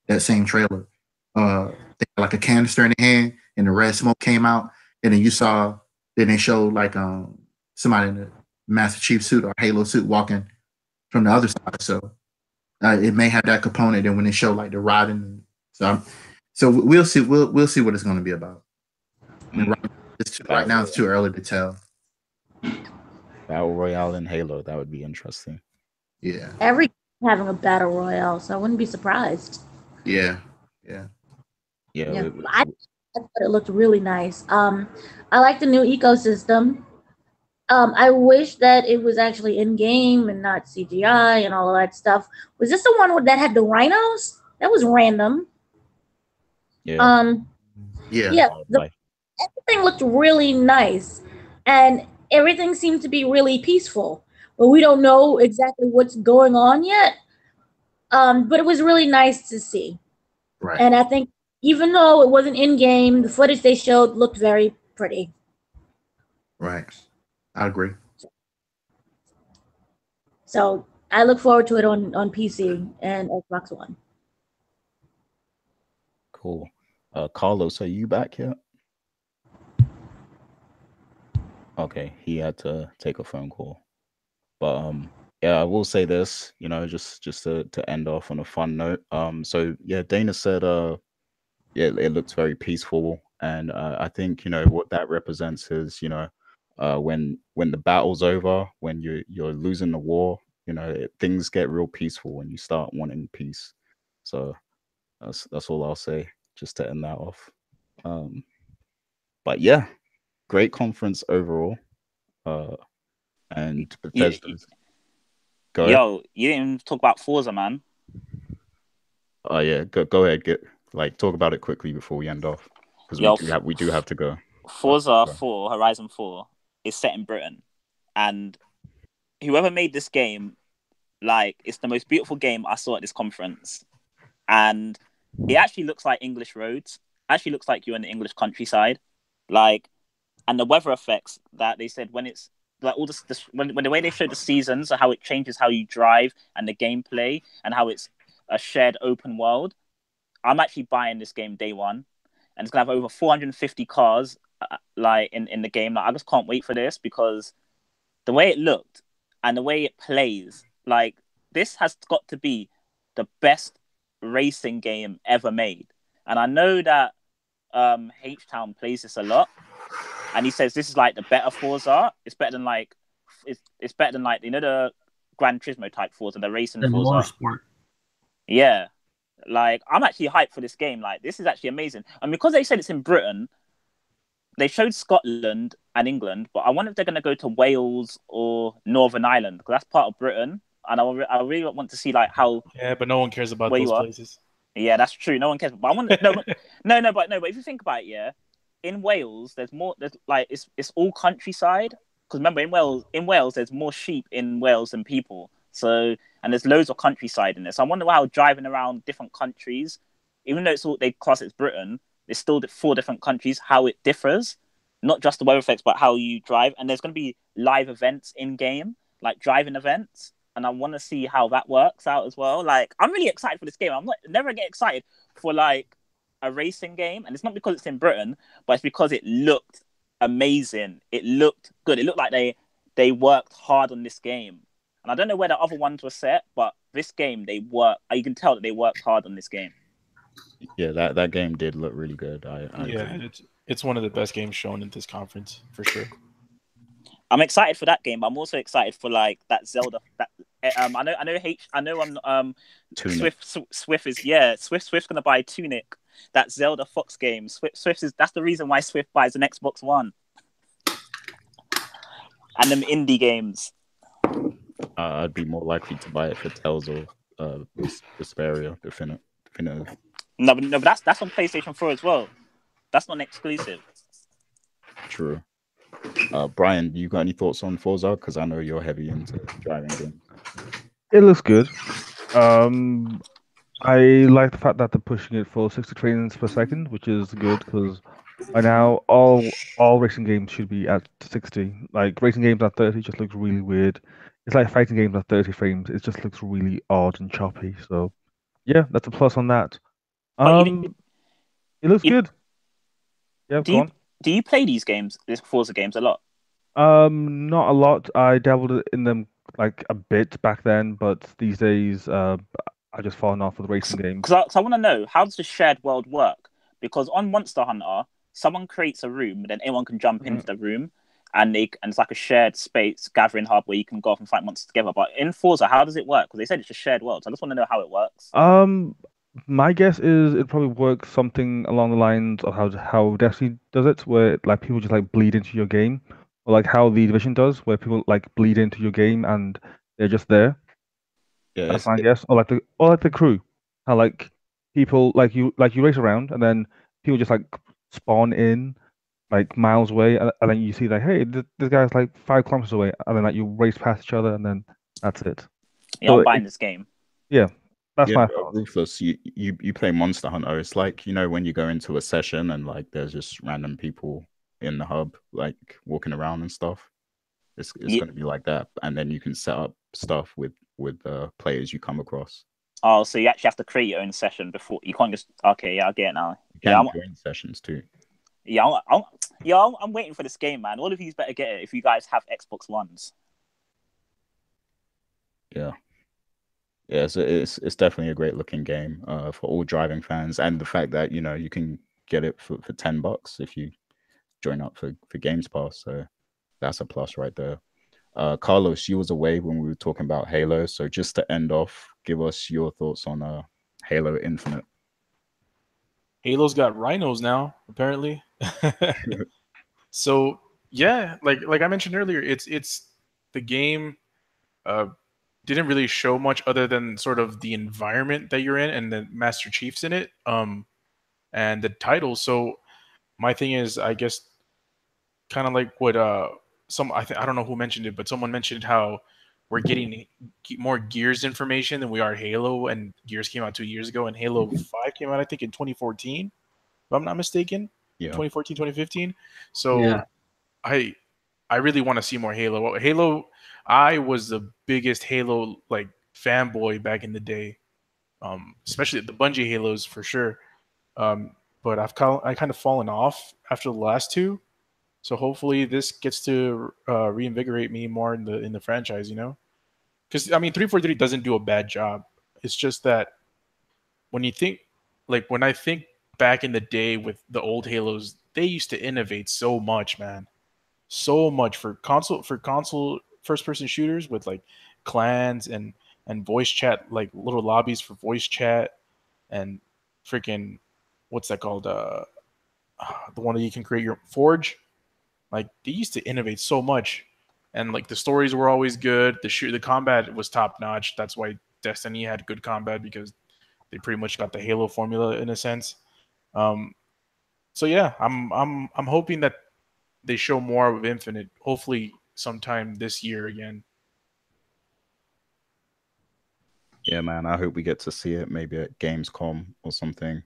that same trailer, they had like a canister in their hand, and the red smoke came out, and then they showed like somebody in the Master Chief suit or Halo suit walking from the other side. So it may have that component. And when they show like the riding, so we'll see. We'll see what it's going to be about. I mean, right now it's too early to tell.
Battle Royale in Halo, that would be interesting.
Yeah.
Every having a battle royale, so I wouldn't be surprised.
Yeah.
I thought it looked really nice. I like the new ecosystem. I wish that it was actually in game and not CGI and all of that stuff. Was this the one that had the rhinos? That was random.
Yeah.
Yeah. Everything looked really nice, and everything seemed to be really peaceful. But we don't know exactly what's going on yet. But it was really nice to see.
Right.
And I think even though it wasn't in game, the footage they showed looked very pretty.
Right. I agree.
So I look forward to it on PC and Xbox One.
Cool. Carlos, are you back yet? Okay, he had to take a phone call. But yeah, I will say this, just to end off on a fun note. So yeah, Dana said yeah, it looks very peaceful, and I think what that represents is when the battle's over, when you're losing the war, things get real peaceful when you start wanting peace. So that's all I'll say, just to end that off. But yeah, great conference overall. And Bethesda's. Go ahead.
Yo, you didn't even talk about Forza, man.
Oh yeah, go ahead. Talk about it quickly before we end off, because we do have to go.
Forza 4, Horizon 4, is set in Britain, and whoever made this game, like, it's the most beautiful game I saw at this conference, and it actually looks like English roads. Actually looks like you're in the English countryside, like, and the weather effects that they said when it's like all this when the way they show the seasons, so how it changes how you drive and the gameplay and how it's a shared open world. I'm actually buying this game day one, and it's gonna have over 450 cars like in the game. Like, I just can't wait for this because the way it looked and the way it plays, like, this has got to be the best racing game ever made. And I know that H Town plays this a lot, and he says this is like the better Forza. It's better than like it's better than, like, you know, the Gran Turismo type Forza, the racing Forza.
Motorsport.
Yeah, like, I'm actually hyped for this game. Like, this is actually amazing, and because they said it's in Britain, they showed Scotland and England, but I wonder if they're going to go to Wales or Northern Ireland, because that's part of Britain, and I really want to see, like, how.
Yeah, but no one cares about
where
those
you are.
places.
Yeah, that's true. No one cares. But I want but if you think about it, yeah, in Wales, there's more. There's like it's all countryside. Because remember, in Wales, there's more sheep in Wales than people. So, and there's loads of countryside in there. So I wonder how driving around different countries, even though it's all they class it's Britain, it's still 4 different countries. How it differs, not just the weather effects, but how you drive. And there's going to be live events in game, like driving events. And I want to see how that works out as well. Like, I'm really excited for this game. I'm never get excited for, like, a racing game, and it's not because it's in Britain, but it's because it looked amazing. It looked good. It looked like they worked hard on this game. And I don't know where the other ones were set, but this game they work. You can tell that they worked hard on this game.
Yeah, that game did look really good. I agree.
It's one of the best games shown at this conference for sure.
I'm excited for that game, but I'm also excited for, like, that Zelda. That Swift is Swift's gonna buy Tunic, that Zelda Fox game. That's the reason why Swift buys an Xbox One and them indie games.
I'd be more likely to buy it for Tales of Vesperia Definitive.
No, but that's on PlayStation 4 as well. That's not an exclusive.
True. Brian, you got any thoughts on Forza? Because I know you're heavy into driving games.
It looks good. I like the fact that they're pushing it for 60 frames per second, which is good because by now all racing games should be at 60. Like, racing games at 30 just looks really weird. It's like fighting games at 30 frames. It just looks really odd and choppy. So yeah, that's a plus on that. It looks good. Yeah, go on.
Do you play these Forza games, a lot?
Not a lot. I dabbled in them like a bit back then, but these days, I just fallen off with racing games.
Because I want to know, how does the shared world work? Because on Monster Hunter, someone creates a room, then anyone can jump into the room, and it's like a shared space gathering hub where you can go off and fight monsters together. But in Forza, how does it work? Because they said it's a shared world, so I just want to know how it works.
My guess is it probably works something along the lines of how Destiny does it, where, like, people just, like, bleed into your game, or like how the Division does, where people, like, bleed into your game and they're just there.
Yeah,
that's my guess. Or like the crew, how, like, people like you race around and then people just, like, spawn in, like, miles away, and then you see, like, hey, this guy's like 5 kilometers away, and then, like, you race past each other, and then that's it.
Yeah, so I'm buying this game.
Yeah. That's my thought.
Ruthless, you play Monster Hunter. It's like, you know, when you go into a session and, like, there's just random people in the hub, like, walking around and stuff. It's going to be like that, and then you can set up stuff with players you come across.
Oh, so you actually have to create your own session before you can't just. Okay, yeah, I get it now.
You can join sessions too.
Yeah, I'm waiting for this game, man. All of you better get it if you guys have Xbox Ones.
Yeah. Yeah, so it's definitely a great looking game for all driving fans, and the fact that, you know, you can get it for $10 if you join up for Games Pass, so that's a plus right there. Carlos, you was away when we were talking about Halo, so just to end off, give us your thoughts on Halo Infinite.
Halo's got rhinos now, apparently. So yeah, like I mentioned earlier, it's the game didn't really show much other than sort of the environment that you're in and the Master Chiefs in it, and the title. So my thing is, I guess, kind of like what I don't know who mentioned it, but someone mentioned how we're getting more Gears information than we are Halo, and Gears came out 2 years ago, and Halo 5 came out, I think, in 2014, if I'm not mistaken.
Yeah.
2014, 2015. So
Yeah.
I really want to see more Halo. Halo, I was the biggest Halo like fanboy back in the day, especially the Bungie Halos for sure. But I kind of fallen off after the last two, so hopefully this gets to reinvigorate me more in the franchise. You know, because I mean 343 doesn't do a bad job. It's just that when you think when I think back in the day with the old Halos, they used to innovate so much, man. So much for console first person shooters with like clans and voice chat, like little lobbies for voice chat, and freaking what's that called, the one that you can create your Forge. Like they used to innovate so much, and like the stories were always good. The combat was top notch. That's why Destiny had good combat, because they pretty much got the Halo formula in a sense. um so yeah, I'm hoping that they show more of Infinite, hopefully sometime this year again.
Yeah, man. I hope we get to see it maybe at Gamescom or something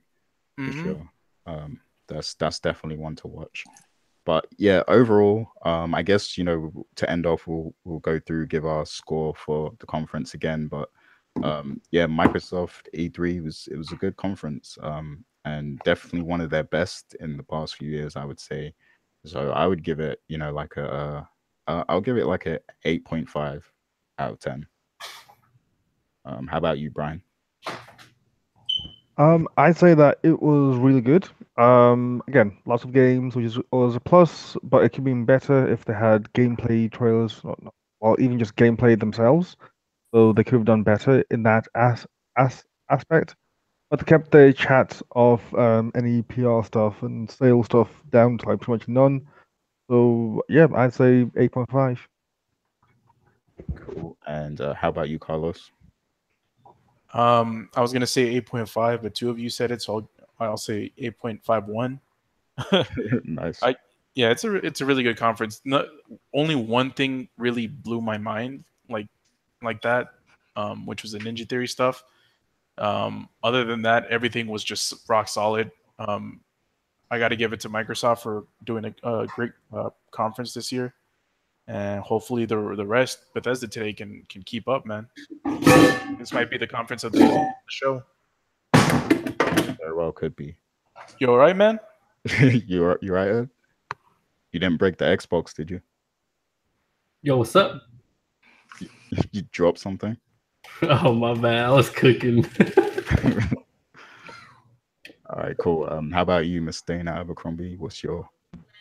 for
Mhm.
sure. That's definitely one to watch. But yeah, overall, I guess to end off, we'll go through, give our score for the conference again. But yeah, Microsoft E3 was a good conference, and definitely one of their best in the past few years, I would say. So I would give it, like I'll give it like a 8.5 out of 10. How about you, Brian?
I'd say that it was really good. Again, lots of games, which is always a plus, but it could be better if they had gameplay trailers, or even just gameplay themselves. So they could have done better in that aspect. But they kept the chat of any PR stuff and sales stuff down to like pretty much none. So yeah, I'd say 8.5.
Cool. And how about you, Carlos?
I was gonna say 8.5, but two of you said it, so I'll say 8.51.
Nice.
Yeah, it's a really good conference. Only one thing really blew my mind, like that, which was the Ninja Theory stuff. Other than that, everything was just rock solid. I got to give it to Microsoft for doing a great conference this year, and hopefully the rest Bethesda today can keep up, man. This might be the conference of the show.
Very well could be.
You all right, man?
You right, Ed? You didn't break the Xbox, did you?
Yo, what's up?
You dropped something?
Oh, my bad. I was cooking.
All right, cool. How about you, Miss Dana Abercrombie? What's your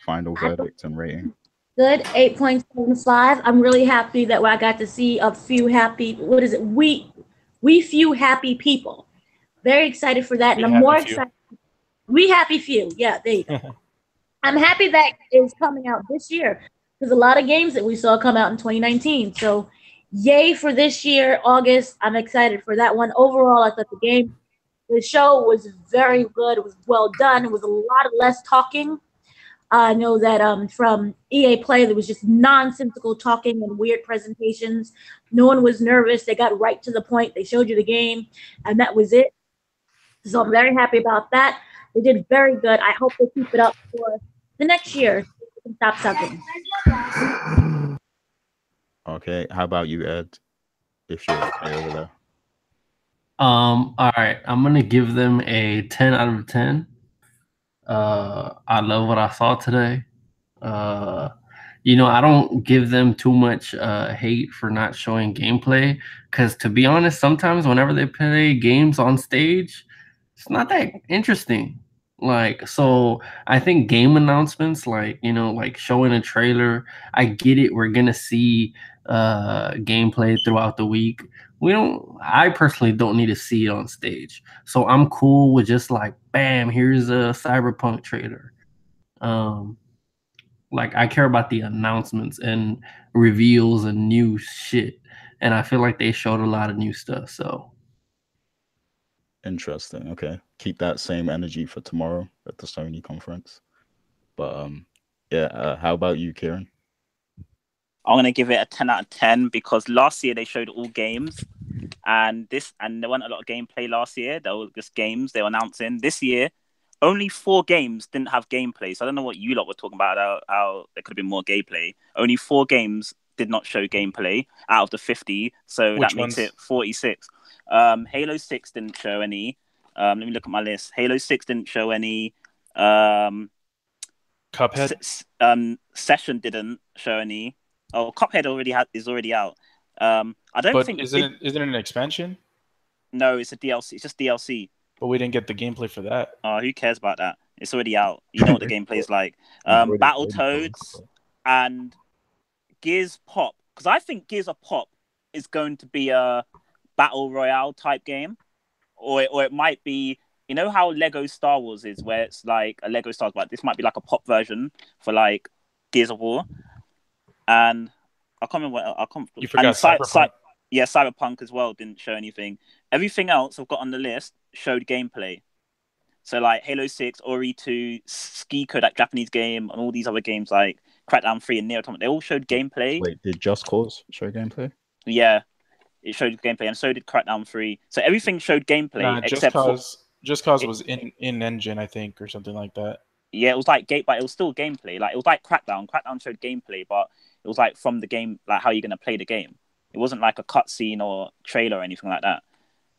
final verdict and rating?
Good, 8.75. I'm really happy that I got to see a few happy, what is it? We few happy people. Very excited for that. And I'm more excited. We happy few. Yeah, there you go. I'm happy that is coming out this year, because a lot of games that we saw come out in 2019. So yay for this year, August. I'm excited for that one. Overall, I thought the show was very good. It was well done. It was a lot of less talking. I know that from EA Play, there was just nonsensical talking and weird presentations. No one was nervous. They got right to the point. They showed you the game, and that was it. So I'm very happy about that. They did very good. I hope they keep it up for the next year. So we can stop sucking.
Okay, how about you, Ed? If you're okay over there.
All right, I'm gonna give them a 10 out of 10. I love what I saw today. I don't give them too much hate for not showing gameplay, because to be honest, sometimes whenever they play games on stage, it's not that interesting. Like, so I think game announcements, like, you know, like showing a trailer, I get it. We're gonna see gameplay throughout the week. I personally don't need to see it on stage. So I'm cool with just like, bam, here's a Cyberpunk trailer. Like, I care about the announcements and reveals and new shit. And I feel like they showed a lot of new stuff. So
Interesting. Okay, keep that same energy for tomorrow at the Sony conference. But yeah. How about you, Kieran?
I'm gonna give it a 10 out of 10 because last year they showed all games, and there weren't a lot of gameplay last year. There were just games they were announcing. This year, only 4 games didn't have gameplay. So I don't know what you lot were talking about. How there could have been more gameplay. Only 4 games did not show gameplay out of the 50. So
Which
that makes
ones?
it 46. Halo 6 didn't show any. Let me look at my list. Halo 6 didn't show any.
Cuphead.
Session didn't show any. Oh, Cuphead is already out. I don't
But
think
isn't it an expansion?
No, it's a DLC. It's just DLC.
But we didn't get the gameplay for that.
Who cares about that? It's already out. You know what the gameplay is like.
We've already
Battletoads and Gears Pop. Because I think Gears of Pop is going to be a battle royale type game, or it might be. You know how Lego Star Wars is, where it's like a Lego Star Wars, but this might be like a pop version for like Gears of War. And I can't remember what I can't.
You forgot Cyberpunk.
Yeah, Cyberpunk as well didn't show anything. Everything else I've got on the list showed gameplay. So like Halo 6, Ori 2, Skiko, that Japanese game, and all these other games like Crackdown 3 and Neo Automata, they all showed gameplay.
Wait, did Just Cause show gameplay?
Yeah, it showed gameplay, and so did Crackdown 3. So everything showed gameplay
Nah,
except
Just Cause was in engine, I think, or something like that.
Yeah, it was like but it was still gameplay. Like it was like Crackdown. Crackdown showed gameplay, but it was like from the game, like how you're gonna play the game. It wasn't like a cutscene or trailer or anything like that.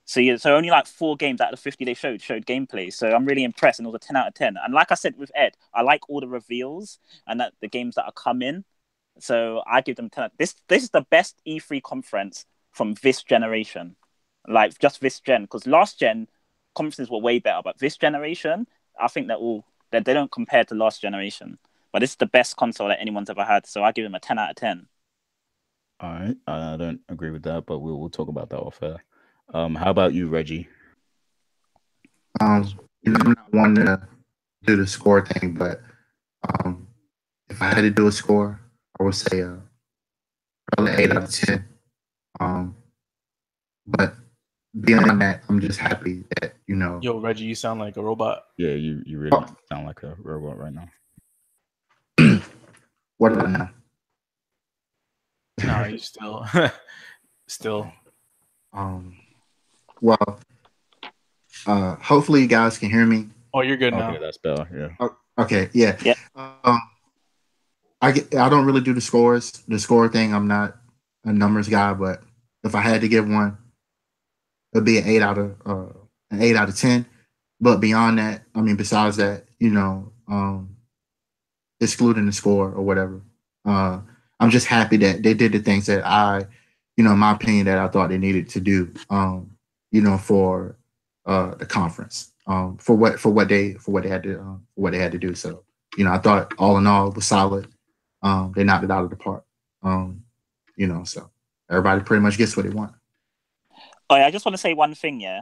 So yeah, so only like 4 games out of the 50 they showed gameplay. So I'm really impressed, and it was a 10 out of 10. And like I said with Ed, I like all the reveals and that the games that are coming. So I give them 10. This is the best E3 conference from this generation, like just this gen. Because last gen conferences were way better, but this generation, I think they don't compare to last generation. But this is the best console that anyone's ever had. So I give them a 10 out of 10.
All right, I don't agree with that, but we'll talk about that off air. How about you, Reggie?
I'm not one to do the score thing, but if I had to do a score, I would say probably 8 out of 10. But beyond that, I'm just happy that
Yo, Reggie, you sound like a robot.
Yeah, you really sound like a robot right now.
What about now?
No, you still.
Well, hopefully you guys can hear me.
Oh, you're good now.
Okay, that's better. Yeah.
Okay, yeah. I don't really do the score thing. I'm not a numbers guy, but if I had to give one, it'd be an 8 out of 10. But beyond that, I mean, besides that, excluding the score or whatever, I'm just happy that they did the things that in my opinion, that I thought they needed to do, for the conference, for what they had to do. So, I thought all in all it was solid. They knocked it out of the park. So everybody pretty much gets what they want.
Oh, yeah, I just want to say one thing, yeah.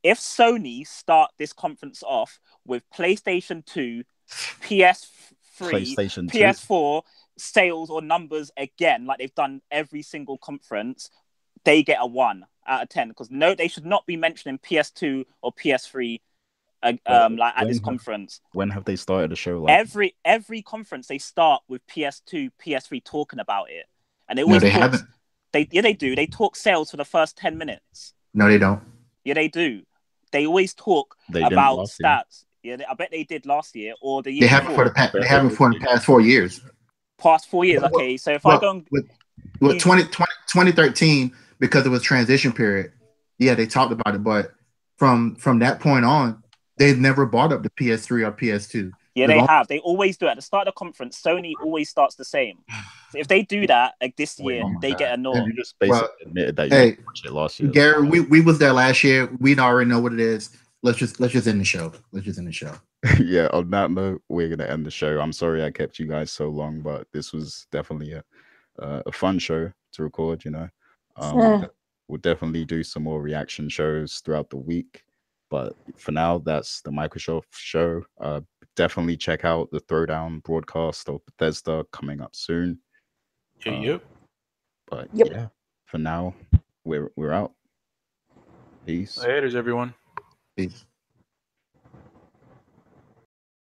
If Sony start this conference off with PlayStation 2, PS3,
PlayStation 2.
PS4 sales or numbers again, like they've done every single conference, they get a 1 out of 10. Because no, they should not be mentioning PS2 or PS3 at this conference.
When have they started a show like
every conference they start with PS2, PS3 talking about it, and they always
haven't.
They do. They talk sales for the first 10 minutes.
No, they don't.
Yeah, they do. They always talk about stats. Yeah, I bet they did last year or the year.
They haven't for the past 4 years.
Past 4 years. Okay, so if I go
with 2013, because it was transition period. Yeah, they talked about it, but from that point on, they've never brought up the PS3 or PS2.
Yeah, they have. They always do it. At the start of the conference, Sony always starts the same. So if they do that like this year, they get annoyed.
You just basically admitted that you watched it last year.
Gary, we was there last year. We already know what it is. let's just end the show. Let's just end the show.
Yeah, on that note, we're gonna end the show. I'm sorry I kept you guys so long, but this was definitely a fun show to record. We'll definitely do some more reaction shows throughout the week. But for now, that's the Microsoft show. Definitely check out the Throwdown broadcast of Bethesda coming up soon.
Yep.
But
Yep.
yeah, for now, we're out. Peace.
Later, everyone.
Peace.